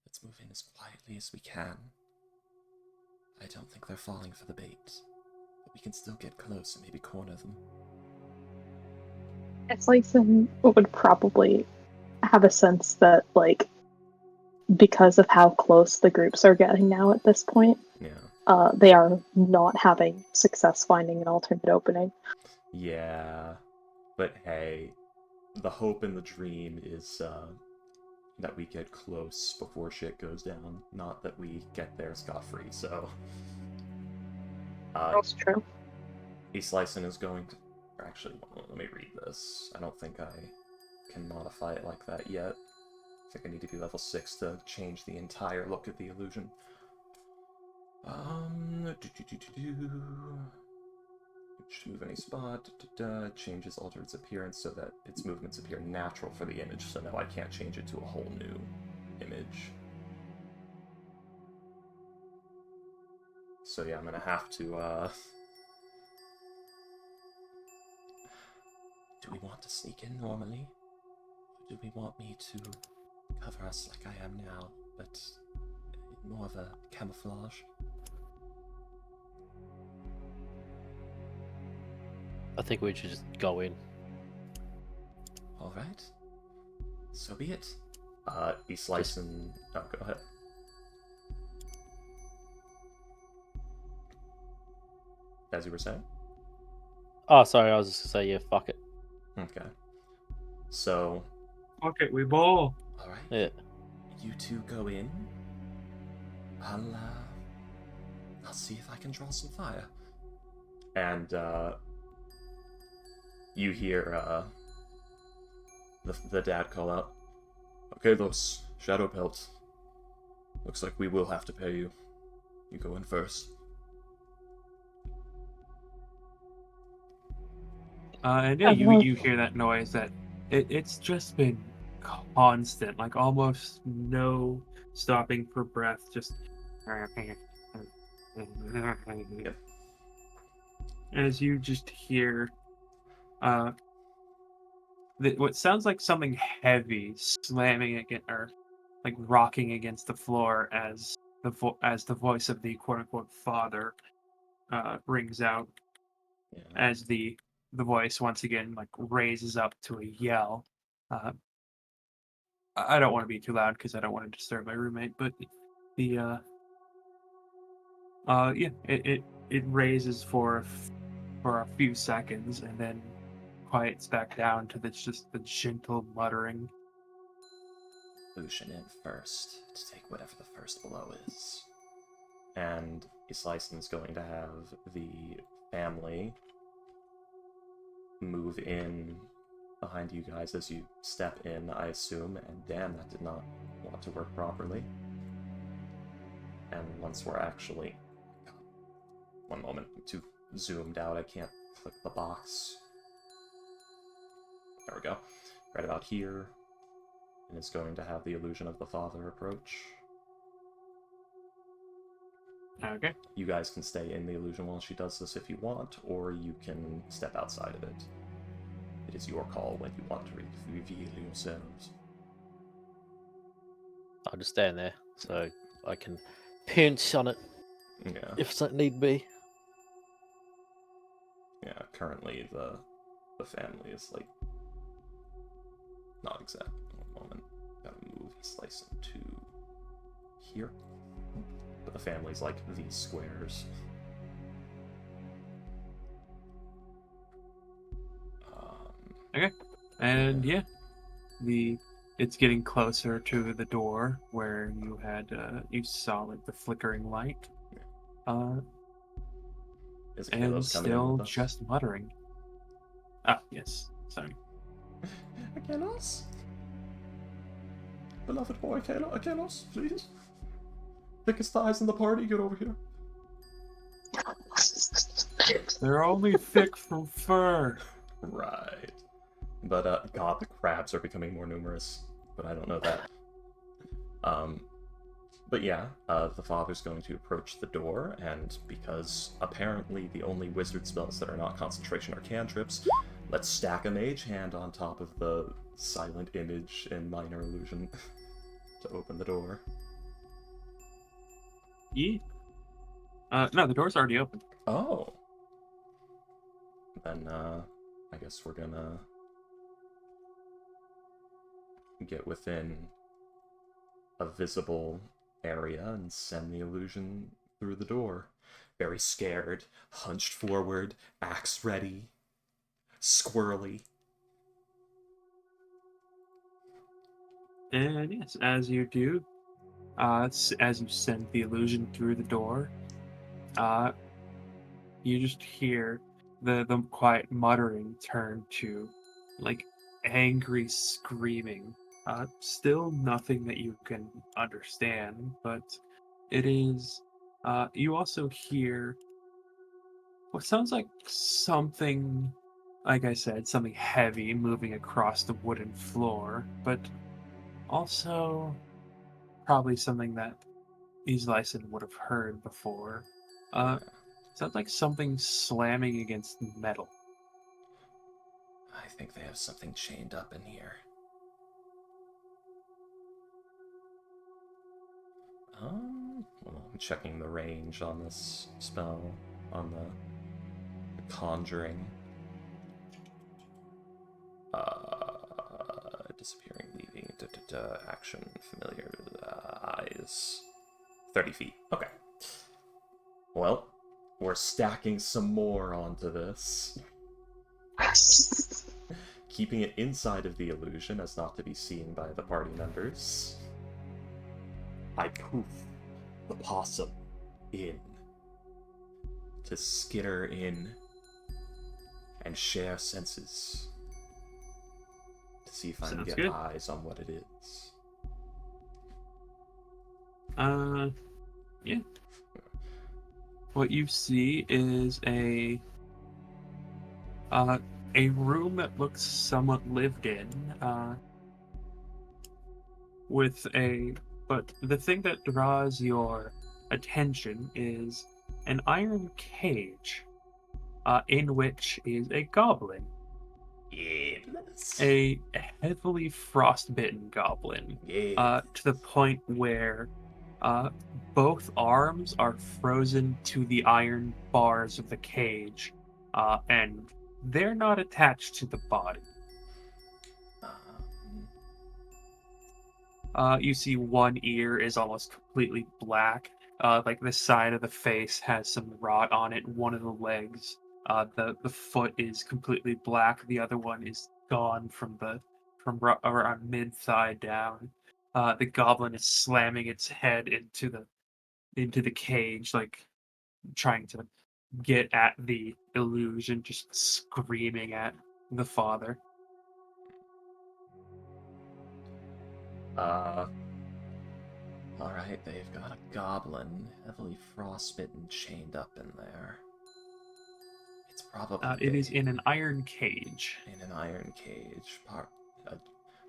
Let's move in as quietly as we can. I don't think they're falling for the bait, but we can still get close and maybe corner them. Slicen would probably have a sense that, like, because of how close the groups are getting now at this point, they are not having success finding an alternate opening. Yeah, but hey, the hope and the dream is that we get close before shit goes down, not that we get there scot-free, so... That's true. East is going to... Actually, let me read this. I don't think I can modify it like that yet. I think I need to be level 6 to change the entire look of the illusion. Move any spot, changes alter its appearance so that its movements appear natural for the image, so now I can't change it to a whole new image. So yeah, I'm gonna have to, Do we want to sneak in normally? Or do we want me to cover us like I am now, but in more of a camouflage? I think we should just go in. Alright. So be it. East Lyson... Oh, go ahead. As you were saying? Oh, sorry, I was just gonna say, yeah, fuck it. Okay. So... Fuck it, we bowl. Alright. Yeah. You two go in. I'll see if I can draw some fire. And, you hear, the dad call out, Okay, Los, Shadow Pelt. Looks like we will have to pay you. You go in first. And yeah, you hear that noise that it's just been constant, like almost no stopping for breath, just as you just hear what sounds like something heavy slamming against or like rocking against the floor as as the voice of the quote unquote father rings out Yeah. as the voice once again like raises up to a yell. Uh, I don't want to be too loud because I don't want to disturb my roommate, but the yeah, it raises for a few seconds and then quiets back down to just the gentle muttering. Lucian in first to take whatever the first blow is. And Islison's going to have the family move in behind you guys as you step in, I assume, and damn, that did not want to work properly. And once we're actually... God, one moment, I'm too zoomed out, I can't click the box. There we go. Right about here. And it's going to have the illusion of the father approach. Okay. You guys can stay in the illusion while she does this if you want, or you can step outside of it. It is your call when you want to reveal yourselves. I'll just stand there so I can pinch on it Yeah. if so need be. Yeah, currently the family is like not exact. One moment. Gotta move slice into here. But the family's like these squares. Okay. And yeah, it's getting closer to the door where you saw like the flickering light. Is And Kalos coming in still with us? just muttering. Ah, yes. Sorry. Kalos? Beloved boy, Kalos, please. Thickest thighs in the party, get over here. They're only thick from fur. Right. But, God, the crabs are becoming more numerous. But I don't know that. But yeah, the father's going to approach the door, and because apparently the only wizard spells that are not concentration are cantrips, let's stack a mage hand on top of the silent image and minor illusion to open the door. Yeah. No, the door's already open. Oh. Then, I guess we're gonna get within a visible area and send the illusion through the door. Very scared, hunched forward, axe ready, squirrely. And yes, as you do, as you send the illusion through the door, you just hear the quiet muttering turn to like angry screaming. Still nothing that you can understand, but it is. You also hear what sounds like something, like I said, something heavy moving across the wooden floor, but also probably something that Islyson would have heard before. Sounds like something slamming against metal. I think they have something chained up in here. Well, I'm checking the range on this spell, on the conjuring. Disappearing, leaving, action, familiar, eyes. 30 feet. Okay. Well, we're stacking some more onto this. Keeping it inside of the illusion as not to be seen by the party members. I poof the possum in to skitter in and share senses to see if I can Sounds get good. eyes on what it is. Yeah. What you see is a room that looks somewhat lived in, but the thing that draws your attention is an iron cage, in which is a goblin. It this? A heavily frostbitten goblin, Yeah. to the point where both arms are frozen to the iron bars of the cage, and they're not attached to the body. You see one ear is almost completely black. Like the side of the face has some rot on it. One of the legs, the foot is completely black. The other one is gone from around mid thigh down. The goblin is slamming its head into the cage, like trying to get at the illusion, just screaming at the father. Alright, they've got a goblin, heavily frostbitten, chained up in there. It's probably It is in an iron cage. in an iron cage,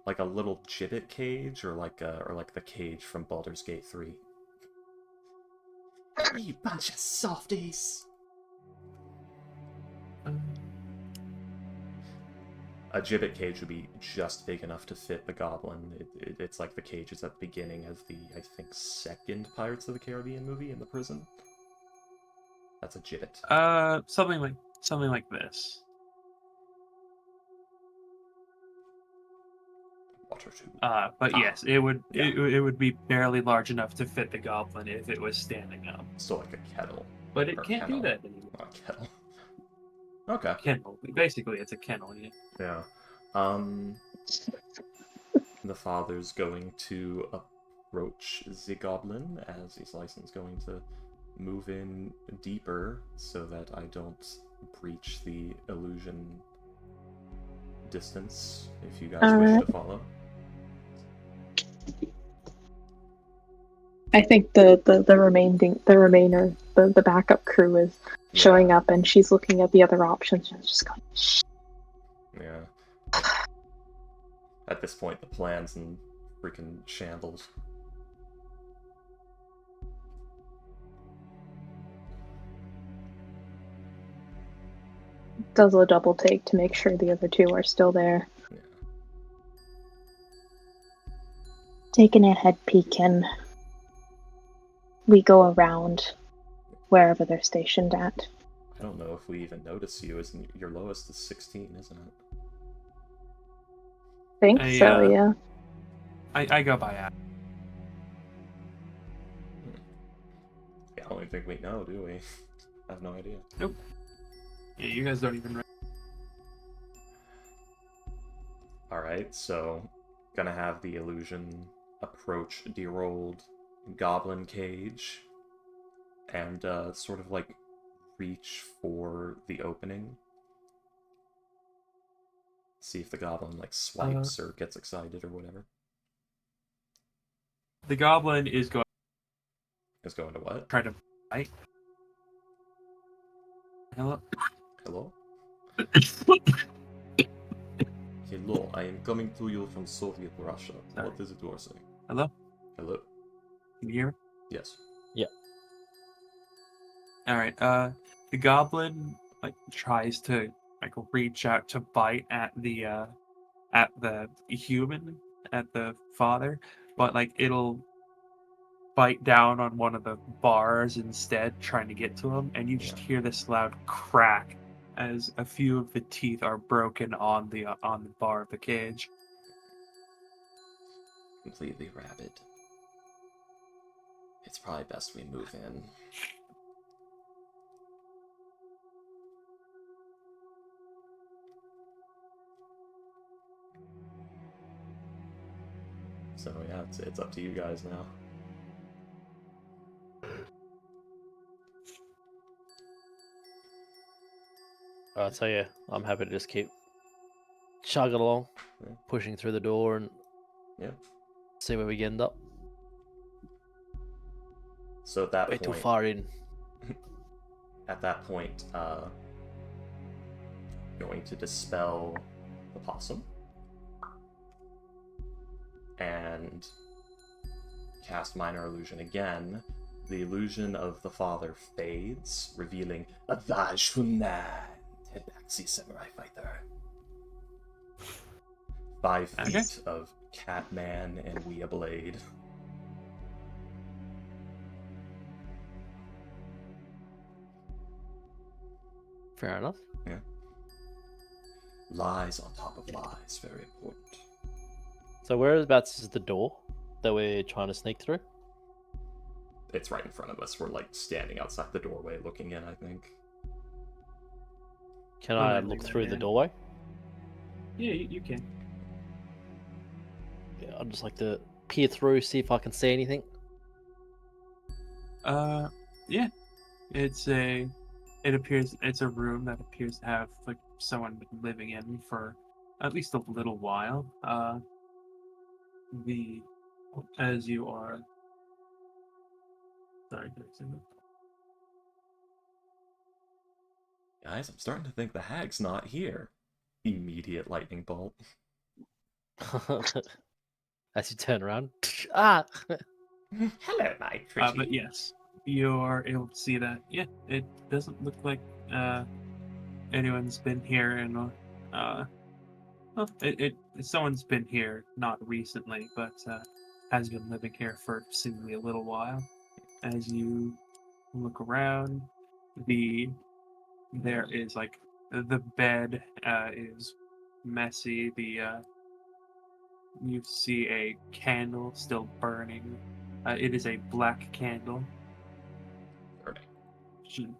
like a little gibbet cage, or like the cage from Baldur's Gate 3. You bunch of softies! A gibbet cage would be just big enough to fit the goblin. It's like the cages at the beginning of the, I think, second Pirates of the Caribbean movie in the prison. That's a gibbet. Something like this. Water tube. But yes, it would yeah. it would be barely large enough to fit the goblin if it was standing up. Still like a kettle. But it Or can't kennel. do that anymore. Not a kettle. Okay. Kennel. Basically, it's a kennel. Yeah. Yeah. The father's going to approach the goblin as he's licensed, going to move in deeper so that I don't breach the illusion distance if you guys wish to follow. I think the backup crew is showing up, and she's looking at the other options and just going, shh. Yeah. At this point, the plan's in freaking shambles. Does a double take to make sure the other two are still there. Yeah. Taking a head peek and we go around wherever they're stationed at. I don't know if we even notice you. Isn't your lowest is 16, isn't it? Think so, yeah. I go by Adam. Yeah, I don't even think we know, do we? I have no idea. Nope. Yeah, you guys don't even. Alright, so gonna have the illusion approach dear old goblin cage and sort of like reach for the opening. See if the goblin like swipes or gets excited or whatever. The goblin is going. Is going to what? Try to bite. Hello. Hello? Hello, I am coming to you from Soviet Russia. Sorry. What is it you are saying? Hello. Hello? Can you hear me? Yes. All right. The goblin like tries to like reach out to bite at the human, at the father, but like it'll bite down on one of the bars instead, trying to get to him, and you just hear this loud crack as a few of the teeth are broken on the bar of the cage. Completely rabid. It's probably best we move in. So yeah, it's up to you guys now. Alright, so yeah, I'm happy to just keep chugging along, Yeah. pushing through the door and Yeah. see where we end up. So at that Way too point, far in. at that point, going to dispel the possum and cast minor illusion again. The illusion of the father fades, revealing a Vajhunan Tabaxi samurai fighter. 5 Okay. feet of Catman and Weeablade. Fair enough. Yeah. Lies on top of lies, very important. So whereabouts is the door that we're trying to sneak through? It's right in front of us. We're like standing outside the doorway looking in, I think. Can Well, I then look leave through that the in. doorway? Yeah, you can. Yeah, I'd just like to peer through, see if I can see anything. Yeah. It's a room that appears to have like someone been living in for at least a little while. The as you are. Sorry, did I say that? Guys, I'm starting to think the hag's not here. Immediate lightning bolt. As you turn around. Ah! Hello, my pretty. But yes, you're able to see that. Yeah, it doesn't look like anyone's been here in well, someone's been here not recently, but has been living here for seemingly a little while. As you look around, there is like the bed is messy. You see a candle still burning. It is a black candle. Burning.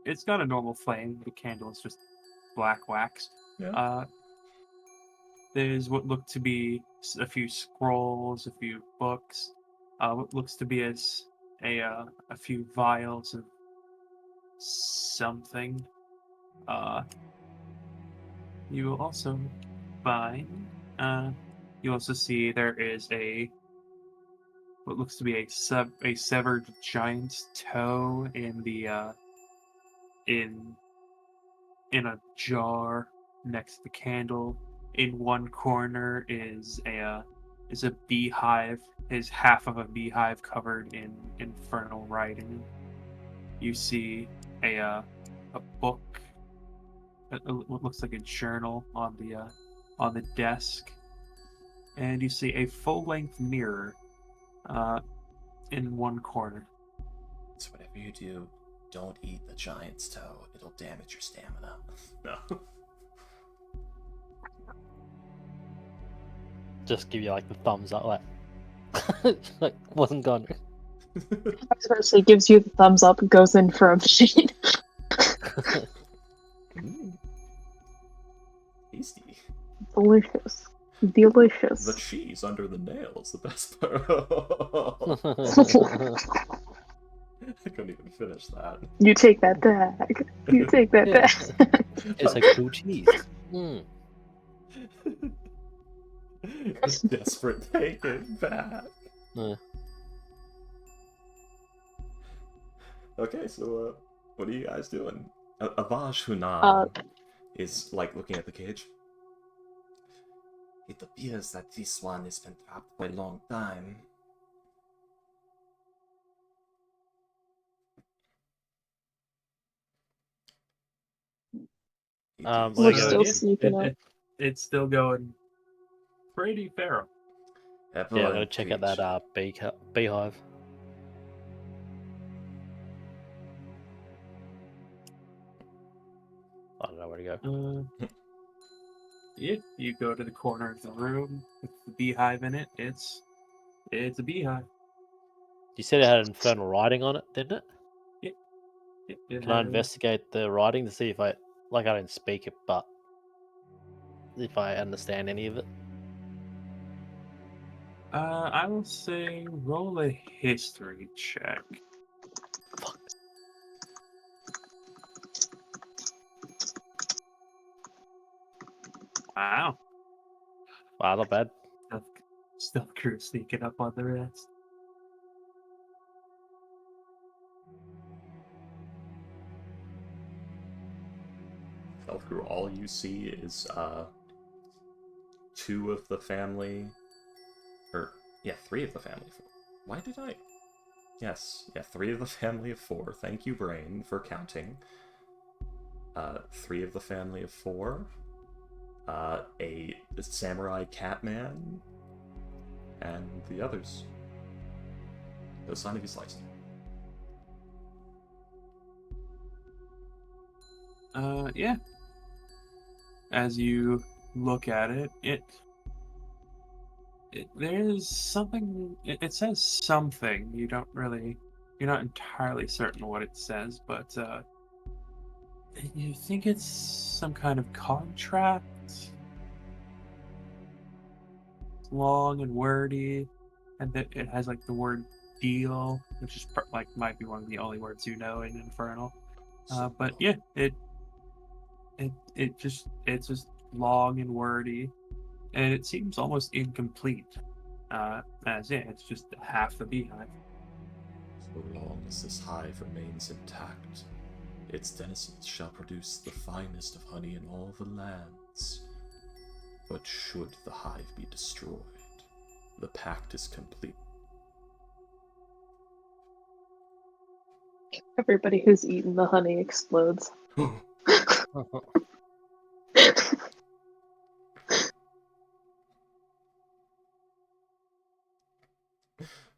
It's got a normal flame. The candle is just black wax. Yeah. There's what look to be a few scrolls, a few books, what looks to be a few vials of something. You will also find. You also see there is what looks to be a severed giant's toe in in a jar next to the candle. In one corner is a beehive. Is half of a beehive covered in infernal writing. You see a book, what looks like a journal on the desk, and you see a full length mirror in one corner. So whatever you do, don't eat the giant's toe. It'll damage your stamina. No. Just give you like the thumbs up, like, like wasn't gone. I was going to say, gives you the thumbs up, goes in for a machine. Tasty. Delicious. Delicious. The cheese under the nails, the best part. I couldn't even finish that. You take that back. You take that Yeah. back. It's like blue cheese. Mm. Desperate, take it back. Okay, so what are you guys doing? Avaj Hunan is like looking at the cage. It appears that this one has been trapped for a long time. We're still sneaking up. It's still going pretty feral. Yeah, I'm gonna check out that beehive. I don't know where to go. Yeah, you go to the corner of the room with the beehive in it. It's a beehive. You said it had infernal writing on it, didn't it? It Can I has- investigate the writing to see if I I don't speak it, but if I understand any of it? I will say roll a history check. Fuck. Wow. Wow, not bad. Stealth crew sneaking up on the rest. Stealth crew, all you see is two of the family, or yeah, three of the family. Why did I? Yes, yeah, three of the family of four. Thank you, brain, for counting. Three of the family of four. a samurai catman, and the others. No sign of his license. Yeah. As you look at it there's something. It says something. You're not entirely certain what it says, but you think it's some kind of contract. It's long and wordy, and that it has like the word deal, which is like might be one of the only words you know in Infernal. But yeah, it's just long and wordy, and it seems almost incomplete. As yeah, it's just half the beehive. So long as this hive remains intact, its denizens shall produce the finest of honey in all the lands. But should the hive be destroyed, the pact is complete. Everybody who's eaten the honey explodes.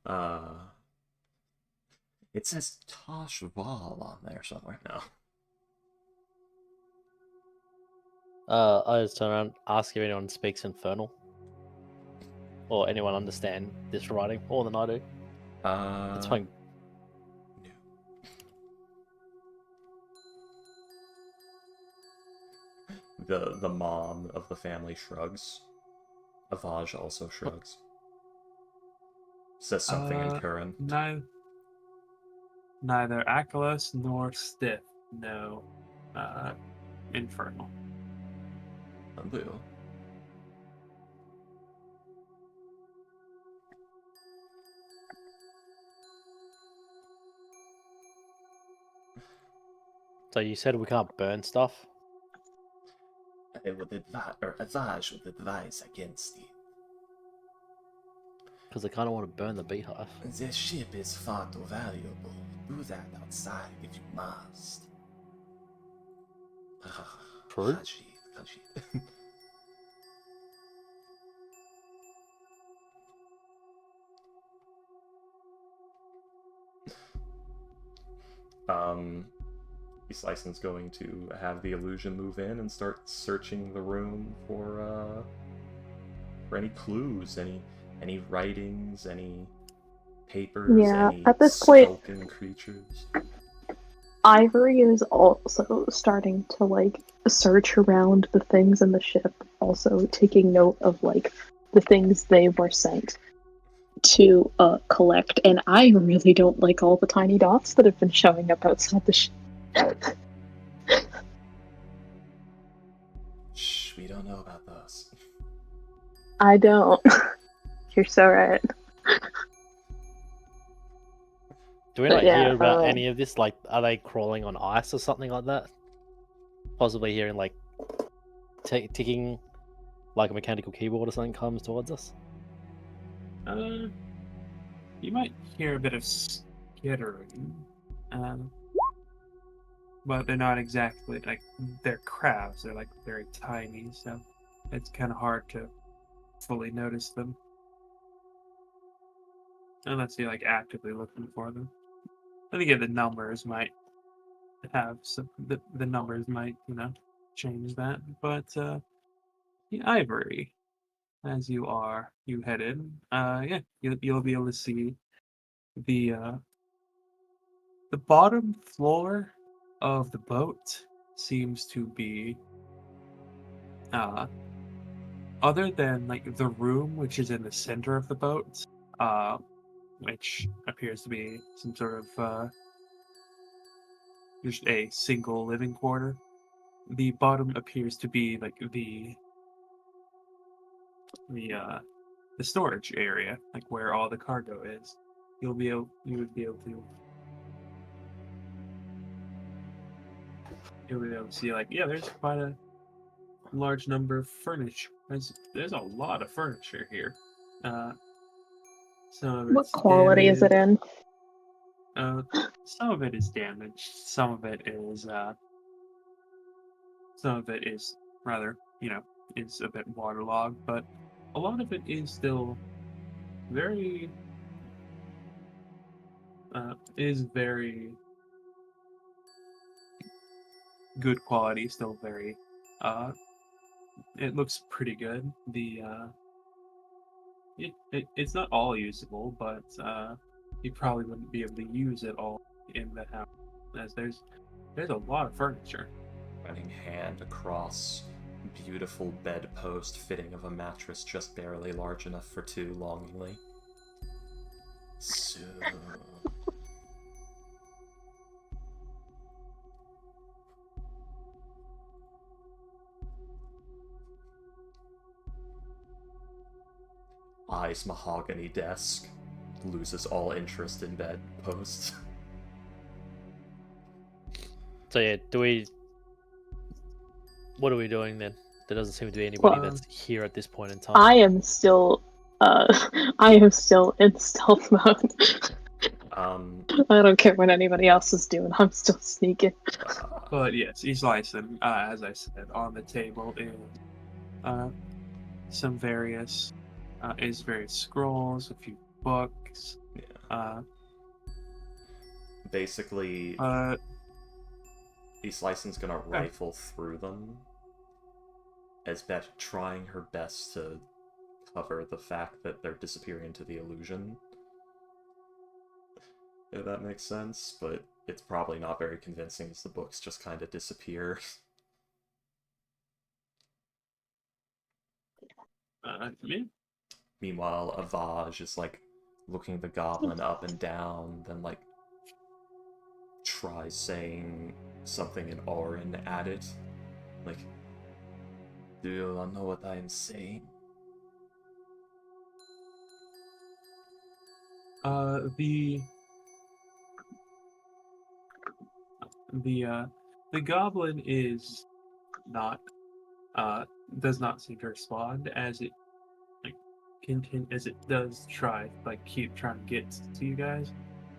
uh, it says Tosh Val on there somewhere now. I just turn around, ask if anyone speaks Infernal. Or anyone understand this writing more than I do. That's fine. The mom of the family shrugs. Avaj also shrugs. Says something in Curran. Neither Achelos nor Stiff know Infernal. Unbelievable. So you said we can't burn stuff? I would Avaj would advise against it. Because I kind of want to burn the beehive. The ship is far too valuable. Do that outside if you must. True. Khajiit. East License going to have the illusion move in and start searching the room for any clues, any writings, any papers, Yeah, any at this point, skulking creatures. Ivory is also starting to like search around the things in the ship, also taking note of like the things they were sent to collect. And I really don't like all the tiny dots that have been showing up outside the ship. Shh, we don't know about those. I don't. You're so right. Do we But like yeah, hear about any of this? Like, are they crawling on ice or something like that? Possibly hearing like ticking, like a mechanical keyboard or something comes towards us. You might hear a bit of skittering, but they're not exactly like they're crabs. They're like very tiny, so it's kind of hard to fully notice them unless you're like actively looking for them. I think the numbers might have some. The numbers might change that, but the Ivory, as you head in, yeah, you'll be able to see the bottom floor of the boat seems to be other than like the room which is in the center of the boat, which appears to be some sort of just a single living quarter. The bottom appears to be like the storage area, like where all the cargo is. You would be able to see like, yeah, there's quite a large number of furniture. There's a lot of furniture here. Some of what it's quality is it damaged. in? Some of it is damaged. Some of it is rather, is a bit waterlogged, but a lot of it is still very good quality. Still very it looks pretty good. It's not all usable, but you probably wouldn't be able to use it all in the house, as there's a lot of furniture. Running hand across beautiful bedpost fitting of a mattress just barely large enough for two longingly. So... Eyes mahogany desk. Loses all interest in bedposts. So yeah, what are we doing then? There doesn't seem to be anybody Well, that's here at this point in time. I am still in stealth mode. I don't care what anybody else is doing. I'm still sneaking. But yes, he's licensed, as I said, on the table is some various scrolls, a few books. Yeah. Basically, East License gonna rifle through them, as Beth trying her best to cover the fact that they're disappearing into the illusion. If that makes sense, but it's probably not very convincing as the books just kind of disappear. Me? Meanwhile, Avaj is like looking the goblin up and down, then like tries saying something in Auran at it. Like, do you not know what I am saying? The goblin is not does not seem to respond as it as it does try keep trying to get to you guys.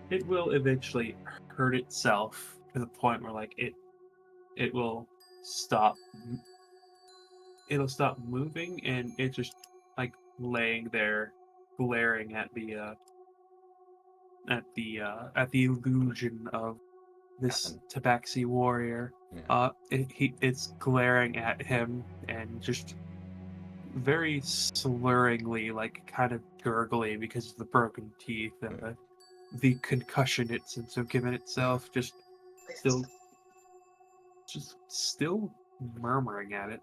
It will eventually hurt itself to the point where it will stop. It'll stop moving, and it's just laying there, glaring at the illusion of this tabaxi warrior. Yeah. It's glaring at him and just very slurringly, kind of gurgly because of the broken teeth and the concussion it seems to have given itself. Just still murmuring at it.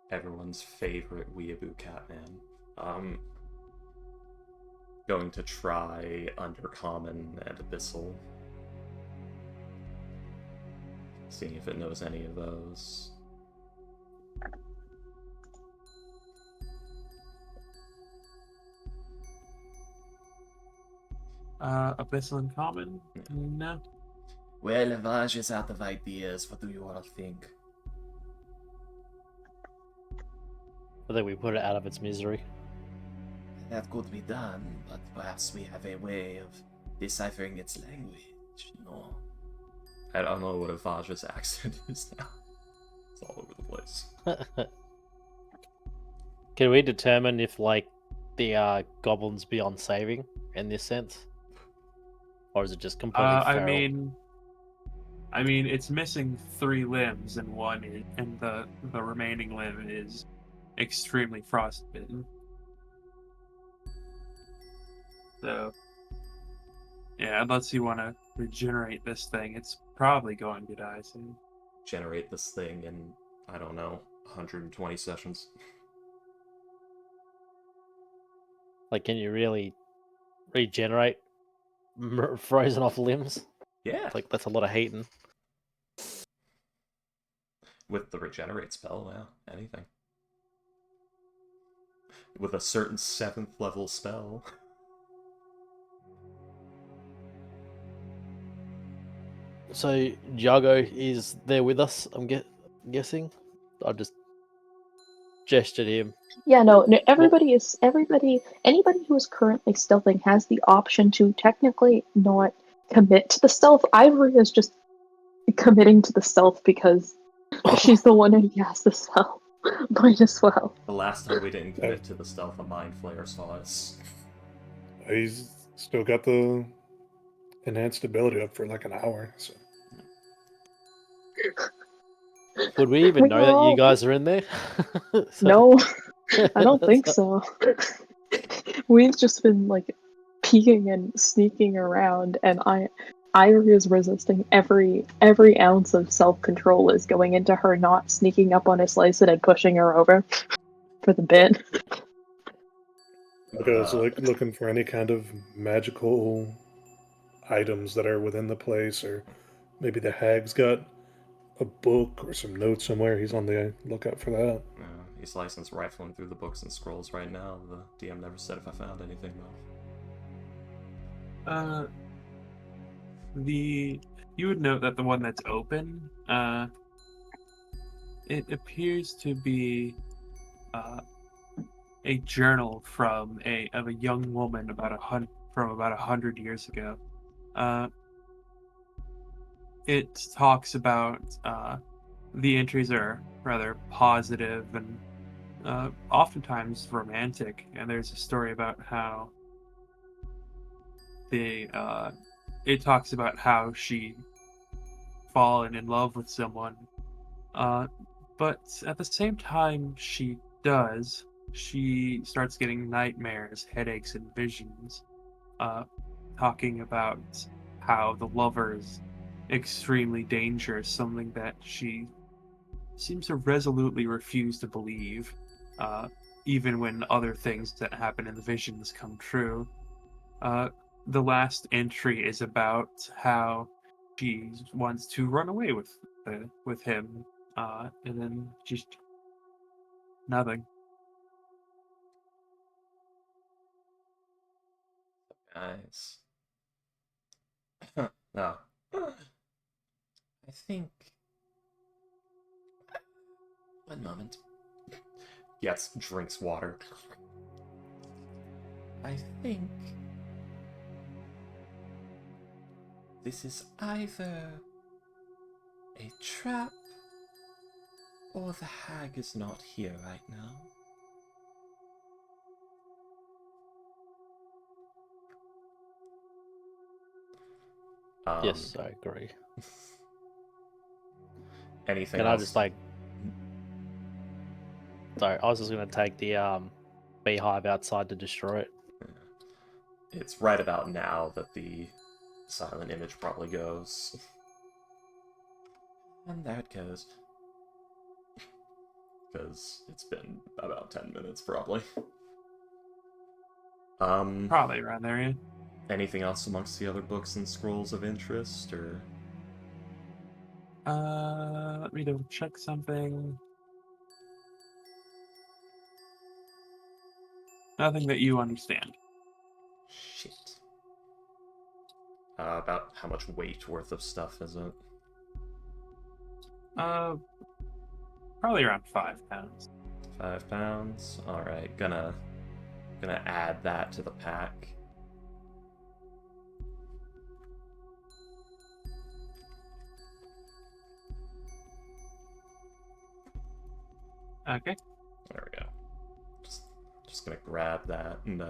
Everyone's favorite weeaboo Catman. Going to try Undercommon and Abyssal. Seeing if it knows any of those. Abyssal and Common? No. Well, Avaj is out of ideas. What do you all think? I think we put it out of its misery. That could be done, but perhaps we have a way of deciphering its language, you know? I don't know what Avaj's accent is now. It's all over the place. Can we determine if, the goblin's beyond saving in this sense? Or is it just completely feral? I mean, it's missing 3 limbs, and the remaining limb is extremely frostbitten. So, yeah, unless you want to regenerate this thing, it's probably going to die soon. Generate this thing in, I don't know, 120 sessions. Can you really regenerate frozen off limbs? Yeah. That's a lot of hating. With the regenerate spell, yeah, anything. With a certain 7th level spell. So Jago is there with us, I'm guessing? I just gestured him. Yeah, no, anybody who is currently stealthing has the option to technically not commit to the stealth. Ivory is just committing to the stealth because she's the one who has the stealth. Might as well. The last time we didn't commit to the stealth, a mind flayer saw us. He's still got the enhanced ability up for like an hour. So Would we even know that you guys are in there? No, I don't think so. We've just been like peeking and sneaking around, and Irie is resisting every ounce of self control is going into her not sneaking up on Sliced and pushing her over for the bit. I was like looking for any kind of magical items that are within the place, or maybe the hag's got a book or some notes somewhere. He's on the lookout for that. He's licensed rifling through the books and scrolls right now. The DM never said if I found anything, though. You would note that the one that's open, it appears to be a journal from a young woman from about 100 years ago. It talks about the entries are rather positive and oftentimes romantic, and there's a story about how it talks about how she fallen in love with someone, but at the same time she starts getting nightmares, headaches, and visions, talking about how the lover is extremely dangerous, something that she seems to resolutely refuse to believe, even when other things that happen in the visions come true. The last entry is about how she wants to run away with him, and then just nothing. Nice. No. I think... One moment. Yes, drinks water. I think... this is either a trap or the hag is not here right now. Yes, I agree. Anything Can else? I just like... Sorry, I was just going to take the beehive outside to destroy it. It's right about now that the silent image probably goes. And there it goes. Because it's been about 10 minutes, probably. Probably around there, yeah. Anything else amongst the other books and scrolls of interest, or...? Let me double check something. Nothing that you understand. Shit. About how much weight worth of stuff is it? Probably around 5 pounds. 5 pounds? Alright, gonna add that to the pack. Okay. There we go. Just gonna grab that, and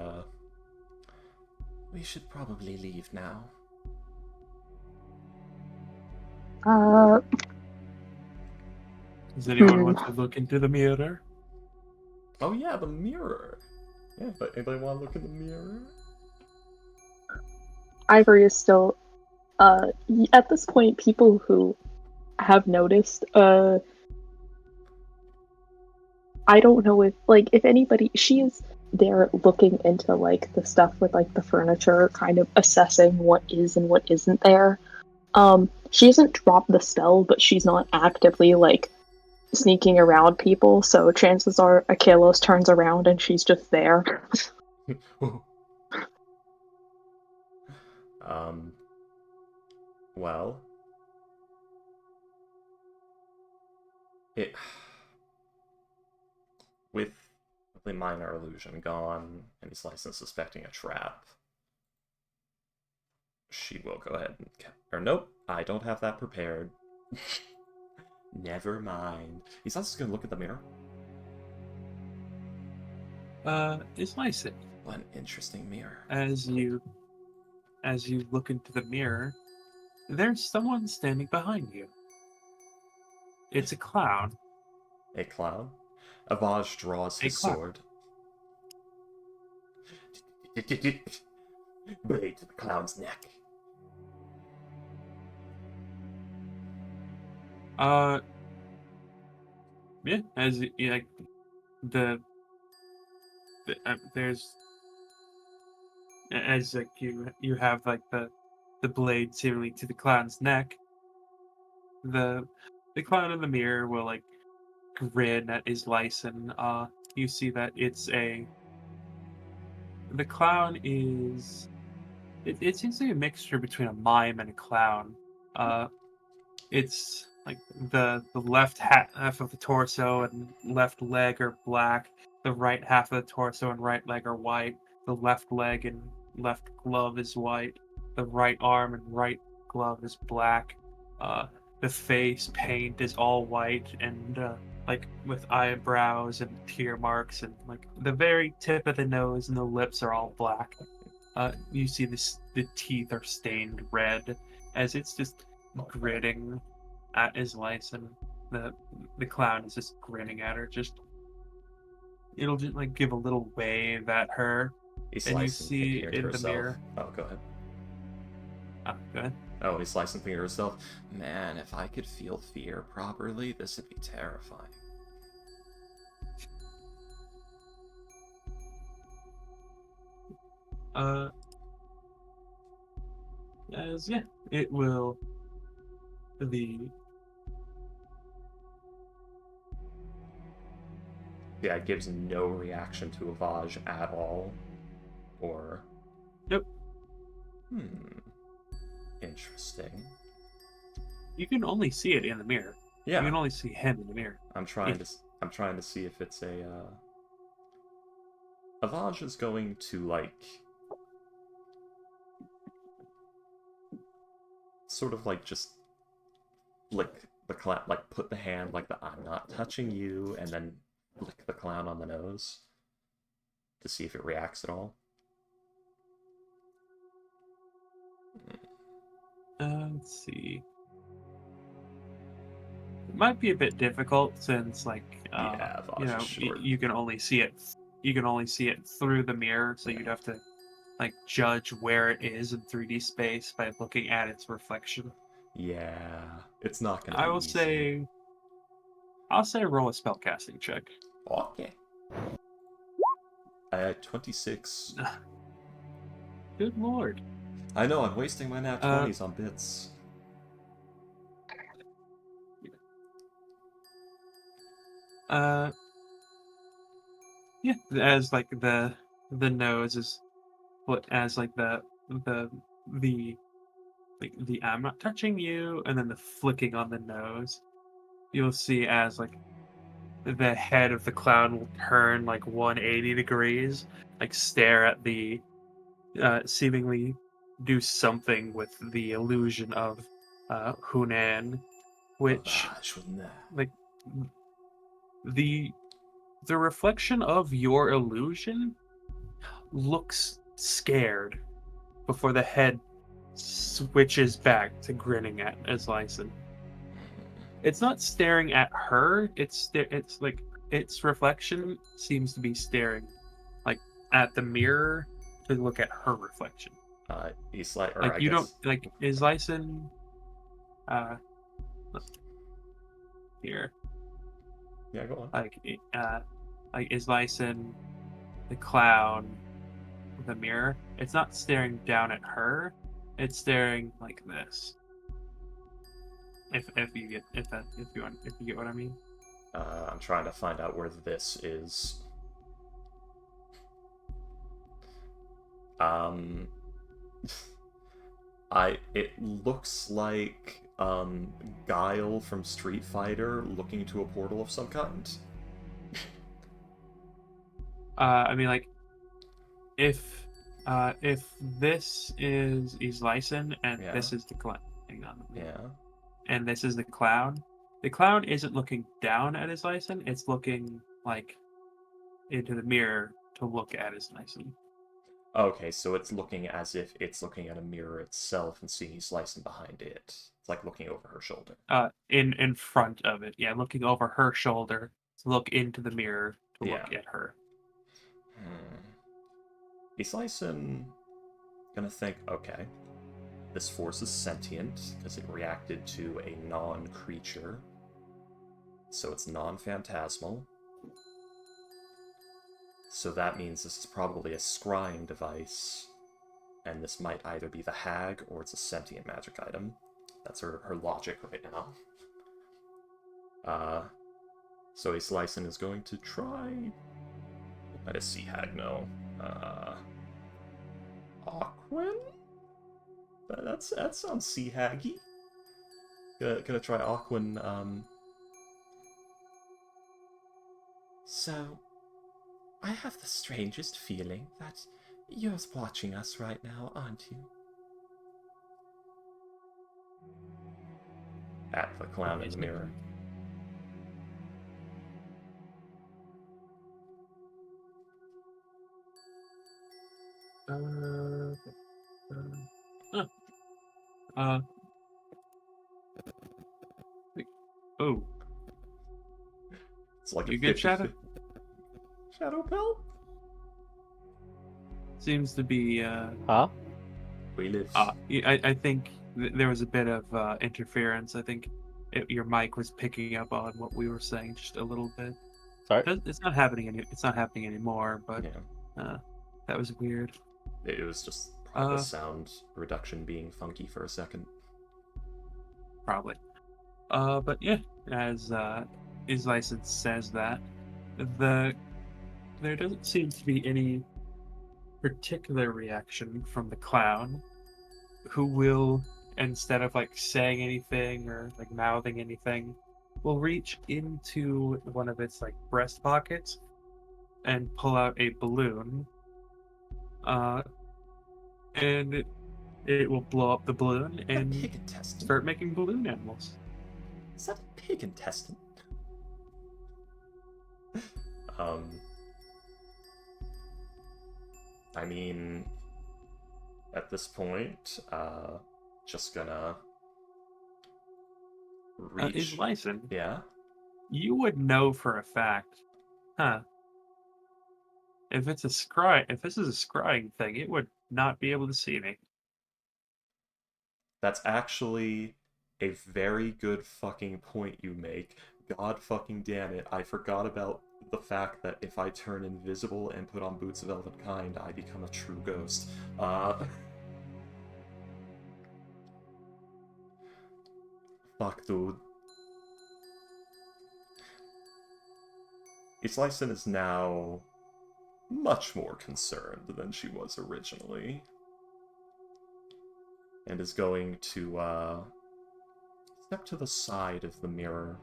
we should probably leave now. Does anyone want to look into the mirror? Oh yeah, the mirror! Yeah, but anybody want to look in the mirror? Ivory is still at this point, people who have noticed, I don't know if anybody, she is there looking into like the stuff with like the furniture, kind of assessing what is and what isn't there. She hasn't dropped the spell, but she's not actively like sneaking around people, so chances are Akalos turns around and she's just there. Well, with the minor illusion gone, and he's licensed suspecting a trap, she will go ahead and... Or nope, I don't have that prepared. Never mind. He's also just gonna look at the mirror. Is Lyson. What an interesting mirror. As you look into the mirror, there's someone standing behind you. It's a clown. A clown? Avaj draws his clown. sword. Blade to the clown's neck. Yeah, as like there's as like you have like the blade seemingly to the clown's neck. The clown in the mirror will like grin at his Lyson. You see that the clown is it seems to be a mixture between a mime and a clown. It's like the left half of the torso and left leg are black. The right half of the torso and right leg are white. The left leg and left glove is white. The right arm and right glove is black. The face paint is all white and like with eyebrows and tear marks, and like the very tip of the nose and the lips are all black. You see the teeth are stained red as it's just grinning at his Lyson. The clown is just grinning at her. It'll just like give a little wave at her, He's and you Lyson see thinking to in the herself. mirror. Oh, go ahead. Go ahead. Oh, he's Lyson thinking to herself, man, if I could feel fear properly, this would be terrifying. As yeah, it will. Yeah, it gives no reaction to Avaj at all. Or... Nope. Interesting. You can only see it in the mirror. Yeah. You can only see him in the mirror. I'm trying to see if it's a Avaj is going to like sort of like just lick the clown, like put the hand like the I'm not touching you, and then lick the clown on the nose to see if it reacts at all. Let's see. It might be a bit difficult since, like, Yeah, you know, is short. you can only see it. You can only see it through the mirror, so you'd have to, like, judge where it is in 3D space by looking at its reflection. Yeah, it's not gonna. I will say. I'll say roll a spellcasting check. Okay. I had 26. Good lord. I know, I'm wasting my nat 20s on bits. Yeah, as like the nose is what as like the like the I'm not touching you, and then the flicking on the nose. You'll see as like the head of the clown will turn like 180 degrees, like stare at the seemingly do something with the illusion of Hunan, which like the reflection of your illusion looks scared before the head switches back to grinning at Lyson. It's not staring at her. It's like its reflection seems to be staring like at the mirror to look at her reflection. He's like, or like I you guess... don't like is Lyson here. Yeah, go on. Like is Lyson the clown with a mirror? It's not staring down at her. It's staring like this. If you get if you get what I mean. I'm trying to find out where this is. It looks like Guile from Street Fighter looking to a portal of some kind. I mean, like, if this is Lyson and this is the clown, hang on, and this is the clown isn't looking down at his Lyson, it's looking like into the mirror to look at is Nyson. Okay, so it's looking as if it's looking at a mirror itself and seeing Slicing behind it. It's like looking over her shoulder. In front of it, yeah, looking over her shoulder to look into the mirror to look Yeah. at her. Is Slicing gonna think, okay, this force is sentient because it reacted to a non-creature, so it's non-phantasmal. So that means this is probably a scrying device, and this might either be the hag or it's a sentient magic item. That's her logic right now. So a Slicing is going to try. Let us see, hag, no. Aquin? That sounds sea haggy. Gonna try Aquin. So, I have the strangest feeling that you're watching us right now, aren't you? At the clown in the mirror. Oh, It's like you a good, Shadow? Shadow Pelt? Seems to be. Huh? We live. I think there was a bit of interference. I think your mic was picking up on what we were saying just a little bit. Sorry? It's not happening. It's not happening anymore. But Yeah. that was weird. It was just probably the sound reduction being funky for a second. Probably. But yeah, as his license says that there doesn't seem to be any particular reaction from the clown, who will, instead of like saying anything or like mouthing anything, will reach into one of its like breast pockets and pull out a balloon. And it will blow up the balloon and pig intestine. start making balloon animals. Is that a pig intestine? I mean, at this point, just gonna reach. Is Lyson, Yeah. you would know for a fact, huh? If this is a scrying thing, it would not be able to see me. That's actually a very good fucking point you make. God fucking damn it, I forgot about the fact that if I turn invisible and put on Boots of Elvenkind, I become a true ghost. Fuck, dude. Islyson is now much more concerned than she was originally. And is going to, step to the side of the mirror.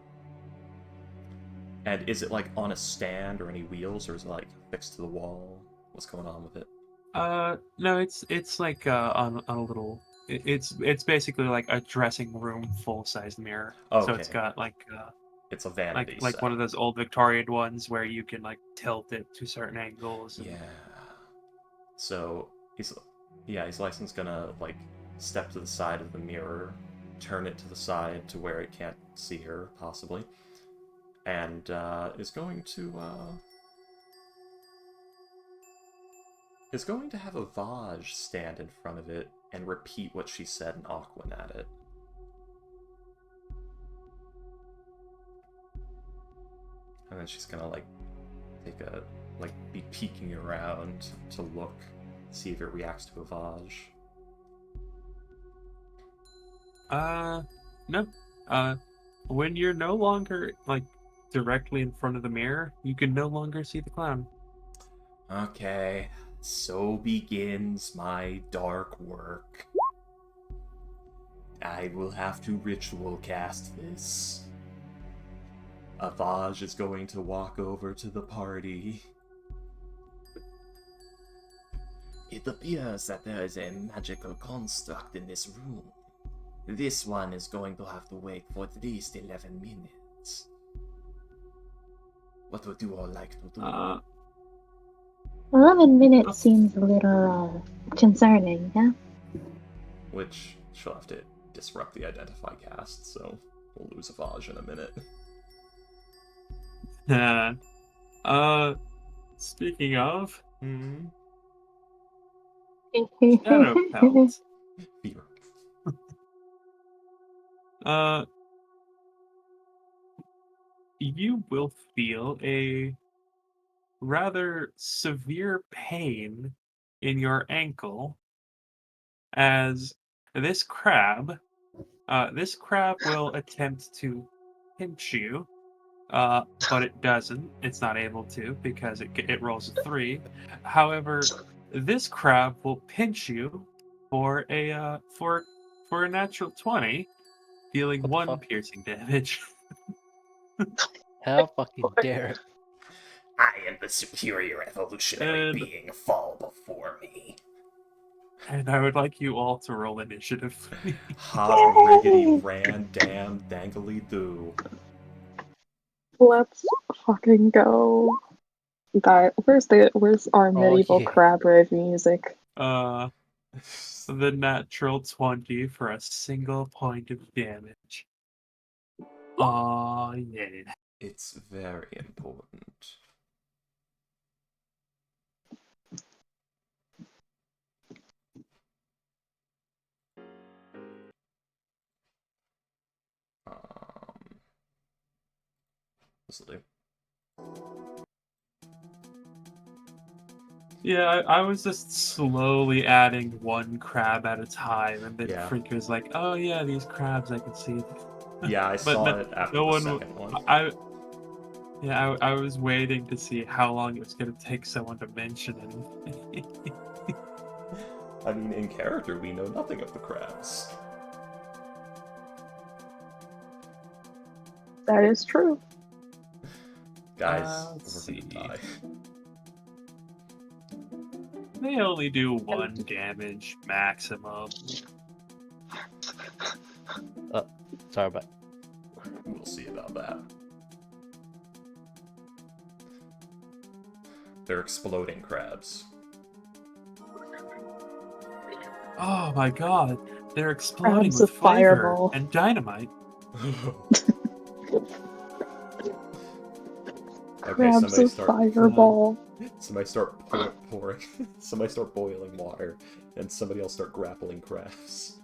And is it, like, on a stand or any wheels, or is it, like, fixed to the wall? What's going on with it? No, it's like on a little. It's basically like a dressing room full-size mirror. Okay. So it's got like it's a vanity like set. one of those old Victorian ones where you can like tilt it to certain angles. And... Yeah. So his license gonna like step to the side of the mirror, turn it to the side to where it can't see her possibly, and is going to have a Vaj stand in front of it and repeat what she said in Aquan at it. And then she's gonna like be peeking around to look, see if it reacts to a Vaj. No. When you're no longer like directly in front of the mirror, you can no longer see the clown. Okay, so begins my dark work. I will have to ritual cast this. A Vaj is going to walk over to the party. It appears that there is a magical construct in this room. This one is going to have to wait for at least 11 minutes. What would you all like to do? 11 minutes seems a little concerning, yeah? Which she'll have to disrupt the identify cast, so we'll lose a Vaj in a minute. Speaking of, Hmm. Shadow Pelt. Fear. You will feel a rather severe pain in your ankle as this crab will attempt to pinch you, but it doesn't. It's not able to because it rolls a 3. However, this crab will pinch you for a natural 20, dealing What the 1 fuck? piercing damage. How fucking dare it? I am the superior evolutionary And- being. Fall before me. And I would like you all to roll initiative, please. Hot riggedy ran damn dangly doo. Let's fucking go. Guy, where's our medieval yeah. crab rave music? The natural 20 for a single point of damage. Oh, yeah. It's very important. This'll do. Yeah, I was just slowly adding 1 crab at a time, and then Yeah. Freak was like, "Oh yeah, these crabs, I can see." Yeah, I But saw no, it after no the one. second one. I was waiting to see how long it was gonna take someone to mention it. I mean, in character, we know nothing of the crabs. That is true. Guys, Let's we're gonna see. die. They only do 1 damage maximum. Sorry about. We'll see about that. They're exploding crabs. Oh my god, they're exploding Crabs with of flavor fireball. and dynamite. Okay, Crabs somebody of start fireball. Somebody start pouring. Somebody start boiling water, and somebody else start grappling crabs.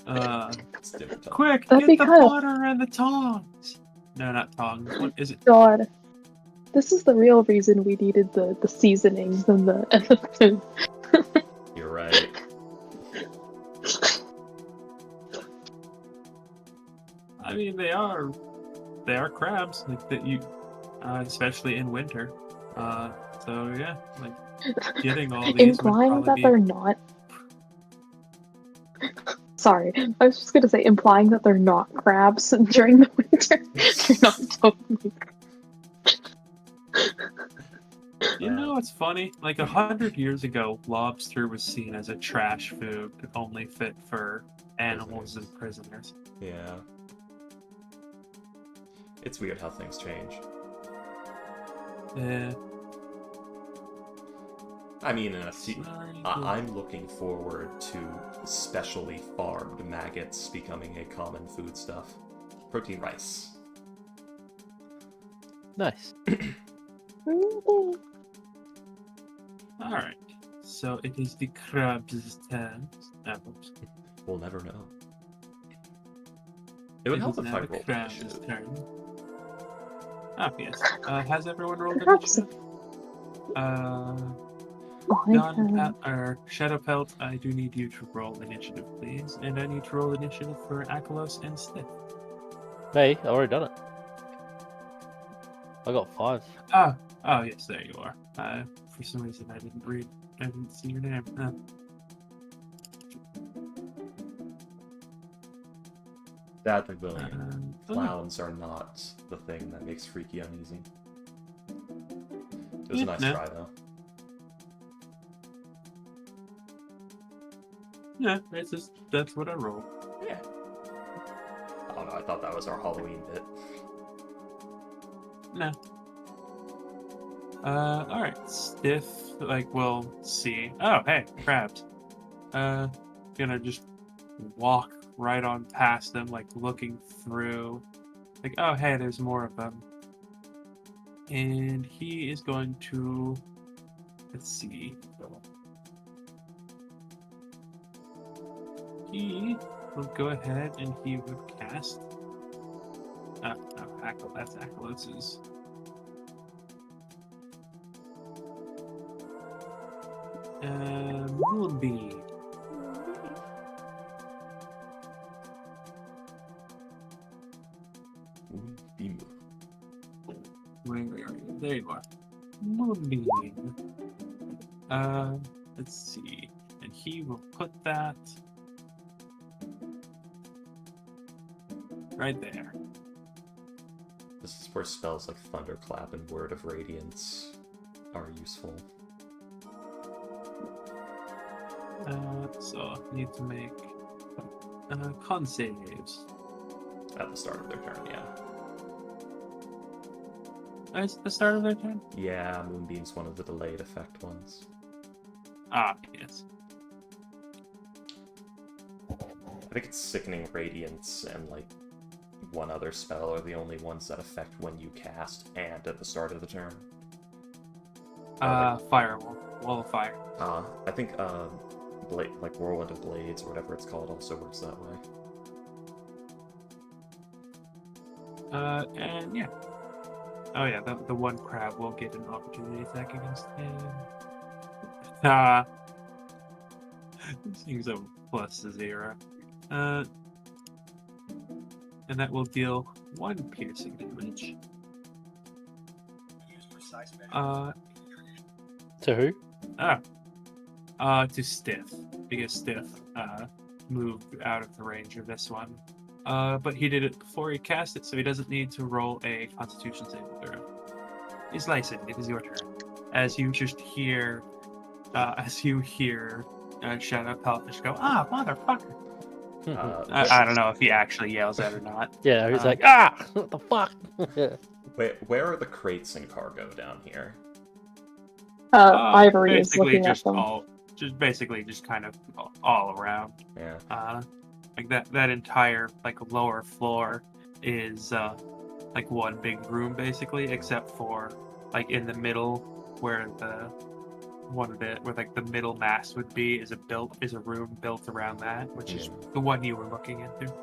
It's dinner time. Quick, That'd get be the kind of- butter and the tongs. No, not tongs. What is it? God, this is the real reason we needed the seasonings and the food. You're right. I mean, they are crabs, like that you, especially in winter. So yeah, like getting all these would Implying probably that be. they're not. Sorry, I was just gonna say, implying that they're not crabs during the winter. You're not telling me. You know, it's funny. Like 100 years ago, lobster was seen as a trash food, only fit for animals and prisoners. Yeah. It's weird how things change. Yeah. I mean, Sorry, I'm looking forward to specially farmed maggots becoming a common foodstuff. Protein rice. Nice. All right. So it is the crab's turn. Oops. We'll never know. It would help is if now I the rolled crab's initiative. turn. Oh yes. Has everyone rolled Perhaps initiative? Shadow Pelt, I do need you to roll initiative, please, and I need to roll initiative for Akalos and Stiff. Hey, I already done it. I got 5. Oh yes, there you are. For some reason I didn't read. I didn't see your name. Sadly, William, clowns are not the thing that makes Freaky uneasy. It was a nice try, though. Yeah, that's what I rolled. Yeah. I don't know, I thought that was our Halloween bit. No. All right. Stiff, like, we'll see. Oh, hey, crabs. Gonna just walk right on past them, like looking through. Like, oh, hey, there's more of them. And he is going to, let's see. He will go ahead and he would cast. No, Ackle, that's Ackle's. Moonbeam. Beam. Where are you? There you are. Moonbeam. Let's see. And he will put that right there. This is where spells like Thunderclap and Word of Radiance are useful. So I need to make con saves. At the start of their turn, yeah. It's the start of their turn? Yeah, Moonbeam's one of the delayed effect ones. Ah, yes. I think it's Sickening Radiance and like one other spell are the only ones that affect when you cast and at the start of the turn. Firewall. Wall of Fire. I think Blade, like Whirlwind of Blades or whatever it's called, also works that way. And yeah. Oh yeah, the one crab will get an opportunity attack against him. Seems a +0. And that will deal 1 piercing damage. To who? To Stiff, because Stiff moved out of the range of this one. But he did it before he cast it, so he doesn't need to roll a Constitution saving throw. It's Lyson, it is your turn. As you just hear, Shadow Pelfish go, "Ah, motherfucker!" I don't know if he actually yells that or not. Yeah, he's like, "Ah, what the fuck?" Where are the crates and cargo down here? Ivory is Basically, looking at them. basically just kind of all around. Yeah. Like that entire like lower floor is like one big room basically, except for like in the middle where the middle mast would be is a room built around that, which is the one you were looking into.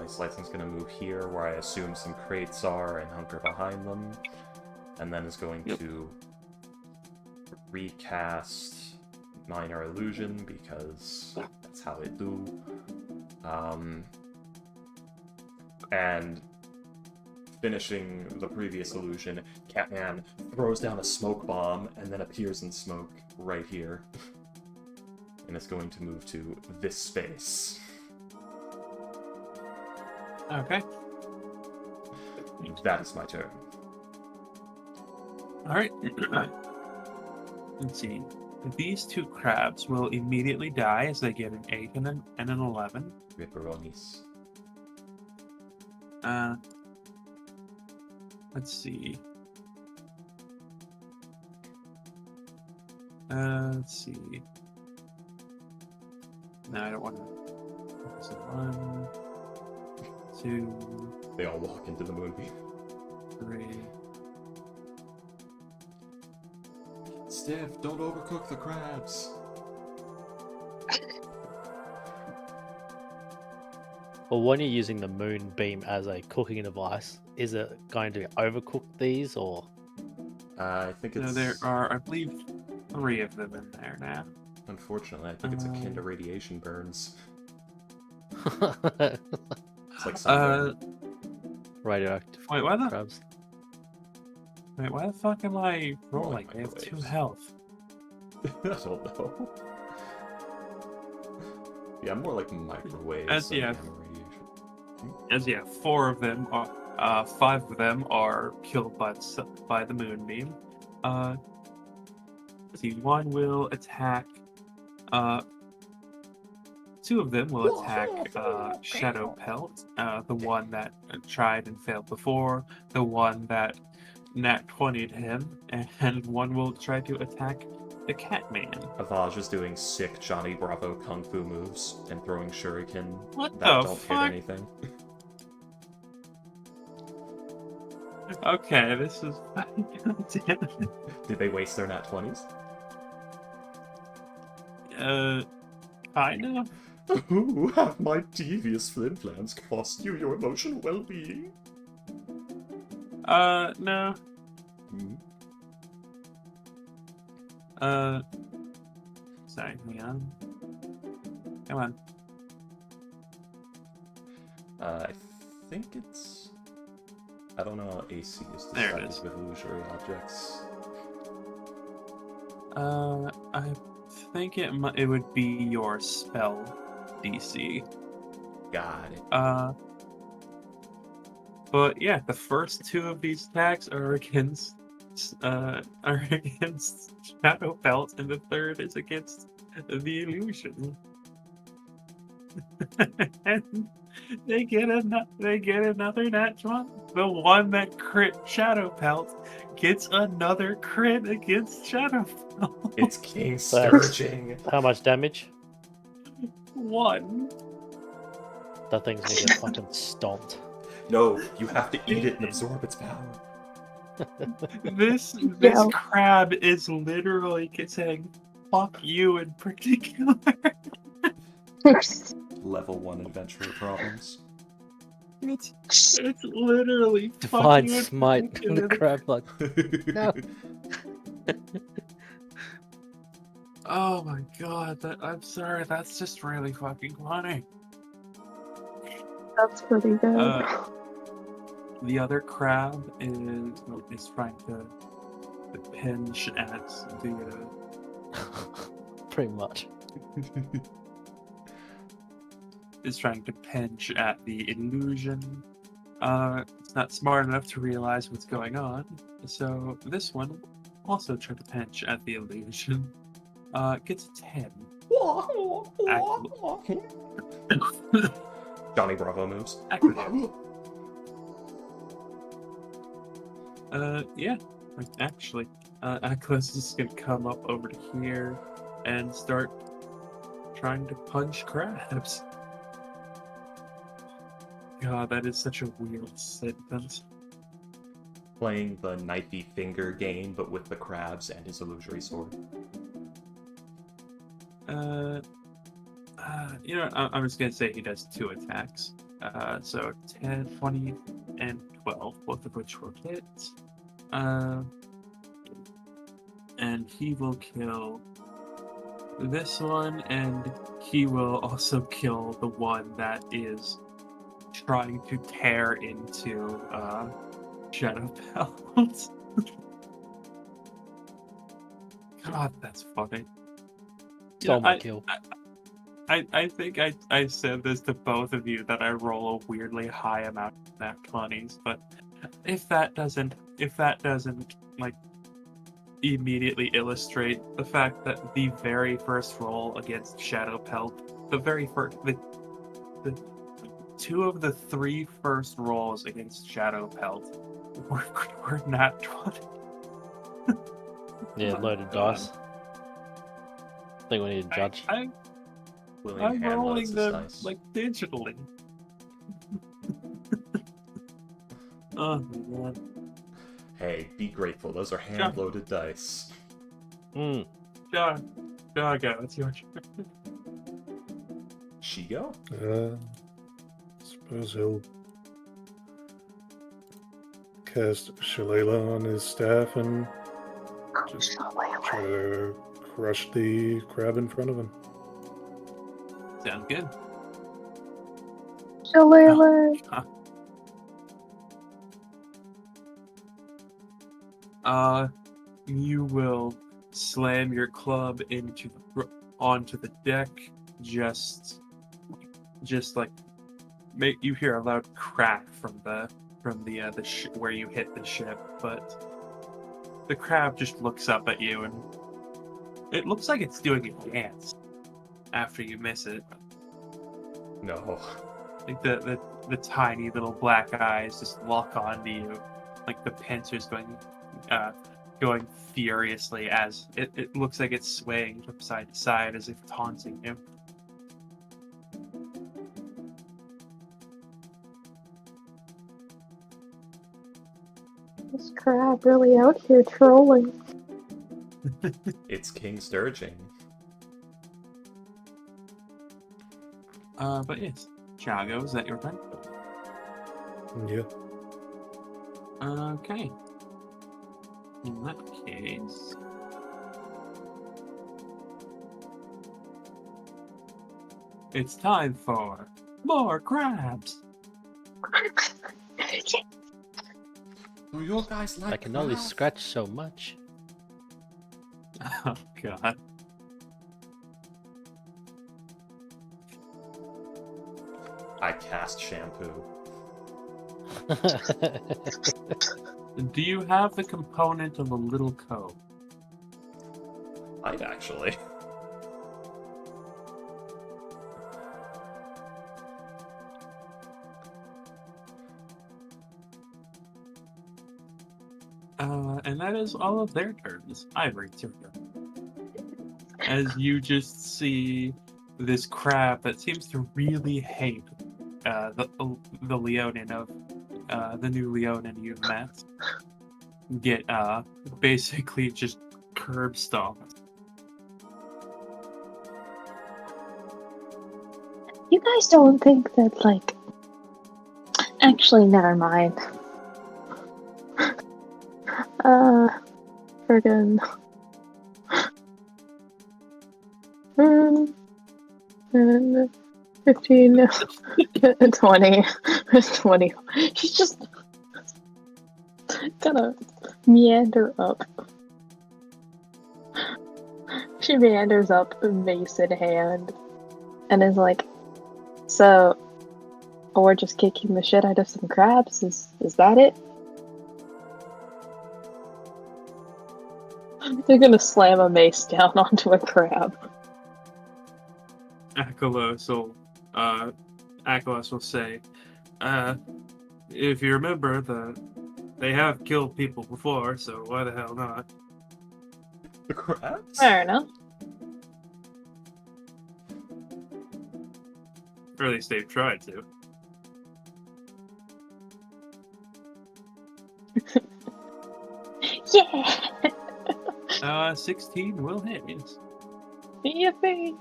Slicing's gonna move here where I assume some crates are and hunker behind them, and then is going to recast Minor Illusion because that's how it do. And finishing the previous illusion, Catman throws down a smoke bomb and then appears in smoke right here. And it's going to move to this space. Okay. That is my turn. All right. Let's see. These 2 crabs will immediately die as they get an 8 and an 11. Ripperonis. Let's see. Let's see. No, I don't want to. So 1, 2. They all walk into the moonbeam. 3. Stiff, don't overcook the crabs. Well, when you're using the moonbeam as a cooking device, is it going to overcook these or? I think it's. No, there are, I believe, 3 of them in there now. Unfortunately, I think it's akin to radiation burns. Radioactive It's like something. Wait, crabs. Wait, why the fuck am I rolling? like They have 2 microwaves. health. I don't know. Yeah, more like microwaves than yeah. gamma radiation. As yeah, 4 of them are, 5 of them are killed by the moonbeam. Let's see, 1 will attack. 2 of them will attack Shadow Pelt, the one that tried and failed before, the one that nat 20'd him, and one will try to attack the Catman. Avaj is doing sick Johnny Bravo kung fu moves and throwing shuriken What that the don't fuck? hit anything. Okay, this is God damn it. Did they waste their nat 20s? Kind of. Who have my devious flimflams cost you your emotional well-being? No. Hmm? Sorry, hang on. Come on. I think it's... I don't know how AC is There it decided is. with illusory objects. I think it would be your spell DC. Got it. But yeah, the first two of these attacks are against Shadow Belt, and the third is against the illusion. And they get another nat 20. The one that crit Shadow Pelt gets another crit against Shadow Pelt. It's King That's- Sturging! How much damage? One. That thing's gonna get fucking stomped. No, you have to eat it and absorb its power. This Yeah. crab is literally saying "fuck you" in particular. Level 1 adventurer problems. It's literally "fuck Divine you" in smite. particular. The crab like no. Oh my god, I'm sorry, that's just really fucking funny. That's pretty good. The other crab is trying to pinch at the Pretty much. is trying to pinch at the illusion. It's not smart enough to realize what's going on, so this one also try to pinch at the illusion. Gets a 10. Johnny Bravo moves. Yeah, actually, Aklos is gonna come up over to here and start trying to punch crabs. God, that is such a weird sentence. Playing the knifey finger game, but with the crabs and his illusory sword. You know, I'm just gonna say he does 2 attacks. So 10, 20, and 12, both of which will hit. And he will kill this one, and he will also kill the one that is trying to tear into Shadow Pelt. God, that's funny. Stole my kill. I think I said this to both of you that I roll a weirdly high amount of nat 20s, but if that doesn't like immediately illustrate the fact that the very first roll against Shadow Pelt, the 2 of the 3 first rolls against Shadow Pelt were nat 20. Yeah, loaded dice. I think we need a judge. William I'm hand rolling loads his them dice. like digitally. Oh my god. Hey, be grateful. Those are hand-loaded dice. Mm. John, go. It's your turn. Shigo? Suppose he'll cast Shillelagh on his staff and just try to crush the crab in front of him. Sounds good. Shillelagh. You will slam your club onto the deck, just like you hear a loud crack from the where you hit the ship, but the crab just looks up at you and it looks like it's doing a dance after you miss it. No. Like the tiny little black eyes just lock onto you, like the pincers going furiously as it looks like it's swaying from side to side as if taunting you. This crab really out here trolling. It's King Sturging. But yes, Chago, is that your turn? Yeah. Okay. In that case, it's time for more crabs. Do you guys like I can only crab? scratch so much. Oh god. I cast shampoo. Do you have the component of a little cove? I'd actually. And that is all of their turns. Ivory, it's your turn. As you just see this crab that seems to really hate the Leonin of the new Leonin you've met get basically just curb stomped. You guys don't think that, like... Actually, never mind. Friggin... 15, 20, 20. She's just gonna meander up. She meanders up, mace in hand, and is like, so, we're just kicking the shit out of some crabs? Is that it? They're gonna slam a mace down onto a crab. Akalos will say, if you remember, they have killed people before, so why the hell not? The crabs? Fair enough. Or at least they've tried to. Yeah! 16 will hit, yes. Yippee!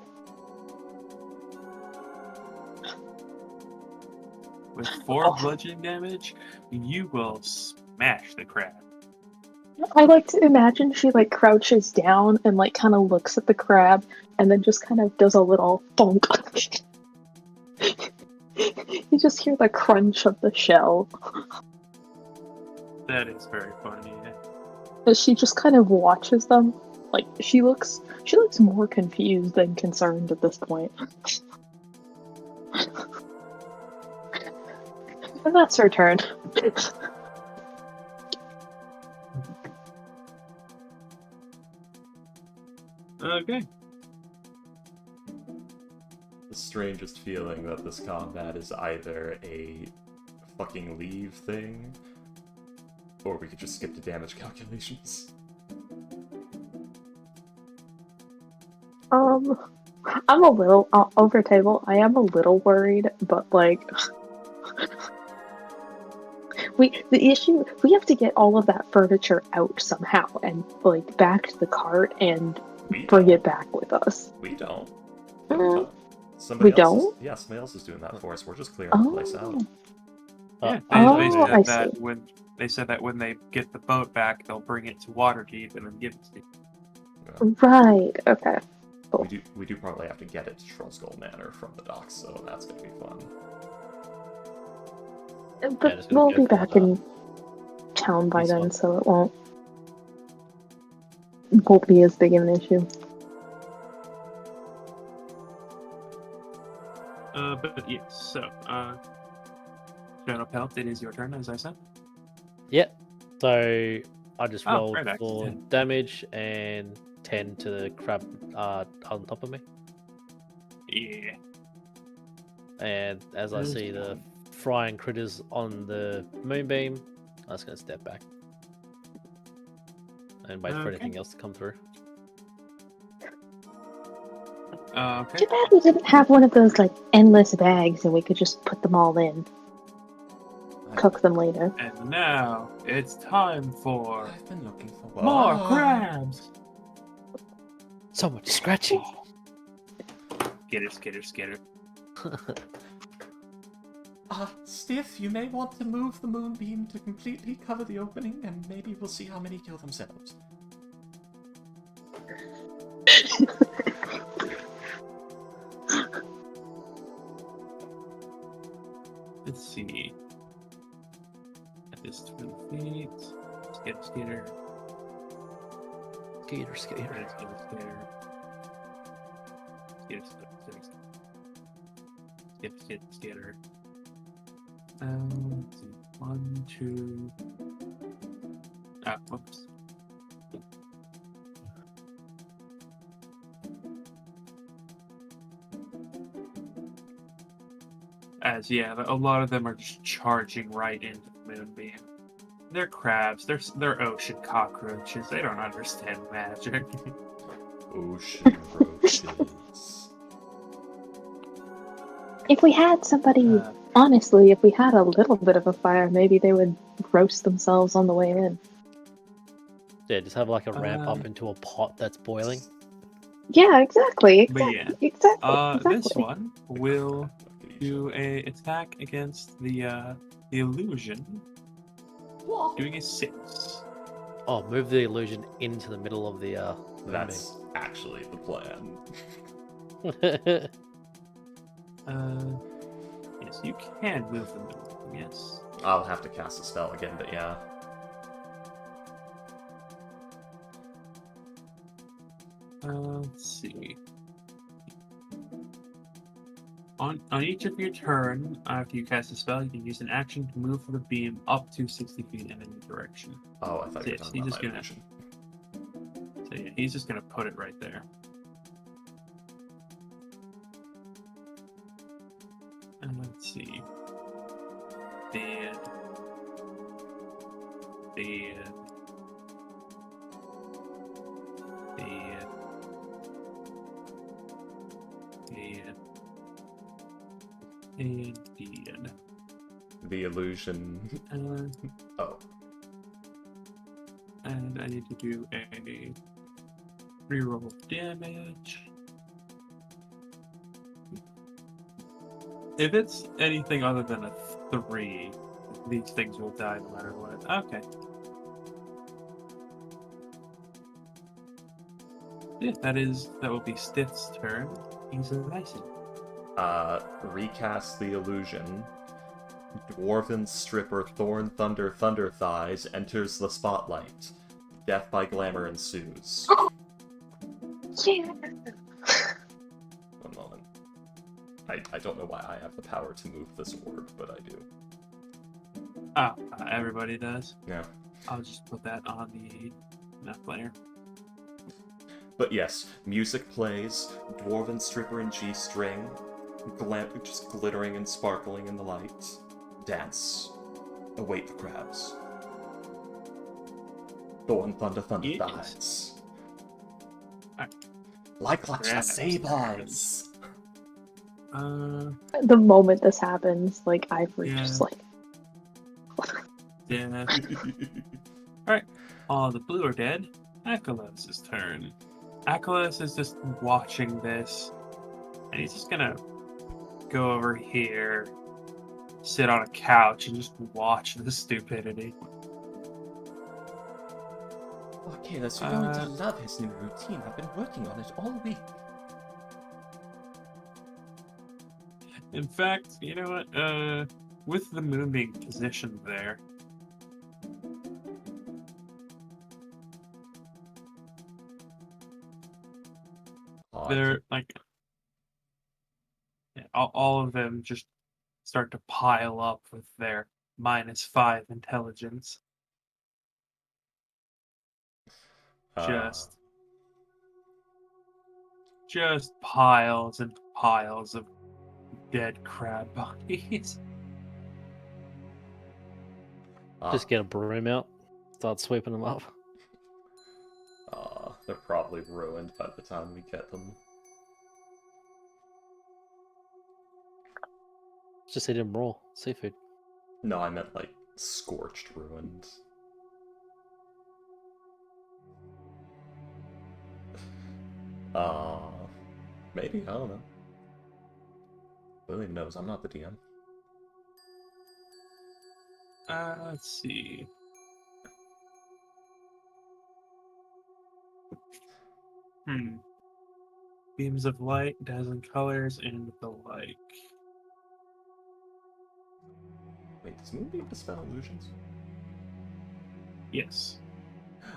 With 4 bludgeoning damage, you will smash the crab. I like to imagine she like crouches down and like kind of looks at the crab and then just kind of does a little thunk. You just hear the crunch of the shell. That is very funny. Yeah. As she just kind of watches them. Like she looks more confused than concerned at this point. And that's her turn. Okay. The strangest feeling that this combat is either a fucking leave thing, or we could just skip the damage calculations. I'm a little over table. I am a little worried, but like, we have to get all of that furniture out somehow and like back to the cart and bring it back with us. We don't. We don't? Yeah, somebody else is doing that for us. We're just clearing the place out. Yeah, I that see. when they said that when they get the boat back, they'll bring it to Waterdeep and then give it to you. Right. Okay. Cool. We do probably have to get it to Trollskull Manor from the docks, so that's gonna be fun. But we'll be back in town by then, so it won't be as big of an issue. But yes, so Shadow Pelt, it is your turn, as I said. Yep. So I just Oh, rolled right, for actually. damage and 10 to the crab on top of me. Yeah. And as I That is see the fine. frying critters on the moonbeam, I'm just gonna step back and wait for Okay. anything else to come through. Okay. Too bad we didn't have one of those like endless bags and we could just put them all in, cook them later. And now it's time for I've been looking for more Ah. crabs. So much scratching. Skitter. Stiff, you may want to move the moonbeam to completely cover the opening, and maybe we'll see how many kill themselves. Let's see. At this 20 feet. Skitter. Skater. Skitter. Skitter. Let's see. 1, 2. Whoops. As yeah, a lot of them are just charging right into the moonbeam. They're crabs. They're ocean cockroaches. They don't understand magic. Ocean roaches. If we had somebody, honestly, if we had a little bit of a fire, maybe they would roast themselves on the way in. Yeah, just have like a ramp up into a pot that's boiling. Yeah, exactly. But yeah, Exactly. this one will do a attack against the illusion, doing a 6. Oh, move the illusion into the middle of the That's actually the plan. Yes, you can move them. Yes. I'll have to cast a spell again, but yeah. Let's see. On each of your turn, after you cast a spell, you can use an action to move the beam up to 60 feet in any direction. Oh, I thought you were Yes, talking about my illusion. So yeah, he's just gonna put it right there. And let's see. Dead. And dead. The illusion. Oh. And I need to do a reroll of damage. If it's anything other than a 3, these things will die no matter what. Okay. Yeah, that will be Stiff's turn. He's a nice. Recast the illusion. Dwarven stripper Thorn Thunder Thunder Thighs enters the spotlight. Death by glamour ensues. Yeah. One moment. I don't know why I have the power to move this orb, but I do. Everybody does. Yeah. I'll just put that on the map player. But yes, music plays, Dwarven stripper and G-string, just glittering and sparkling in the light. Dance. Await the crabs. Thorn Thunder Thunder Thighs. Like the sabers. The moment this happens, like Ivory just like Yeah. Alright. All the blue are dead. Acolyte's turn. Acolyte is just watching this, and he's just gonna go over here, sit on a couch, and just watch the stupidity. Okay, that's you're going to love his new routine. I've been working on it all week. In fact, you know what? With the moon being positioned there, they're like all of them just start to pile up with their -5 intelligence. Just piles and piles of dead crab bodies. Just get a broom out, start sweeping them up. They're probably ruined by the time we get them. Just eat them raw, seafood. No, I meant like scorched, ruined. Maybe, I don't know. William knows, I'm not the DM. Let's see. Beams of light, dazzling colors, and the like. Wait, does Moonbeam dispel illusions? Yes.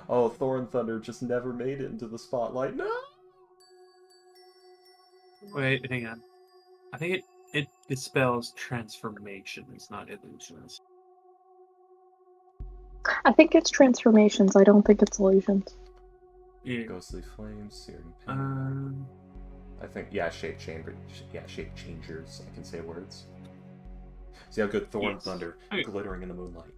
Oh, Thorn Thunder just never made it into the spotlight. No! Wait, hang on. I think it dispels transformations, not illusions. I think it's transformations. I don't think it's illusions. Yeah. Ghostly flames, searing pain. I think, yeah, shape changers. I can say words. See how good Thorn Thunder, glittering in the moonlight.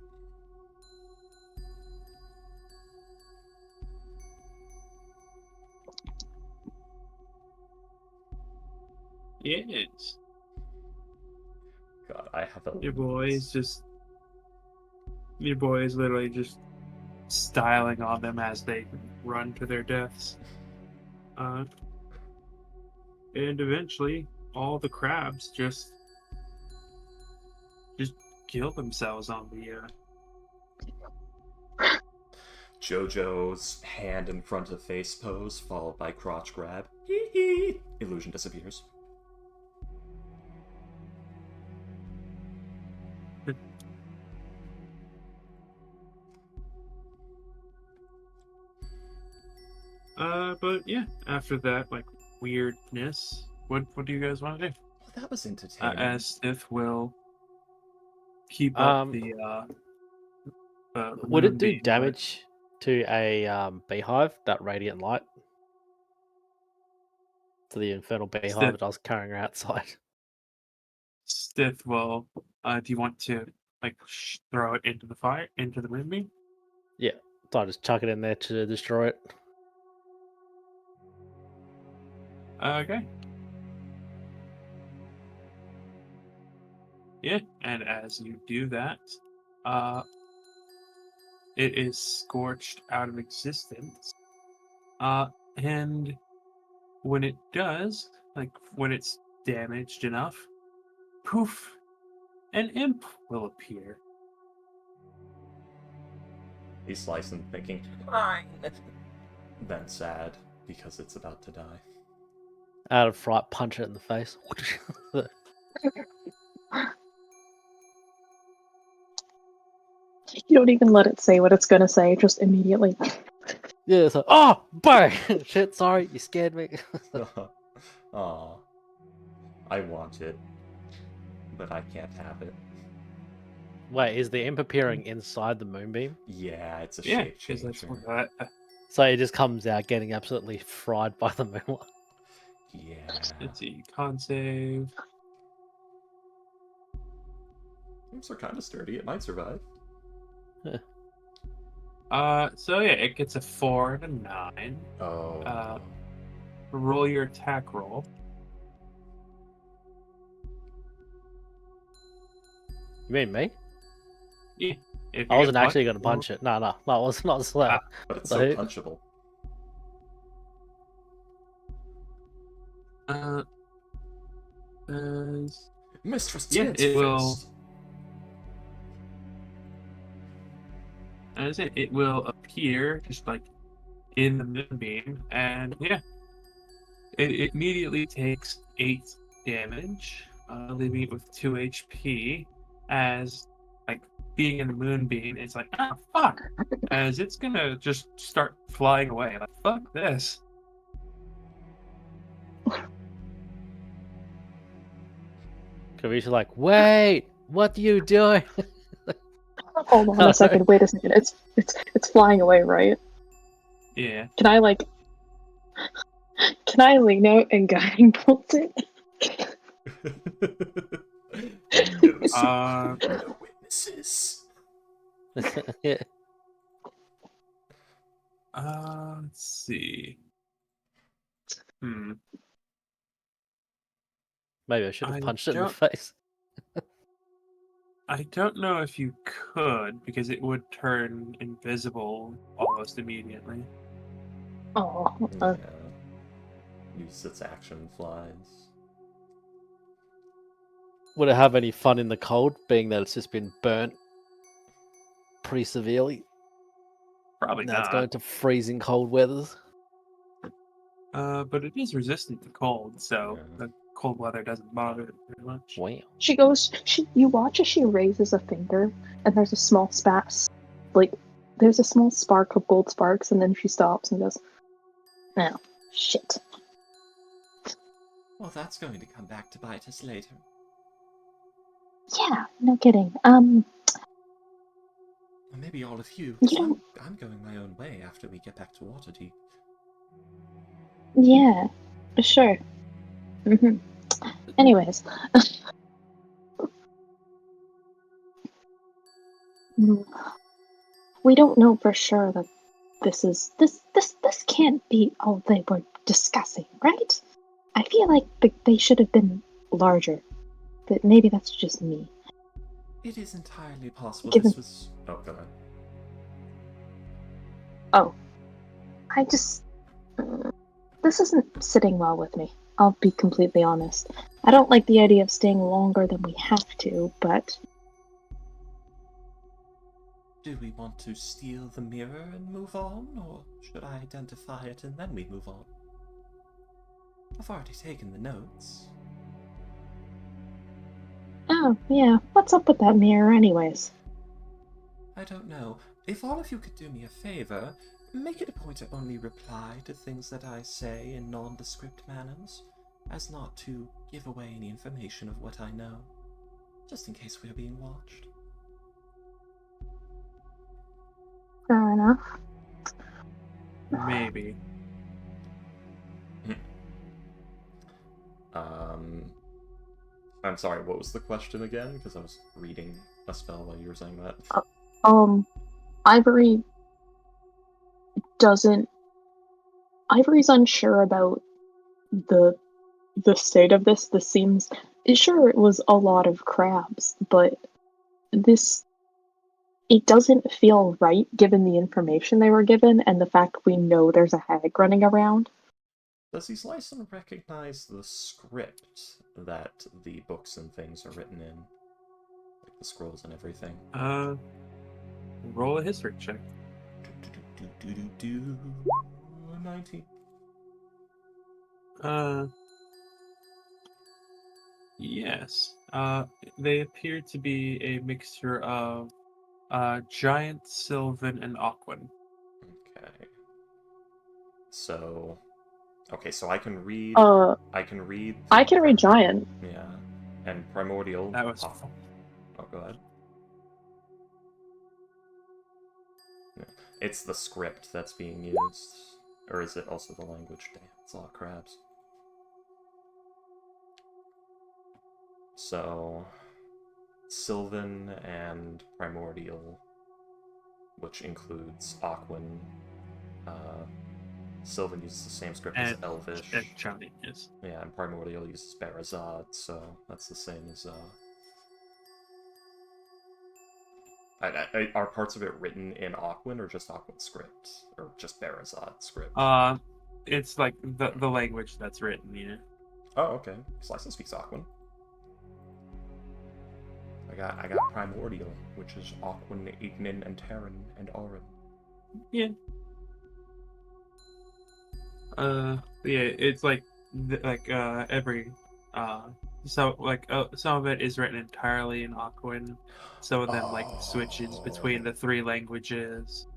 Yes. God, I have a... Your boys literally just styling on them as they run to their deaths. And eventually, all the crabs just kill themselves on the JoJo's hand in front of face pose, followed by crotch grab. Illusion disappears. But yeah, after that, like, weirdness, what do you guys want to do? Well, that was entertaining. As Stiff will keep up the would it do moonbeam, damage to a beehive, that radiant light? To the infernal beehive that I was carrying outside. Stiff will, do you want to, like, throw it into the fire, into the moonbeam? Yeah, so I just chuck it in there to destroy it. Okay. Yeah, and as you do that, it is scorched out of existence. And when it does, like when it's damaged enough, poof, an imp will appear. He's slicing, thinking, fine. Then sad, because it's about to die. Out of fright, punch it in the face. You don't even let it say what it's gonna say, just immediately. Yeah, it's like, oh, bang! Shit, sorry, you scared me. Aw. I want it, but I can't have it. Wait, is the imp appearing inside the moonbeam? Yeah, it's a shape changer. So it just comes out getting absolutely fried by the moonlight. Yeah. Let's see, con save. Imps are kind of sturdy. It might survive. So yeah, it gets a 4 and a 9. Oh. Roll your attack roll. You mean me? Yeah. I wasn't actually going to punch it. No, it was not slow. But it's so punchable. Mistress, yeah, it will. As it will appear just like in the moonbeam, and yeah, it immediately takes 8 damage, leaving it with 2 HP. As like being in the moonbeam, it's like, ah, fuck, as it's gonna just start flying away. Like, fuck this. Kavisha's like, wait, what are you doing? Hold on a second. Wait a second. It's flying away, right? Yeah. Can I lean out and guiding bolt it? No witnesses. Yeah. Let's see. Maybe I should have I punched it in the don't- face. I don't know if you could, because it would turn invisible almost immediately. Oh, Yeah. Use its action and flies. Would it have any fun in the cold, being that it's just been burnt pretty severely? Probably Now it's not. going to freezing cold weathers. But it is resistant to cold, so Yeah. the cold weather doesn't bother it very much. Wow. she goes. You watch as she raises a finger, and there's a small there's a small spark of gold sparks, and then she stops and goes, "Oh, shit." Well, that's going to come back to bite us later. Yeah, no kidding. Or maybe all of you. You 'Cause don't- I'm going my own way after we get back to Waterdeep. Yeah, sure. Anyways. We don't know for sure that this can't be all they were discussing, right? I feel like they should have been larger, but maybe that's just me. It is entirely possible Given- this was... Oh, go ahead. I just this isn't sitting well with me. I'll be completely honest. I don't like the idea of staying longer than we have to, but Do we want to steal the mirror and move on, or should I identify it and then we move on? I've already taken the notes. oh yeah, what's up with that mirror anyways? I don't know. If all of you could do me a favor, make it a point to only reply to things that I say in nondescript manners, as not to give away any information of what I know, just in case we're being watched. Fair enough. Maybe. I'm sorry, what was the question again? Because I was reading a spell while you were saying that. Ivory doesn't. Ivory's unsure about the state of this. This seems. Sure, it was a lot of crabs, but this. It doesn't feel right given the information they were given and the fact we know there's a hag running around. Does Easlyson recognize the script that the books and things are written in? Like the scrolls and everything? Roll a history check. 19. Yes. They appear to be a mixture of giant, sylvan, and aquan. Okay. So... Okay, so I can read... I can read... I can read giant. Yeah. And primordial... That was... Oh, go ahead. Yeah. It's the script that's being used. Or is it also the language? Damn, it's a lot of crabs. So... Sylvan and Primordial, which includes Aquan. Sylvan uses the same script as Elvish. And Johnny, yes. Yeah, and Primordial uses Barazad, so that's the same as... Are parts of it written in Aquan, or just Aquan script? Or just Barazad script? It's like the language that's written, yeah. Oh, okay. Slice speaks Aquan. I got Primordial, which is Aquan, Ignin, and Terran, and Auran. Yeah. Yeah, it's like every so like some of it is written entirely in Aquan, some of them like switches between the three languages.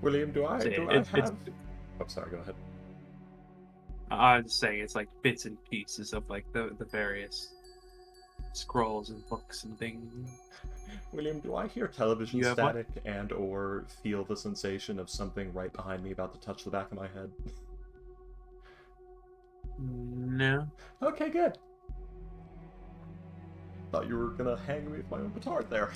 William, do I have? Oh, sorry. Go ahead. I was saying it's like bits and pieces of like the various scrolls and books and things. William, do I hear television static and or feel the sensation of something right behind me about to touch the back of my head? No. Okay, good. Thought you were gonna hang me with my own petard there.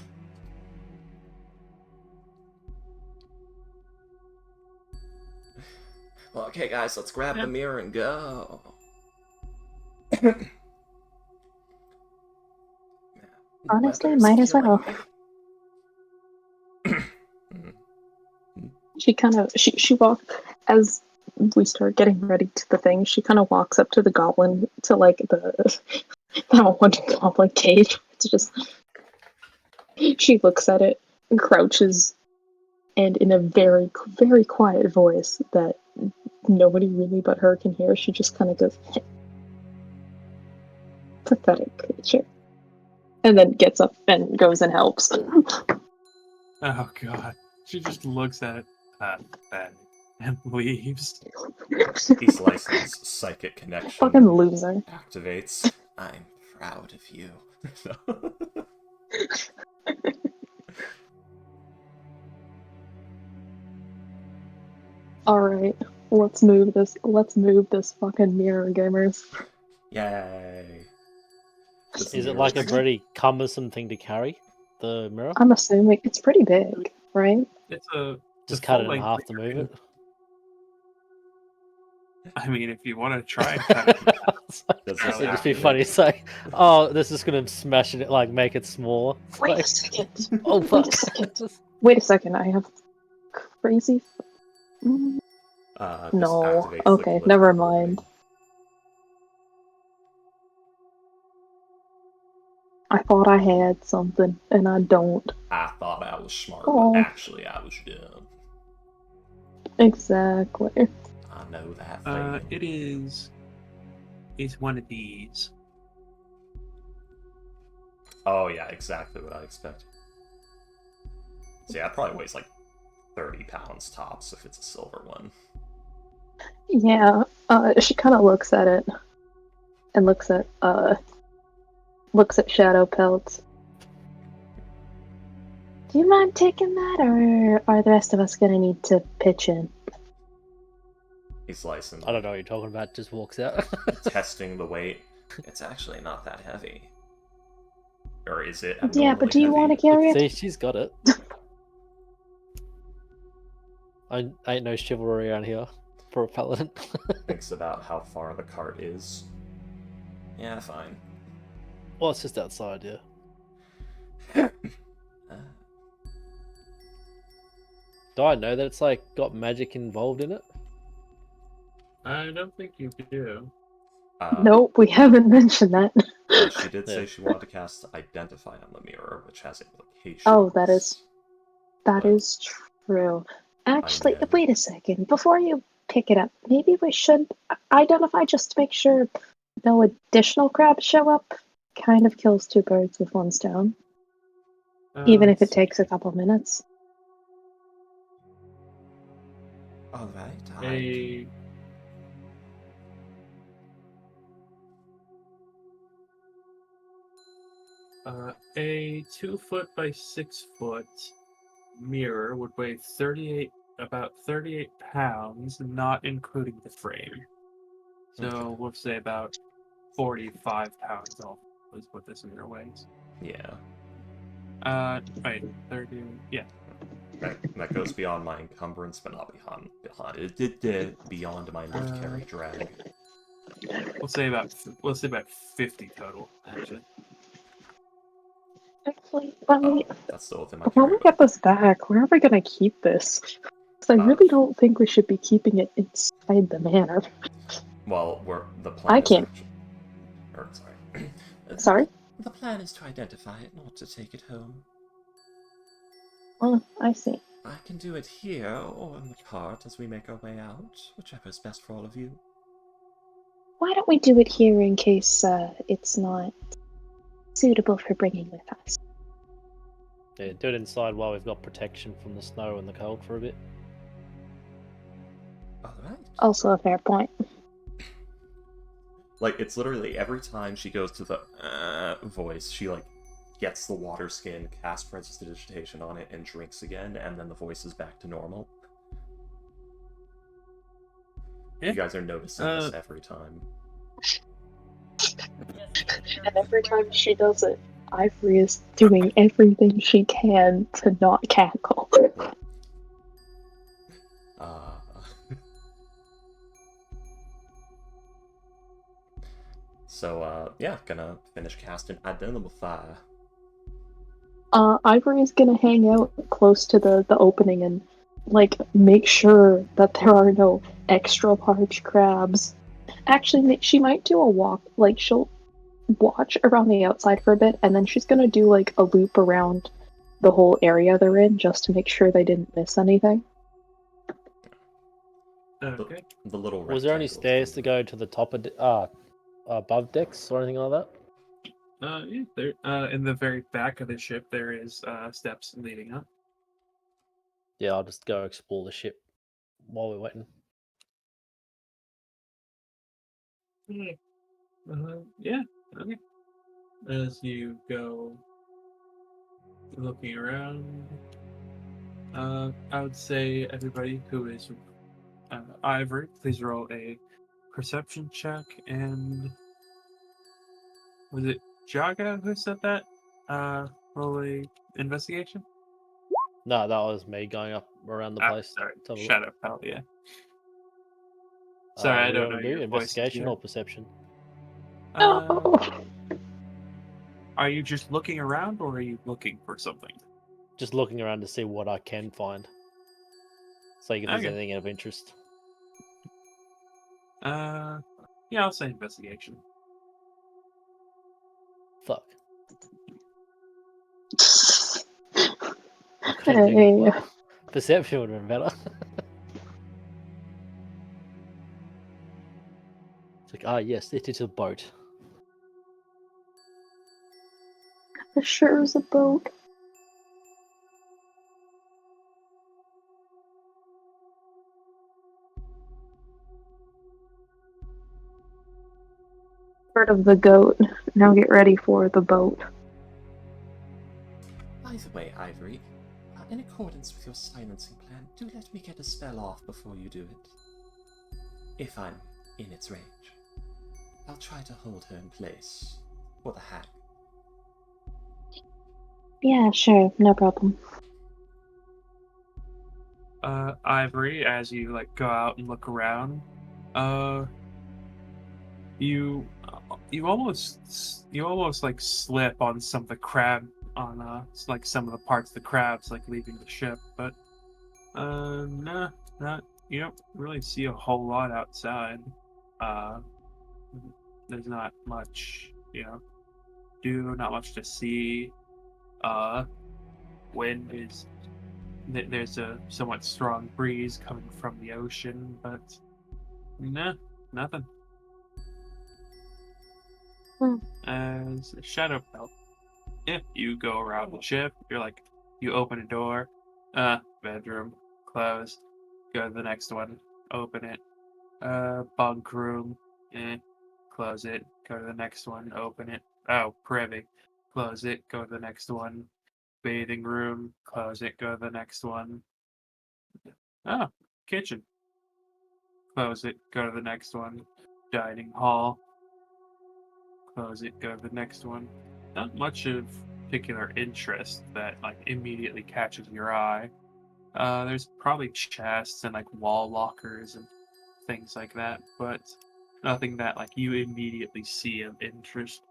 Well, okay, guys, let's grab the mirror and go. Honestly, Weather's might as killing well. me. She kind of she walk as we start getting ready to the thing. She kind of walks up to the goblin to like the that one goblin cage. It's just she looks at it and crouches, and in a very very quiet voice that nobody really but her can hear, she just kind of goes, "Pathetic creature," and then gets up and goes and helps. Oh god. She just looks at it and leaves. East license psychic connection Fucking loser. activates. I'm proud of you. All right, let's move this. Let's move this fucking mirror, gamers. Yay. Is it like a very cumbersome thing to carry? The mirror? I'm assuming it's pretty big, right? It's a Just the cut it in full-length half to mirror. move it. I mean, if you want to try and cut it, Does It'd It'd this just be activate? funny to say, oh, this is gonna smash it, like make it smaller. Wait a Like, second. oh fuck. Wait a second. Wait a second. I have crazy. Mm, This No. activates the Okay, glitch never overlay. mind. I thought I had something, and I don't. I thought I was smart, Oh. but actually I was dumb. Exactly. I know that feeling. it is one of these. Oh yeah, exactly what I expect. So yeah, it probably weighs like 30 pounds tops if it's a silver one. Yeah. She kind of looks at it, and looks at Shadow Pelts. Do you mind taking that, or are the rest of us gonna need to pitch in? He's licensed. I don't know what you're talking about, just walks out. Testing the weight. It's actually not that heavy. Or is it? Yeah, but do you want to to? carry it? See, she's got it. I ain't no chivalry around here for a paladin. Thinks about how far the cart is. Yeah, fine. Well, it's just outside, yeah. Do I know that it's like got magic involved in it? I don't think you do. Nope, we haven't mentioned that. She did say Yeah. she wanted to cast Identify on the mirror, which has implications. Oh, that is But true. Actually, dead. wait a second. Before you pick it up, maybe we should identify just to make sure no additional crabs show up. Kind of kills two birds with one stone, even if it takes a couple minutes. Alright, A 2-foot by 6-foot mirror would weigh about 38 pounds, not including the frame. So Okay. we'll say about 45 pounds off is what this mirror weighs. Yeah. Right, 30, yeah. That goes beyond my encumbrance, but not beyond my lift carry drag. We'll say about 50 total, actually. Actually, when That's still within my we carry. get this back, where are we gonna keep this? 'Cause I really don't think we should be keeping it inside the manor. Well, the plan I is can't. sorry. Sorry? The plan is to identify it, not to take it home. Oh, I see. I can do it here or in the cart as we make our way out, whichever is best for all of you. Why don't we do it here in case it's not suitable for bringing with us? Yeah, do it inside while we've got protection from the snow and the cold for a bit. Alright. Also a fair point. Like, it's literally every time she goes to the voice, she, like, gets the water skin, casts prestidigitation on it, and drinks again, and then the voice is back to normal. Yeah. You guys are noticing this every time. And every time she does it, Ivory is doing everything she can to not cackle. Uh, so, yeah, gonna finish casting Identify. Ivory is gonna hang out close to the opening and like make sure that there are no extra large crabs. Actually, she might do a walk. Like she'll watch around the outside for a bit, and then she's gonna do like a loop around the whole area they're in just to make sure they didn't miss anything. Okay. The little Was there any rectangles. stairs to go to the top of above decks or anything like that? Yeah, there. In the very back of the ship, there is steps leading up. Yeah, I'll just go explore the ship while we're waiting. Yeah. Okay. As you go looking around, I would say everybody who is Ivory, please roll a perception check. And was it Jaga who said that? Roll a investigation. No, that was me going up around the place. Sorry, to have a look. Shadow Pal. Yeah. Sorry, I What do you don't know want to do? your voices Investigation yet. or perception? Are you just looking around, or are you looking for something? Just looking around to see what I can find. See if there's Okay. anything of interest. Yeah, I'll say investigation. Fuck. I couldn't do Hey. what? Perception would have been better. It's like, yes, it is a boat. It sure is a boat. Part of the goat. Now get ready for the boat. By the way, Ivory, in accordance with your silencing plan, do let me get a spell off before you do it. If I'm in its range. I'll try to hold her in place. For the hag. Yeah, sure, no problem. Ivory, as you like go out and look around, you almost like slip on some of the crab on like some of the parts of the crabs like leaving the ship, but no, not you don't really see a whole lot outside. Uh, there's not much, not much to see. Wind is there's a somewhat strong breeze coming from the ocean, but nah, nothing. As a shadow belt, if you go around the ship, you open a door, bedroom, close, go to the next one, open it, bunk room, close it, go to the next one, open it, oh, privy, close it, go to the next one, bathing room, close it, go to the next one, oh, kitchen, close it, go to the next one, dining hall, close it, go to the next one. Not much of particular interest that like immediately catches your eye. There's probably chests and like wall lockers and things like that, but nothing that like you immediately see of interest.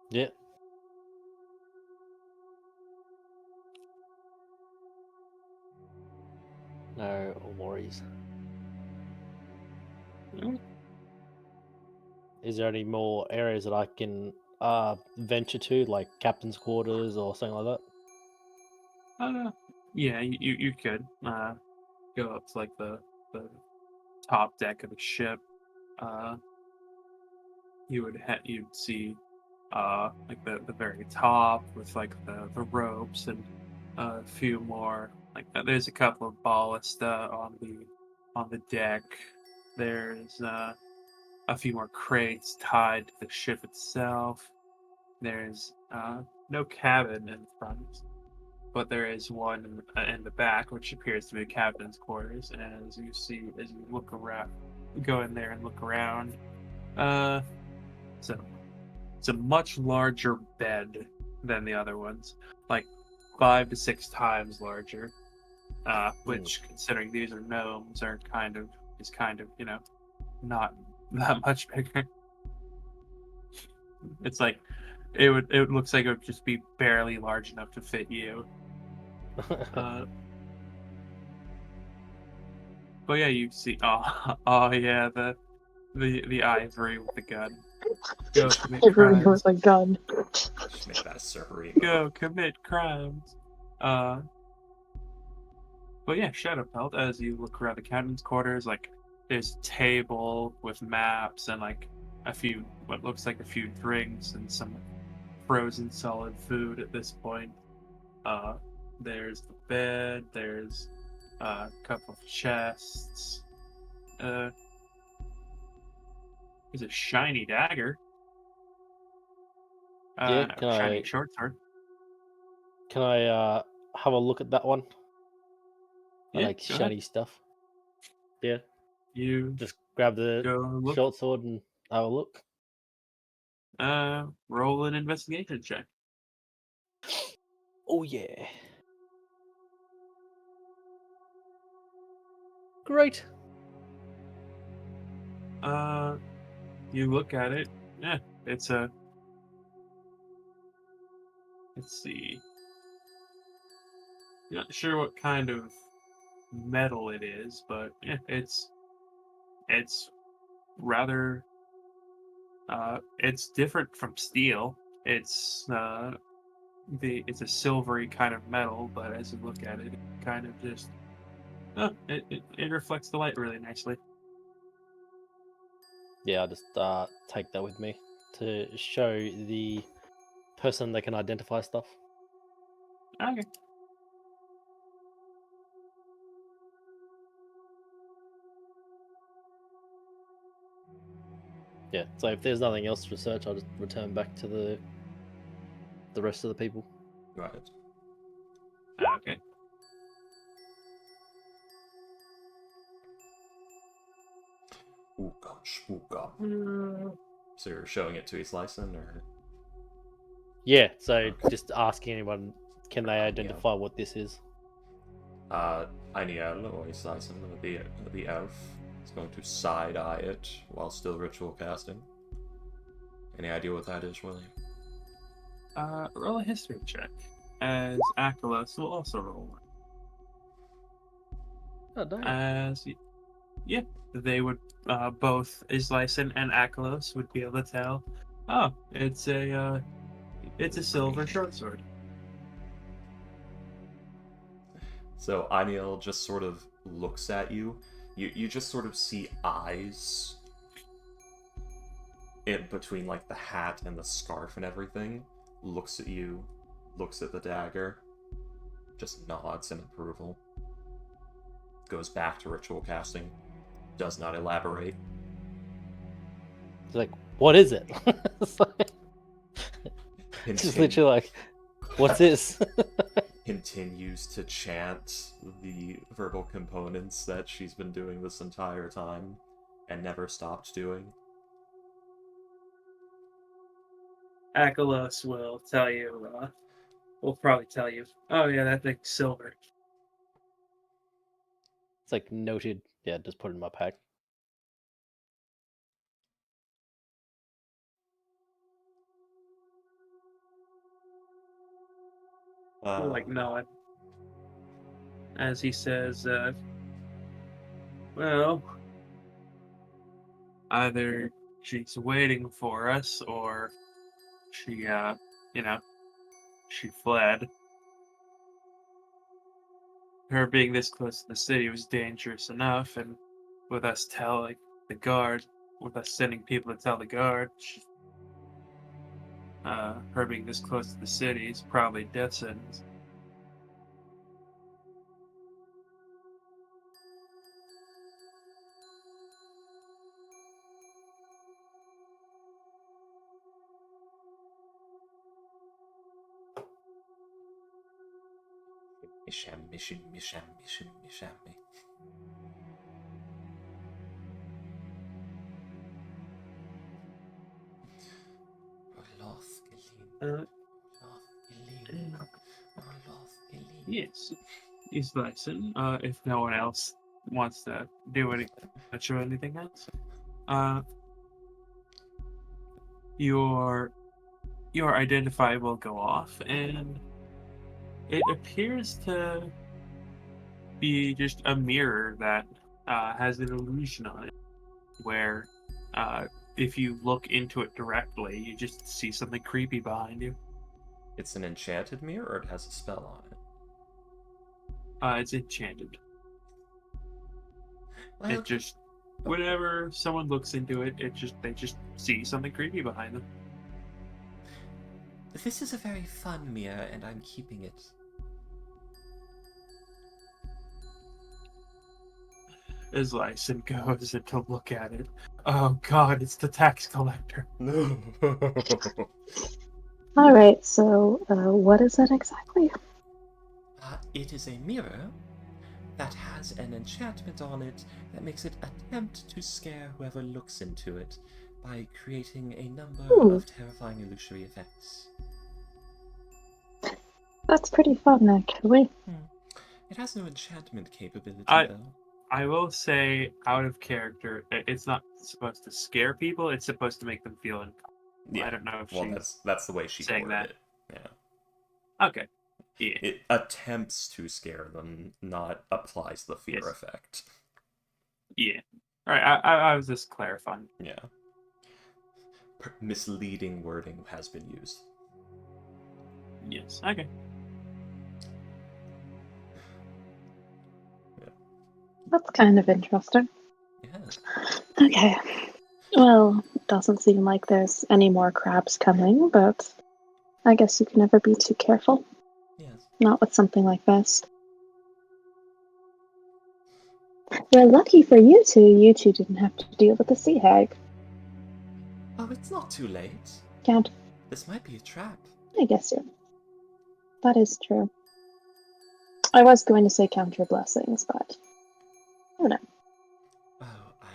Yeah. No worries. Mm. Is there any more areas that I can venture to, like captain's quarters or something like Yeah, you could go up to like the top deck of the ship. Uh, you'd see like the very top with like the ropes and a few more like there's a couple of ballista on the deck. There's a few more crates tied to the ship itself. There's no cabin in front, but there is one in the back, which appears to be the captain's quarters. And as you look around, go in there and look around. So It's a much larger bed than the other ones, like 5 to 6 times larger. Which, considering these are gnomes, are kind of not that much bigger. It's like it looks like it would just be barely large enough to fit you. But yeah, you see. Oh yeah, the ivory with the gun. Go commit Ivory crimes. with a gun. Just make that a server Go commit crimes. But yeah, Shadowpelt. As you look around the captain's quarters, like there's a table with maps and like what looks like a few drinks and some frozen solid food at this point. There's the bed. There's a couple of chests. There's a shiny dagger. Yeah, No, can shiny I short sword. have a look at that one? I Yeah, like go ahead. shiny stuff. Yeah, You just grab the go look. short sword and have a look. Roll an investigation check. Oh yeah. Great. You look at it. Yeah, it's a. Let's see. Not sure what kind of metal it is, but yeah, it's rather. It's different from steel. It's a silvery kind of metal, but as you look at it, it kind of just. It reflects the light really nicely. Yeah, I'll just take that with me to show the person that can identify stuff. Okay. Yeah, so if there's nothing else to research, I'll just return back to the rest of the people. Right. Okay. Ooga, spooga. So you're showing it to East Lyson, or? Yeah, so Okay. just asking anyone, can they identify what this is? Aniel, or East Lyson, the elf, is going to side-eye it while still ritual casting. Any idea what that is, William? Roll a history check, as Akalos will also roll one. Oh, dang. Yeah, they would both Islyson and Akalos would be able to tell. Oh, it's a silver short sword. So Aniel just sort of looks at you. You just sort of see eyes in between like the hat and the scarf and everything. Looks at you, looks at the dagger, just nods in approval. Goes back to ritual casting. Does not elaborate. It's like, what is it? It's like, just literally like, what's this? Continues to chant the verbal components that she's been doing this entire time and never stopped doing. Akalos will tell you. Will probably tell you. Oh yeah, that thing's silver. It's like noted. Yeah, just put it in my pack. Like nod. As he says, well, either she's waiting for us or she, she fled. Her being this close to the city was dangerous enough, and with us telling the guard, with us sending people to tell the guard, her being this close to the city is probably death sentence. Misham. Yes. Is lesson. If no one else wants to do anything else, your identify will go off, and it appears to be just a mirror that has an illusion on it, where if you look into it directly, you just see something creepy behind you. It's an enchanted mirror, or it has a spell on it? It's enchanted. Well, It just whenever someone looks into it, they just see something creepy behind them. this is a very fun mirror, and I'm keeping it. As Lyson goes in to look at it, oh God, it's the tax collector. No. All right, so what is it exactly? It is a mirror that has an enchantment on it that makes it attempt to scare whoever looks into it by creating a number of terrifying illusory effects. That's pretty fun, actually. It has no enchantment capability, I- though. I will say, out of character, it's not supposed to scare people. It's supposed to make them feel uncomfortable. Yeah. I don't know if Well, she's that's the way she saying worded that. it. Yeah. Okay. Yeah. It attempts to scare them, not applies the fear Yes. effect. Yeah. All right. I was just clarifying. Yeah. Misleading wording has been used. Yes. Okay. That's kind of interesting. Yeah. Okay. Well, it doesn't seem like there's any more crabs coming, but I guess you can never be too careful. Yes. Not with something like this. Well, lucky for you two didn't have to deal with the sea hag. Oh, it's not too late. Count. This might be a trap. I guess you're. That is true. I was going to say count your blessings, but who knows? Oh,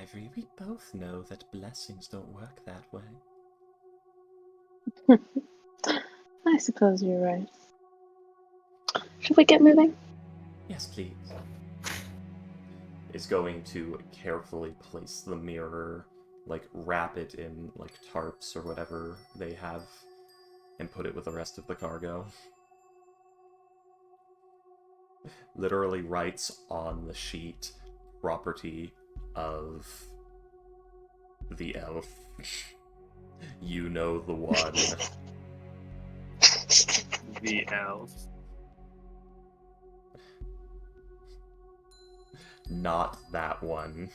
Ivory, we both know that blessings don't work that way. I suppose you're right. Should we get moving? Yes, please. Is going to carefully place the mirror, like wrap it in like tarps or whatever they have, and put it with the rest of the cargo. Literally writes on the sheet, property of the elf. You know the one. The elf. Not that one.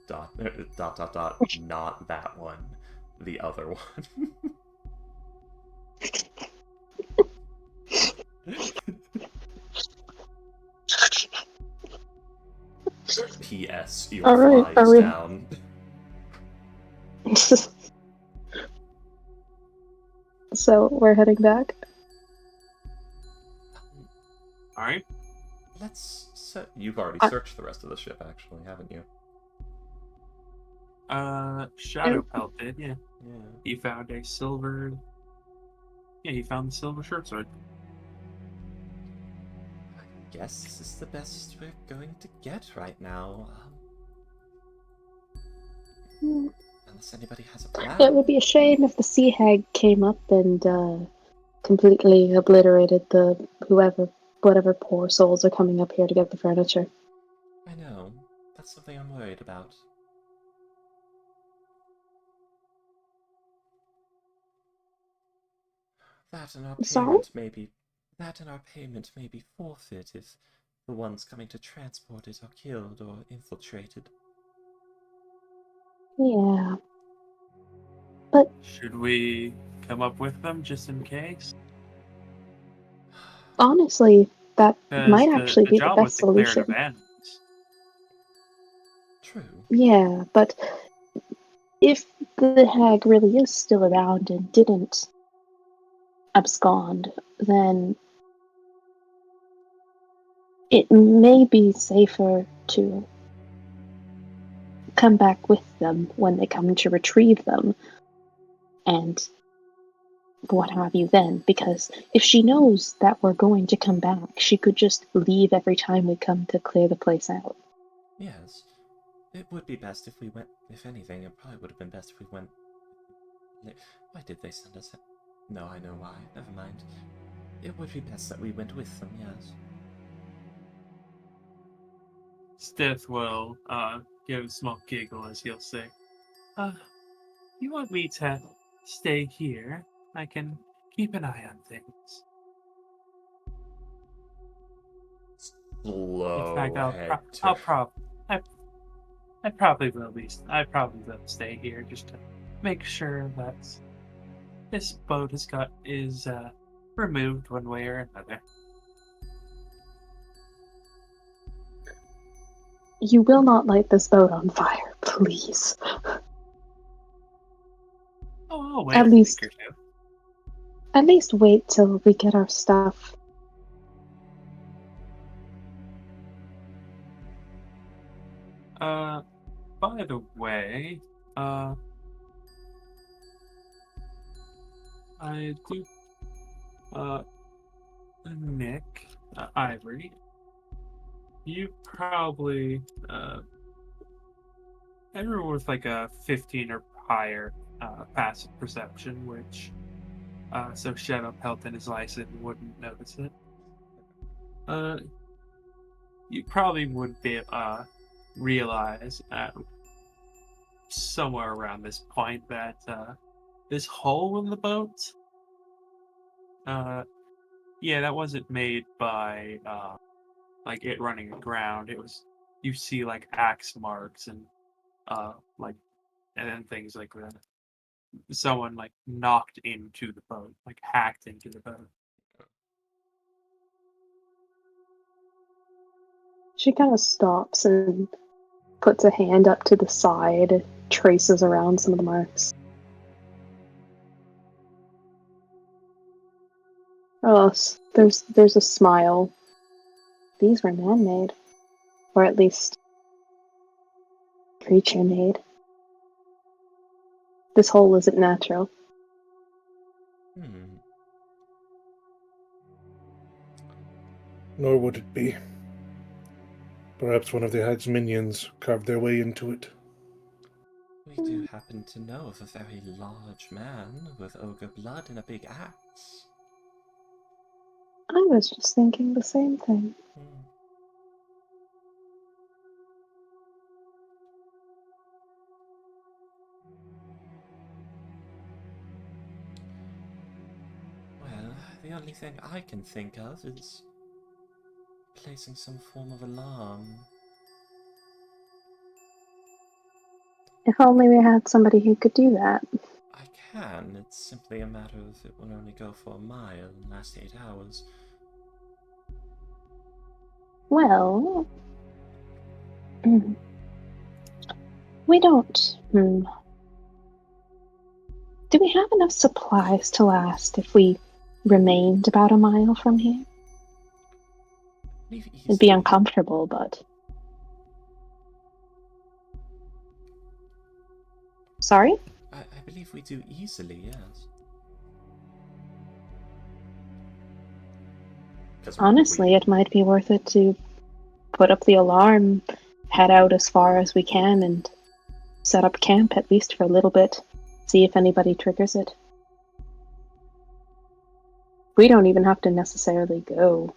Dot, dot, dot, dot. Not that one. The other one. P.S. Your All right, fly is are we- down. So we're heading back. All right. Let's. You've already searched the rest of the ship, actually, haven't you? Shadow Pelt did, yeah. Yeah. He found a silver. Yeah, he found the silver short sword. I guess this is the best we're going to get right now. Unless anybody has a plan. It would be a shame if the sea hag came up and completely obliterated the whatever poor souls are coming up here to get the furniture. I know. That's something I'm worried about. That and our Sorry? payment may be forfeit if the ones coming to transport it are killed or infiltrated. Yeah. Should we come up with them just in case? Honestly, that 'Cause might actually the be the job was best declared solution. abandoned. True. Yeah, but if the hag really is still around and didn't abscond, then it may be safer to come back with them when they come to retrieve them and what have you then, because if she knows that we're going to come back, she could just leave every time we come to clear the place out. Yes. It would be best if we went. If anything, it probably would have been best if we went. Why did they send us? No, I know why. Never mind. It would be best that we went with them, yes. Stith will give a small giggle as he'll say, you want me to stay here? I can keep an eye on things. In fact, Slow head I'll turn. I probably will stay here just to make sure that this boat is removed one way or another. You will not light this boat on fire, please. Oh, I'll wait At a least, week or two. at least wait till we get our stuff. By the way, I do, Nick, Ivory, you probably, everyone with like a 15 or higher, passive perception, which, so Shadow Pelton is licensed and wouldn't notice it. You probably would be, realize, somewhere around this point that, this hole in the boat, yeah, that wasn't made by like it running aground. It was you see like axe marks and like and then things like that. Someone like knocked into the boat, like hacked into the boat. She kind of stops and puts a hand up to the side, traces around some of the marks. Oh, there's a smile. These were man-made, or at least creature-made. This hole isn't natural. Nor would it be. Perhaps one of the hag's minions carved their way into it. We do happen to know of a very large man with ogre blood and a big axe. I was just thinking the same thing. Well, the only thing I can think of is placing some form of alarm. If only we had somebody who could do that. I can. It's simply a matter of it will only go for a mile and last 8 hours. Well, we don't. Do we have enough supplies to last if we remained about a mile from here? It'd be uncomfortable, but... Sorry? I believe we do easily, yes. Honestly, it might be worth it to put up the alarm, head out as far as we can, and set up camp at least for a little bit. See if anybody triggers it. We don't even have to necessarily go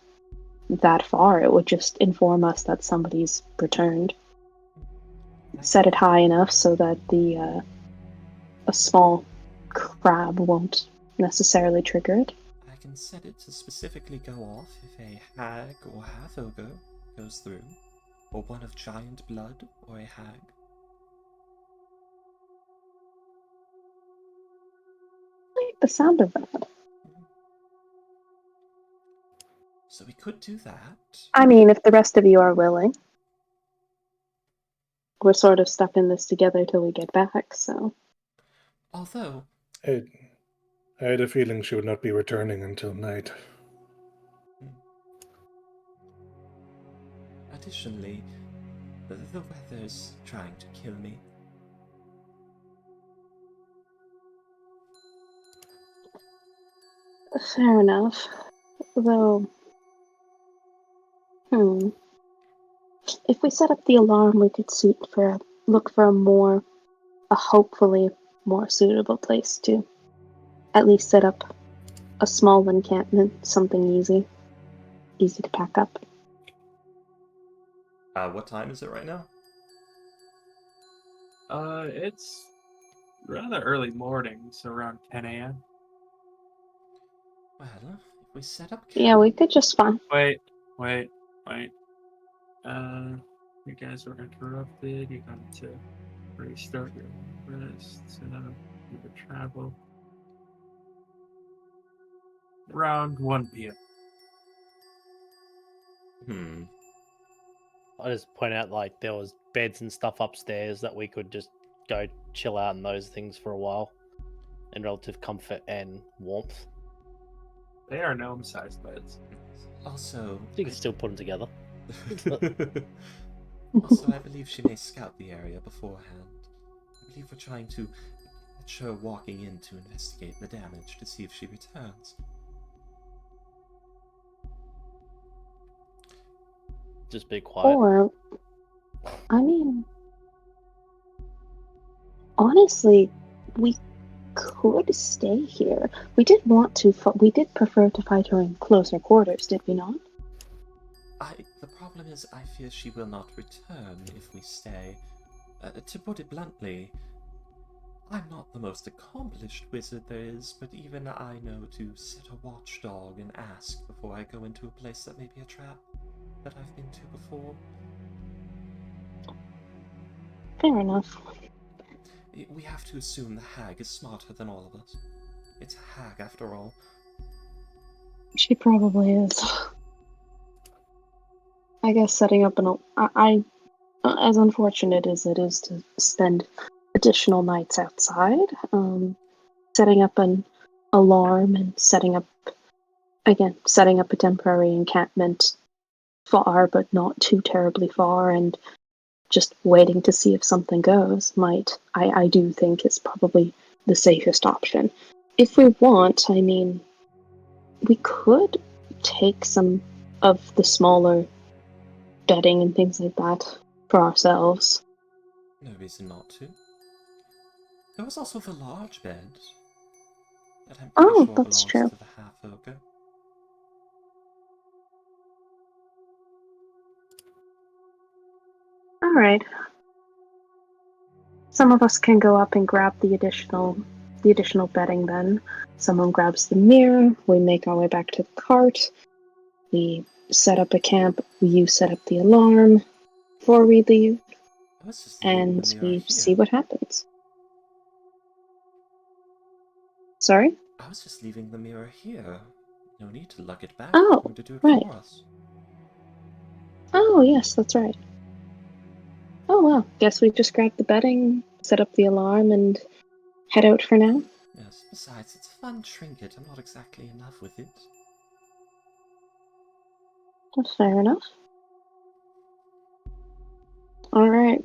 that far. It would just inform us that somebody's returned. Set it high enough so that a small crab won't necessarily trigger it. I can set it to specifically go off if a hag or half-ogre goes through, or one of giant blood, or a hag. I like the sound of that. So we could do that. I mean, if the rest of you are willing. We're sort of stuck in this together till we get back, so... Although... I had a feeling she would not be returning until night. Additionally, the weather's trying to kill me. Fair enough. Though, if we set up the alarm, we could look for a hopefully more suitable place to at least set up a small encampment, something easy to pack up. What time is it right now? It's rather early morning, so around 10 a.m. Well, if we set up camp... Yeah, we could just find. Wait. You guys were interrupted. You got to restart your rest. You could travel. Around 1 p.m. I just point out like there was beds and stuff upstairs that we could just go chill out in those things for a while, in relative comfort and warmth. They are gnome-sized beds. Also, You can still put them together. also, I believe she may scout the area beforehand. I believe we're trying to catch her walking in to investigate the damage to see if she returns. Just be quiet. Or, I mean, honestly, we could stay here. We did prefer to fight her in closer quarters, did we not? The problem is, I fear she will not return if we stay. To put it bluntly, I'm not the most accomplished wizard there is, but even I know to set a watchdog and ask before I go into a place that may be a trap that I've been to before. Fair enough. We have to assume the hag is smarter than all of us. It's a hag, after all. She probably is. I guess setting up as unfortunate as it is to spend additional nights outside, setting up an alarm and setting up a temporary encampment far but not too terribly far, and just waiting to see if something goes I do think is probably the safest option. If we want, I mean, we could take some of the smaller bedding and things like that for ourselves. No reason not to. There was also the large bed that I'm pretty sure That's belongs true. to the half-ogre. Alright. Some of us can go up and grab the additional bedding then. Someone grabs the mirror, we make our way back to the cart, we set up a camp, you set up the alarm before we leave, I was just leaving and the mirror we here. see what happens. Sorry? I was just leaving the mirror here. No need to lug it back. Oh, I'm going to do it right. for us. Oh, yes, that's right. Oh, well, guess we just grab the bedding, set up the alarm, and head out for now. Yes, besides, it's a fun trinket. I'm not exactly in love with it. That's fair enough. Alright.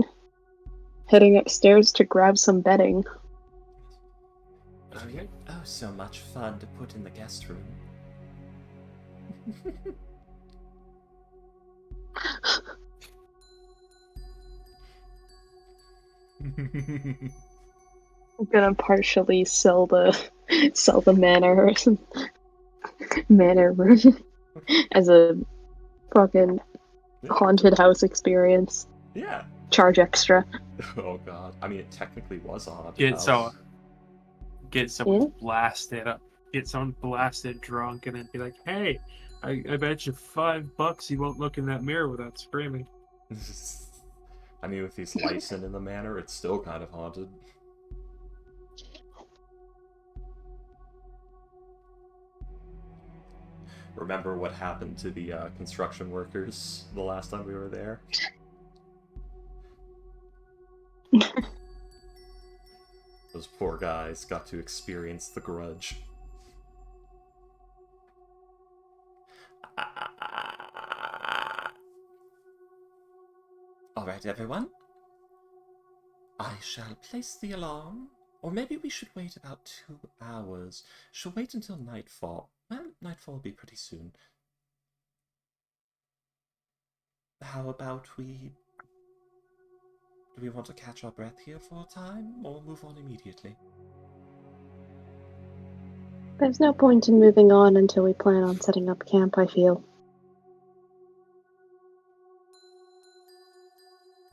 Heading upstairs to grab some bedding. It would be oh so much fun to put in the guest room. I'm gonna partially sell the manor room as a fucking haunted house experience. Yeah. Charge extra. Oh god. I mean, it technically was a haunted Get house. someone Yeah. blasted up. Get someone blasted drunk, and then be like, "Hey, I bet you $5 you won't look in that mirror without screaming." I mean, with these lights in the manor, it's still kind of haunted. Remember what happened to the construction workers the last time we were there? Those poor guys got to experience the grudge. Alright, everyone. I shall place the alarm. Or maybe we should wait about 2 hours. She'll wait until nightfall. Well, nightfall will be pretty soon. How about we... Do we want to catch our breath here for a time, or move on immediately? There's no point in moving on until we plan on setting up camp, I feel.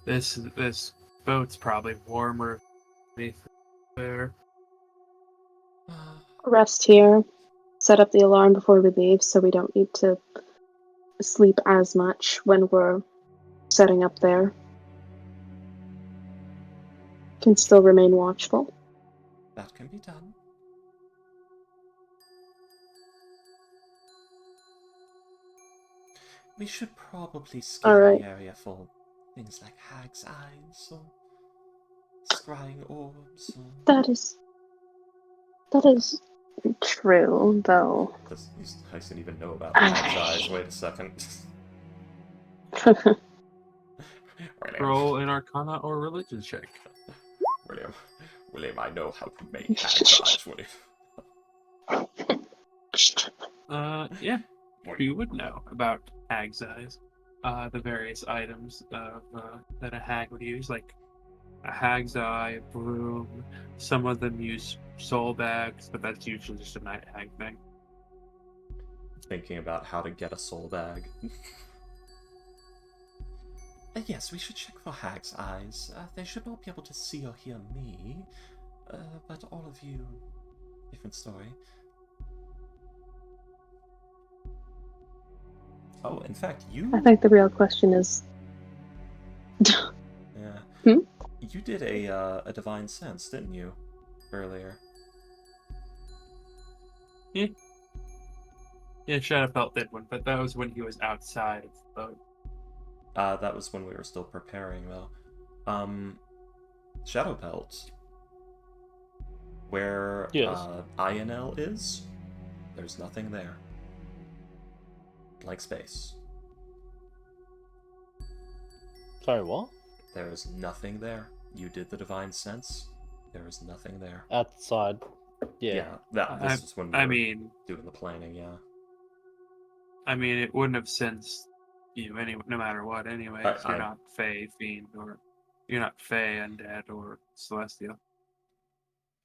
This boat's probably warmer than anything there. Rest here. Set up the alarm before we leave so we don't need to sleep as much when we're setting up there. Can still remain watchful. That can be done. We should probably scan Alright. the area for things like hag's eyes or scrying orbs or... That is true, though. I didn't even know about hag's eyes. Wait a second. Roll an Arcana or Religion check. William, I know how to make hag's eyes, William. Yeah. You would know about hag's eyes. The various items of that a hag would use, like a hag's eye, a broom. Some of them use soul bags, but that's usually just a night hag thing. Thinking about how to get a soul bag. Yes, we should check for hag's eyes. They should not be able to see or hear me, but all of you, different story. Oh, in fact, you... I think the real question is... Yeah. Hmm? You did a divine sense, didn't you? Earlier. Yeah. Yeah, Shadowfelt did one, but that was when he was outside of the boat. That was when we were still preparing, though. Shadowpelt. Where Yes. INL is, there's nothing there. Like space. Sorry, what? There is nothing there. You did the divine sense. There is nothing there. Outside. Yeah. This is when we were doing the planning, yeah. I mean, it wouldn't have sensed you no matter what anyway. You're not Fey, Fiend, or... You're not Fey, Undead, or Celestial.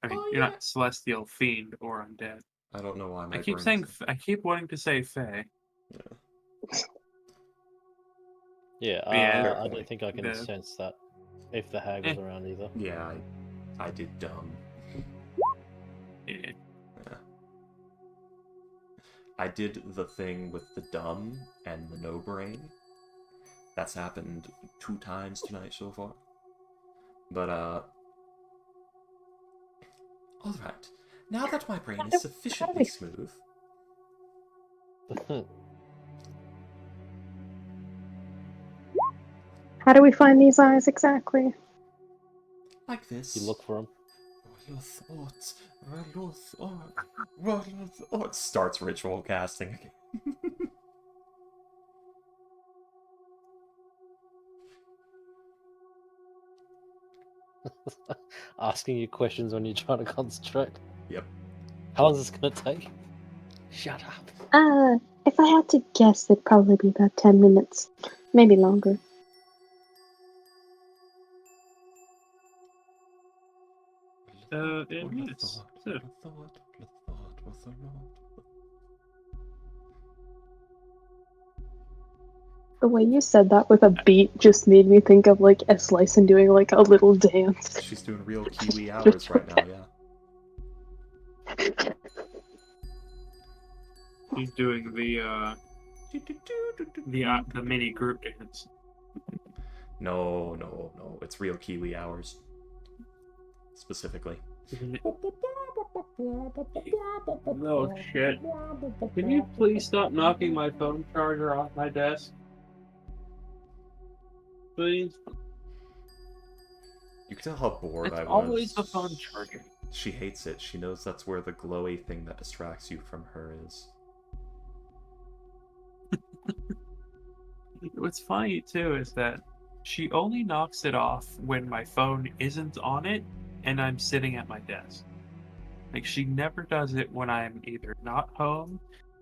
I mean, you're not Celestial, Fiend, or Undead. I don't know why I keep wanting to say Fey. Yeah, Yeah, I don't think I can sense that if the hag was around either. Yeah, I did dumb. Yeah. I did the thing with the dumb and the no brain. That's happened 2 times tonight so far. But, alright. Now that my brain is sufficiently smooth... How do we find these eyes exactly? Like this. You look for them. It starts ritual casting again. Asking you questions when you're trying to concentrate. Yep. How long is this gonna take? Shut up. If I had to guess, it'd probably be about 10 minutes. Maybe longer. Yes. The way you said that with a beat just made me think of like S-Lyson doing like a little dance. She's doing real Kiwi hours right now, yeah. He's doing the mini group dance. No, it's real Kiwi hours. Specifically. No shit. Can you please stop knocking my phone charger off my desk? Please? You can tell how bored I was. It's always the phone charger. She hates it. She knows that's where the glowy thing that distracts you from her is. What's funny too is that she only knocks it off when my phone isn't on it and I'm sitting at my desk. Like, she never does it when I'm either not home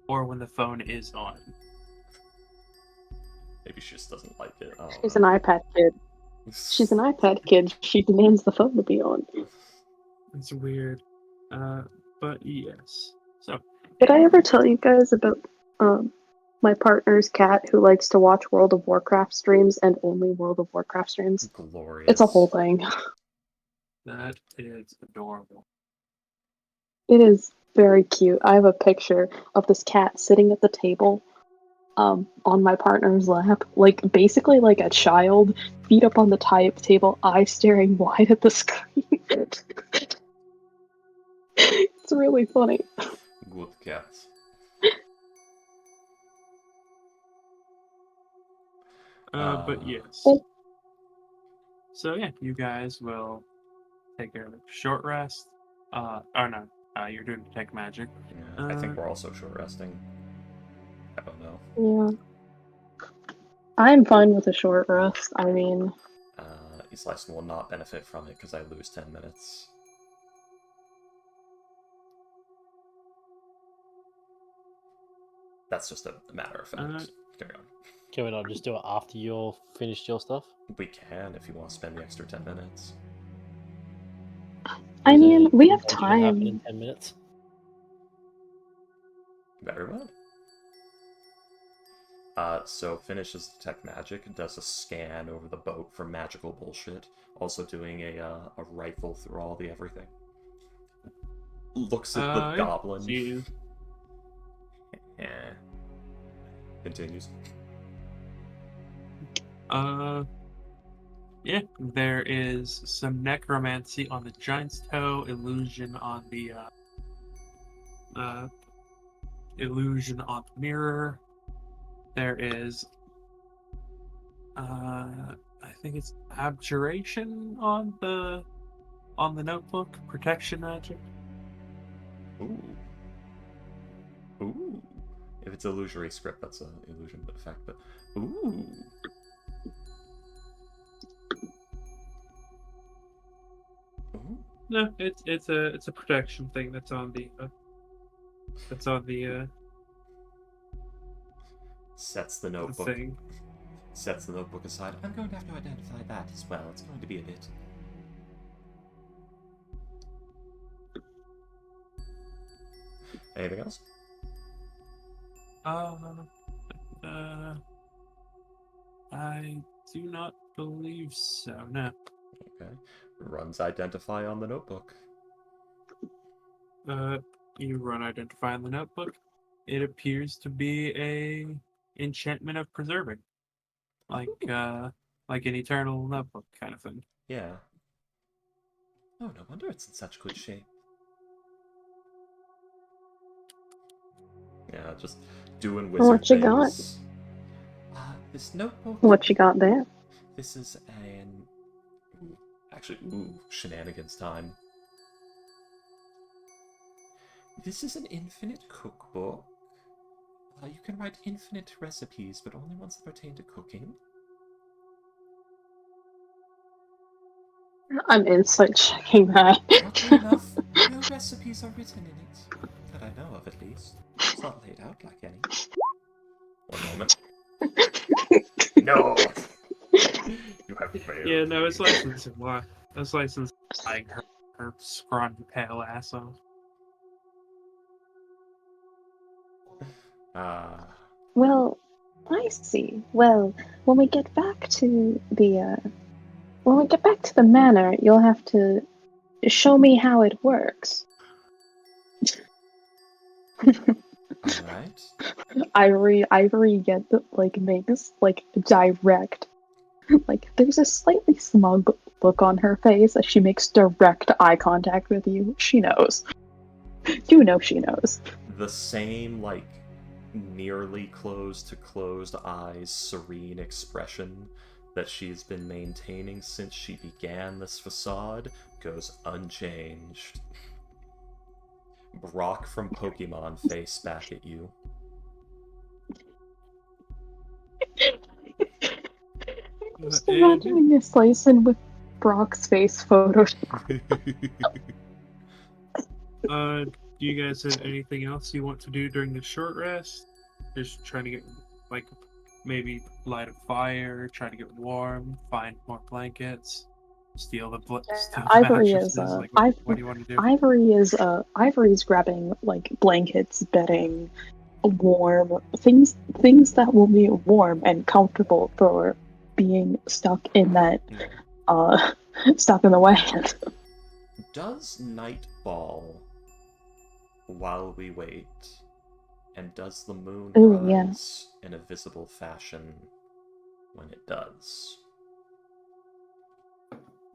or when the phone is on. Maybe she just doesn't like it. I don't She's know. an iPad kid. She's an iPad kid. She demands the phone to be on. It's weird. But yes. So, Did I ever tell you guys about my partner's cat who likes to watch World of Warcraft streams and only World of Warcraft streams? Glorious. It's a whole thing. that is adorable. It is very cute. I have a picture of this cat sitting at the table, on my partner's lap, like basically like a child, feet up on the table, eyes staring wide at the screen. It's really funny. Good cat. But yes. Oh. So yeah, you guys will take a short rest. You're doing detect magic. Yeah, I think we're also short resting. I don't know. Yeah. I'm fine with a short rest. I mean, Eastlyson will not benefit from it because I lose 10 minutes. That's just a matter of fact. Carry on. Can we not just do it after you're finished your stuff? We can if you want to spend the extra 10 minutes. I Is there mean, anything we have that should happen in time. 10 minutes? Very well. So finishes detect magic, does a scan over the boat for magical bullshit, also doing a rifle through all the everything. Looks at the goblin. Geez. Yeah. Continues. Yeah, there is some necromancy on the giant's toe, illusion on the illusion on the mirror. There is I think it's abjuration on the notebook, protection magic. Ooh. Ooh. If it's illusory script, that's an illusion effect, but ooh. Ooh. No, it's a protection thing that's on the Sets the notebook. thing. Sets the notebook aside. I'm going to have to identify that as well. It's going to be a bit. Anything else? I do not believe so. No. Okay. Runs identify on the notebook. You run identify on the notebook. It appears to be a enchantment of preserving, like an eternal notebook kind of thing. Yeah. Oh, no wonder it's in such good shape. Yeah, just doing wizard What you got? things. This notebook. What you got there? This is an. Actually, shenanigans time. This is an infinite cookbook. You can write infinite recipes, but only ones that pertain to cooking. I'm insight checking that. Oddly enough, no recipes are written in it. That I know of, at least. It's not laid out like any. One moment. No! You have failed. Yeah, no, it's licensed. Why? It's licensed like her scrawny pale ass off. Well, I see. Well, when we get back to the manor, you'll have to show me how it works. Alright. Ivory makes direct. There's a slightly smug look on her face as she makes direct eye contact with you. She knows. You know she knows. The same, nearly closed to closed eyes, serene expression that she's been maintaining since she began this facade goes unchanged. Brock from Pokemon face back at you. I'm just imagining this slicing with Brock's face photo. Do you guys have anything else you want to do during the short rest? Just trying to get, like, maybe light a fire, try to get warm, find more blankets, steal steal the Ivory is mattresses. Like, what do you want to do? Ivory's grabbing like blankets, bedding, warm things that will be warm and comfortable for being stuck in that stuck in the wagon. Does night fall while we wait? And does the moon Ooh, yeah. rise in a visible fashion when it does?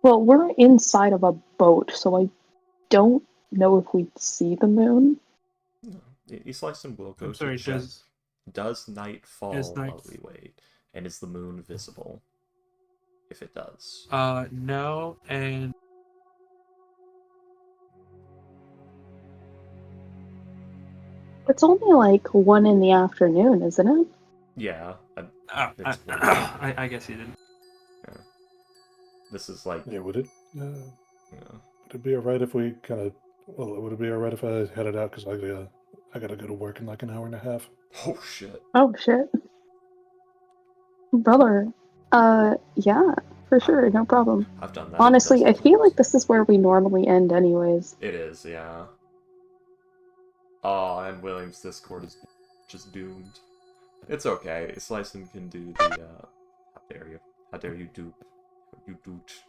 Well, we're inside of a boat, so I don't know if we'd see the moon. No. Islyson will go I'm to sorry, check. Does night fall Is night- while we wait? And is the moon visible? If it does. No, and It's only like 1 in the afternoon, isn't it? Yeah. I, It's I guess you didn't. yeah. This is like... Yeah, would it? Yeah. Would it be alright if we kind of? Well, would it be alright if I headed out because I gotta go to work in like an hour and a half. Oh shit. Oh shit. Brother. Yeah, for sure, no problem. I've done that. Honestly, I feel like this is where we normally end anyways. It is, yeah. Oh, and William's Discord is just doomed. It's okay. Slicin can do the, how dare you? How dare you dupe? You doot.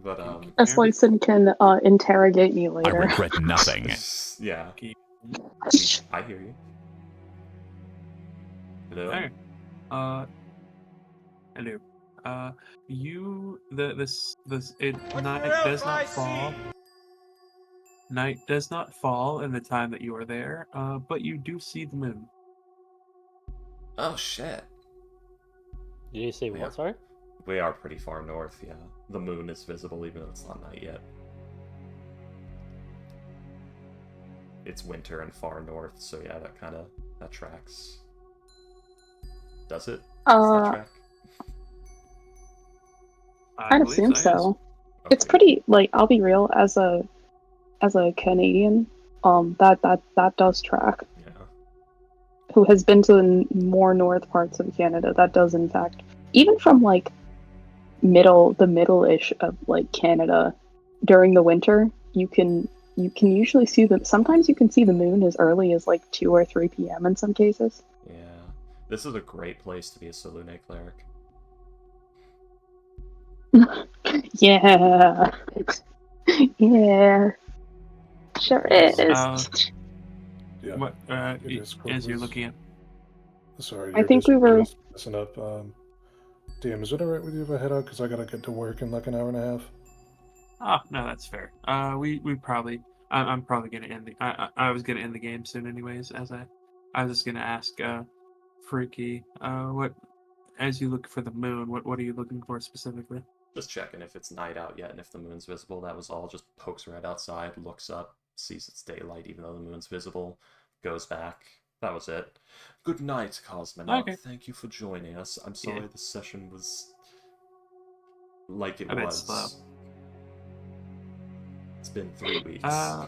But, Eslyson can interrogate me I later. regret nothing. yeah. I hear you. Hello? Alright. Hello. Night does not fall. Night does not fall in the time that you are there, but you do see the moon. Oh shit. Did you see Yeah. what? Sorry. We are pretty far north, yeah. The moon is visible even though it's not night yet. It's winter and far north, so yeah, that tracks. Does it? Does that track? I'd believe assume yes. so. It's Okay. pretty, like, I'll be real, as a Canadian, that does track. Yeah. Who has been to the more north parts of Canada, that does in fact. Even from like the middle-ish of like Canada, during the winter, you can usually see sometimes you can see the moon as early as like 2 or 3 p.m. in some cases. Yeah. This is a great place to be a Salune cleric. Yeah. Yeah. Sure is. Yeah. What Your Discord as you're was- looking at? Sorry, I your think we Discord were- was messing up. DM, is it alright with you if I head out because I gotta get to work in like an hour and a half? Oh no, that's fair. We probably. I'm probably gonna end the. I was gonna end the game soon, anyways. I was just gonna ask, Freaky, what as you look for the moon, what are you looking for specifically? Just checking if it's night out yet and if the moon's visible. That was all. Just pokes right outside, looks up, sees it's daylight even though the moon's visible, goes back. That was it. Good night, Cosmonaut. Okay. Thank you for joining us. I'm sorry Yeah. the session was like it A bit was. slow. It's been 3 weeks. Yeah.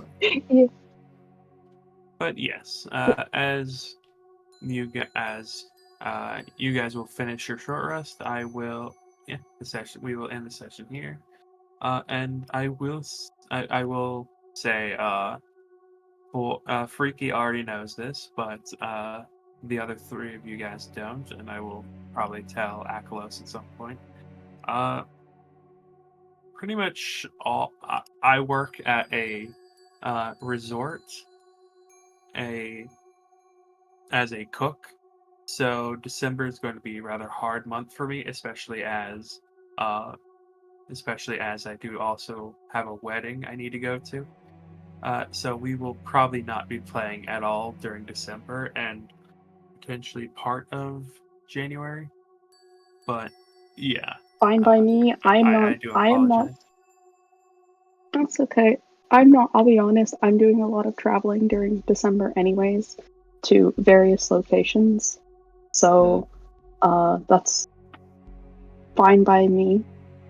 But yes, as you guys will finish your short rest, I will. Yeah, the session. We will end the session here. And I will say, well, Freaky already knows this, but the other 3 of you guys don't, and I will probably tell Akalos at some point. Pretty much all. I work at a resort, as a cook, so December is going to be a rather hard month for me, especially as I do also have a wedding I need to go to. So we will probably not be playing at all during December and potentially part of January. But yeah, Fine by me. I am do not. apologize. That's okay. I'll be honest, I'm doing a lot of traveling during December anyways, to various locations. So, that's fine by me.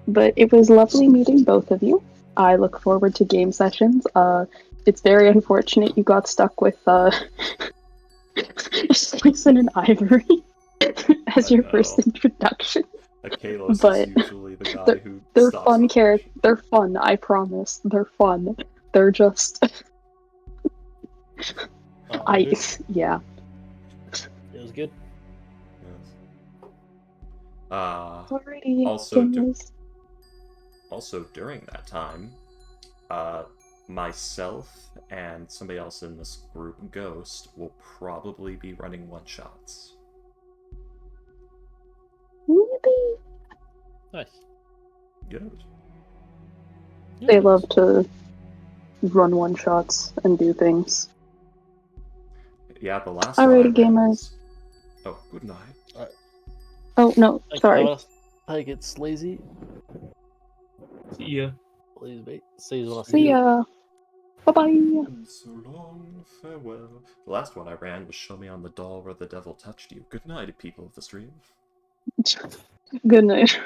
But it was lovely meeting both of you. I look forward to game sessions. it's very unfortunate you got stuck with Slice and Ivory as I your first know. introduction. Kalos But is usually the guy they're, who they're stops fun the characters. They're fun, I promise. They're fun. They're just yeah. It was good. Yes. Alrighty, Also, gamers. also during that time, myself and somebody else in this group, Ghost, will probably be running one-shots. Maybe Nice. Good. they love to run one shots and do things. Yeah, the last one I Alrighty, ran gamers. was... Oh, good night. Oh no, sorry. Take it, Sleazy. See ya. Please, mate. See you when I see See you. ya. Bye bye. So long, farewell. The last one I ran was Show Me on the Doll Where the Devil Touched You. Good night, people of the stream. Good night.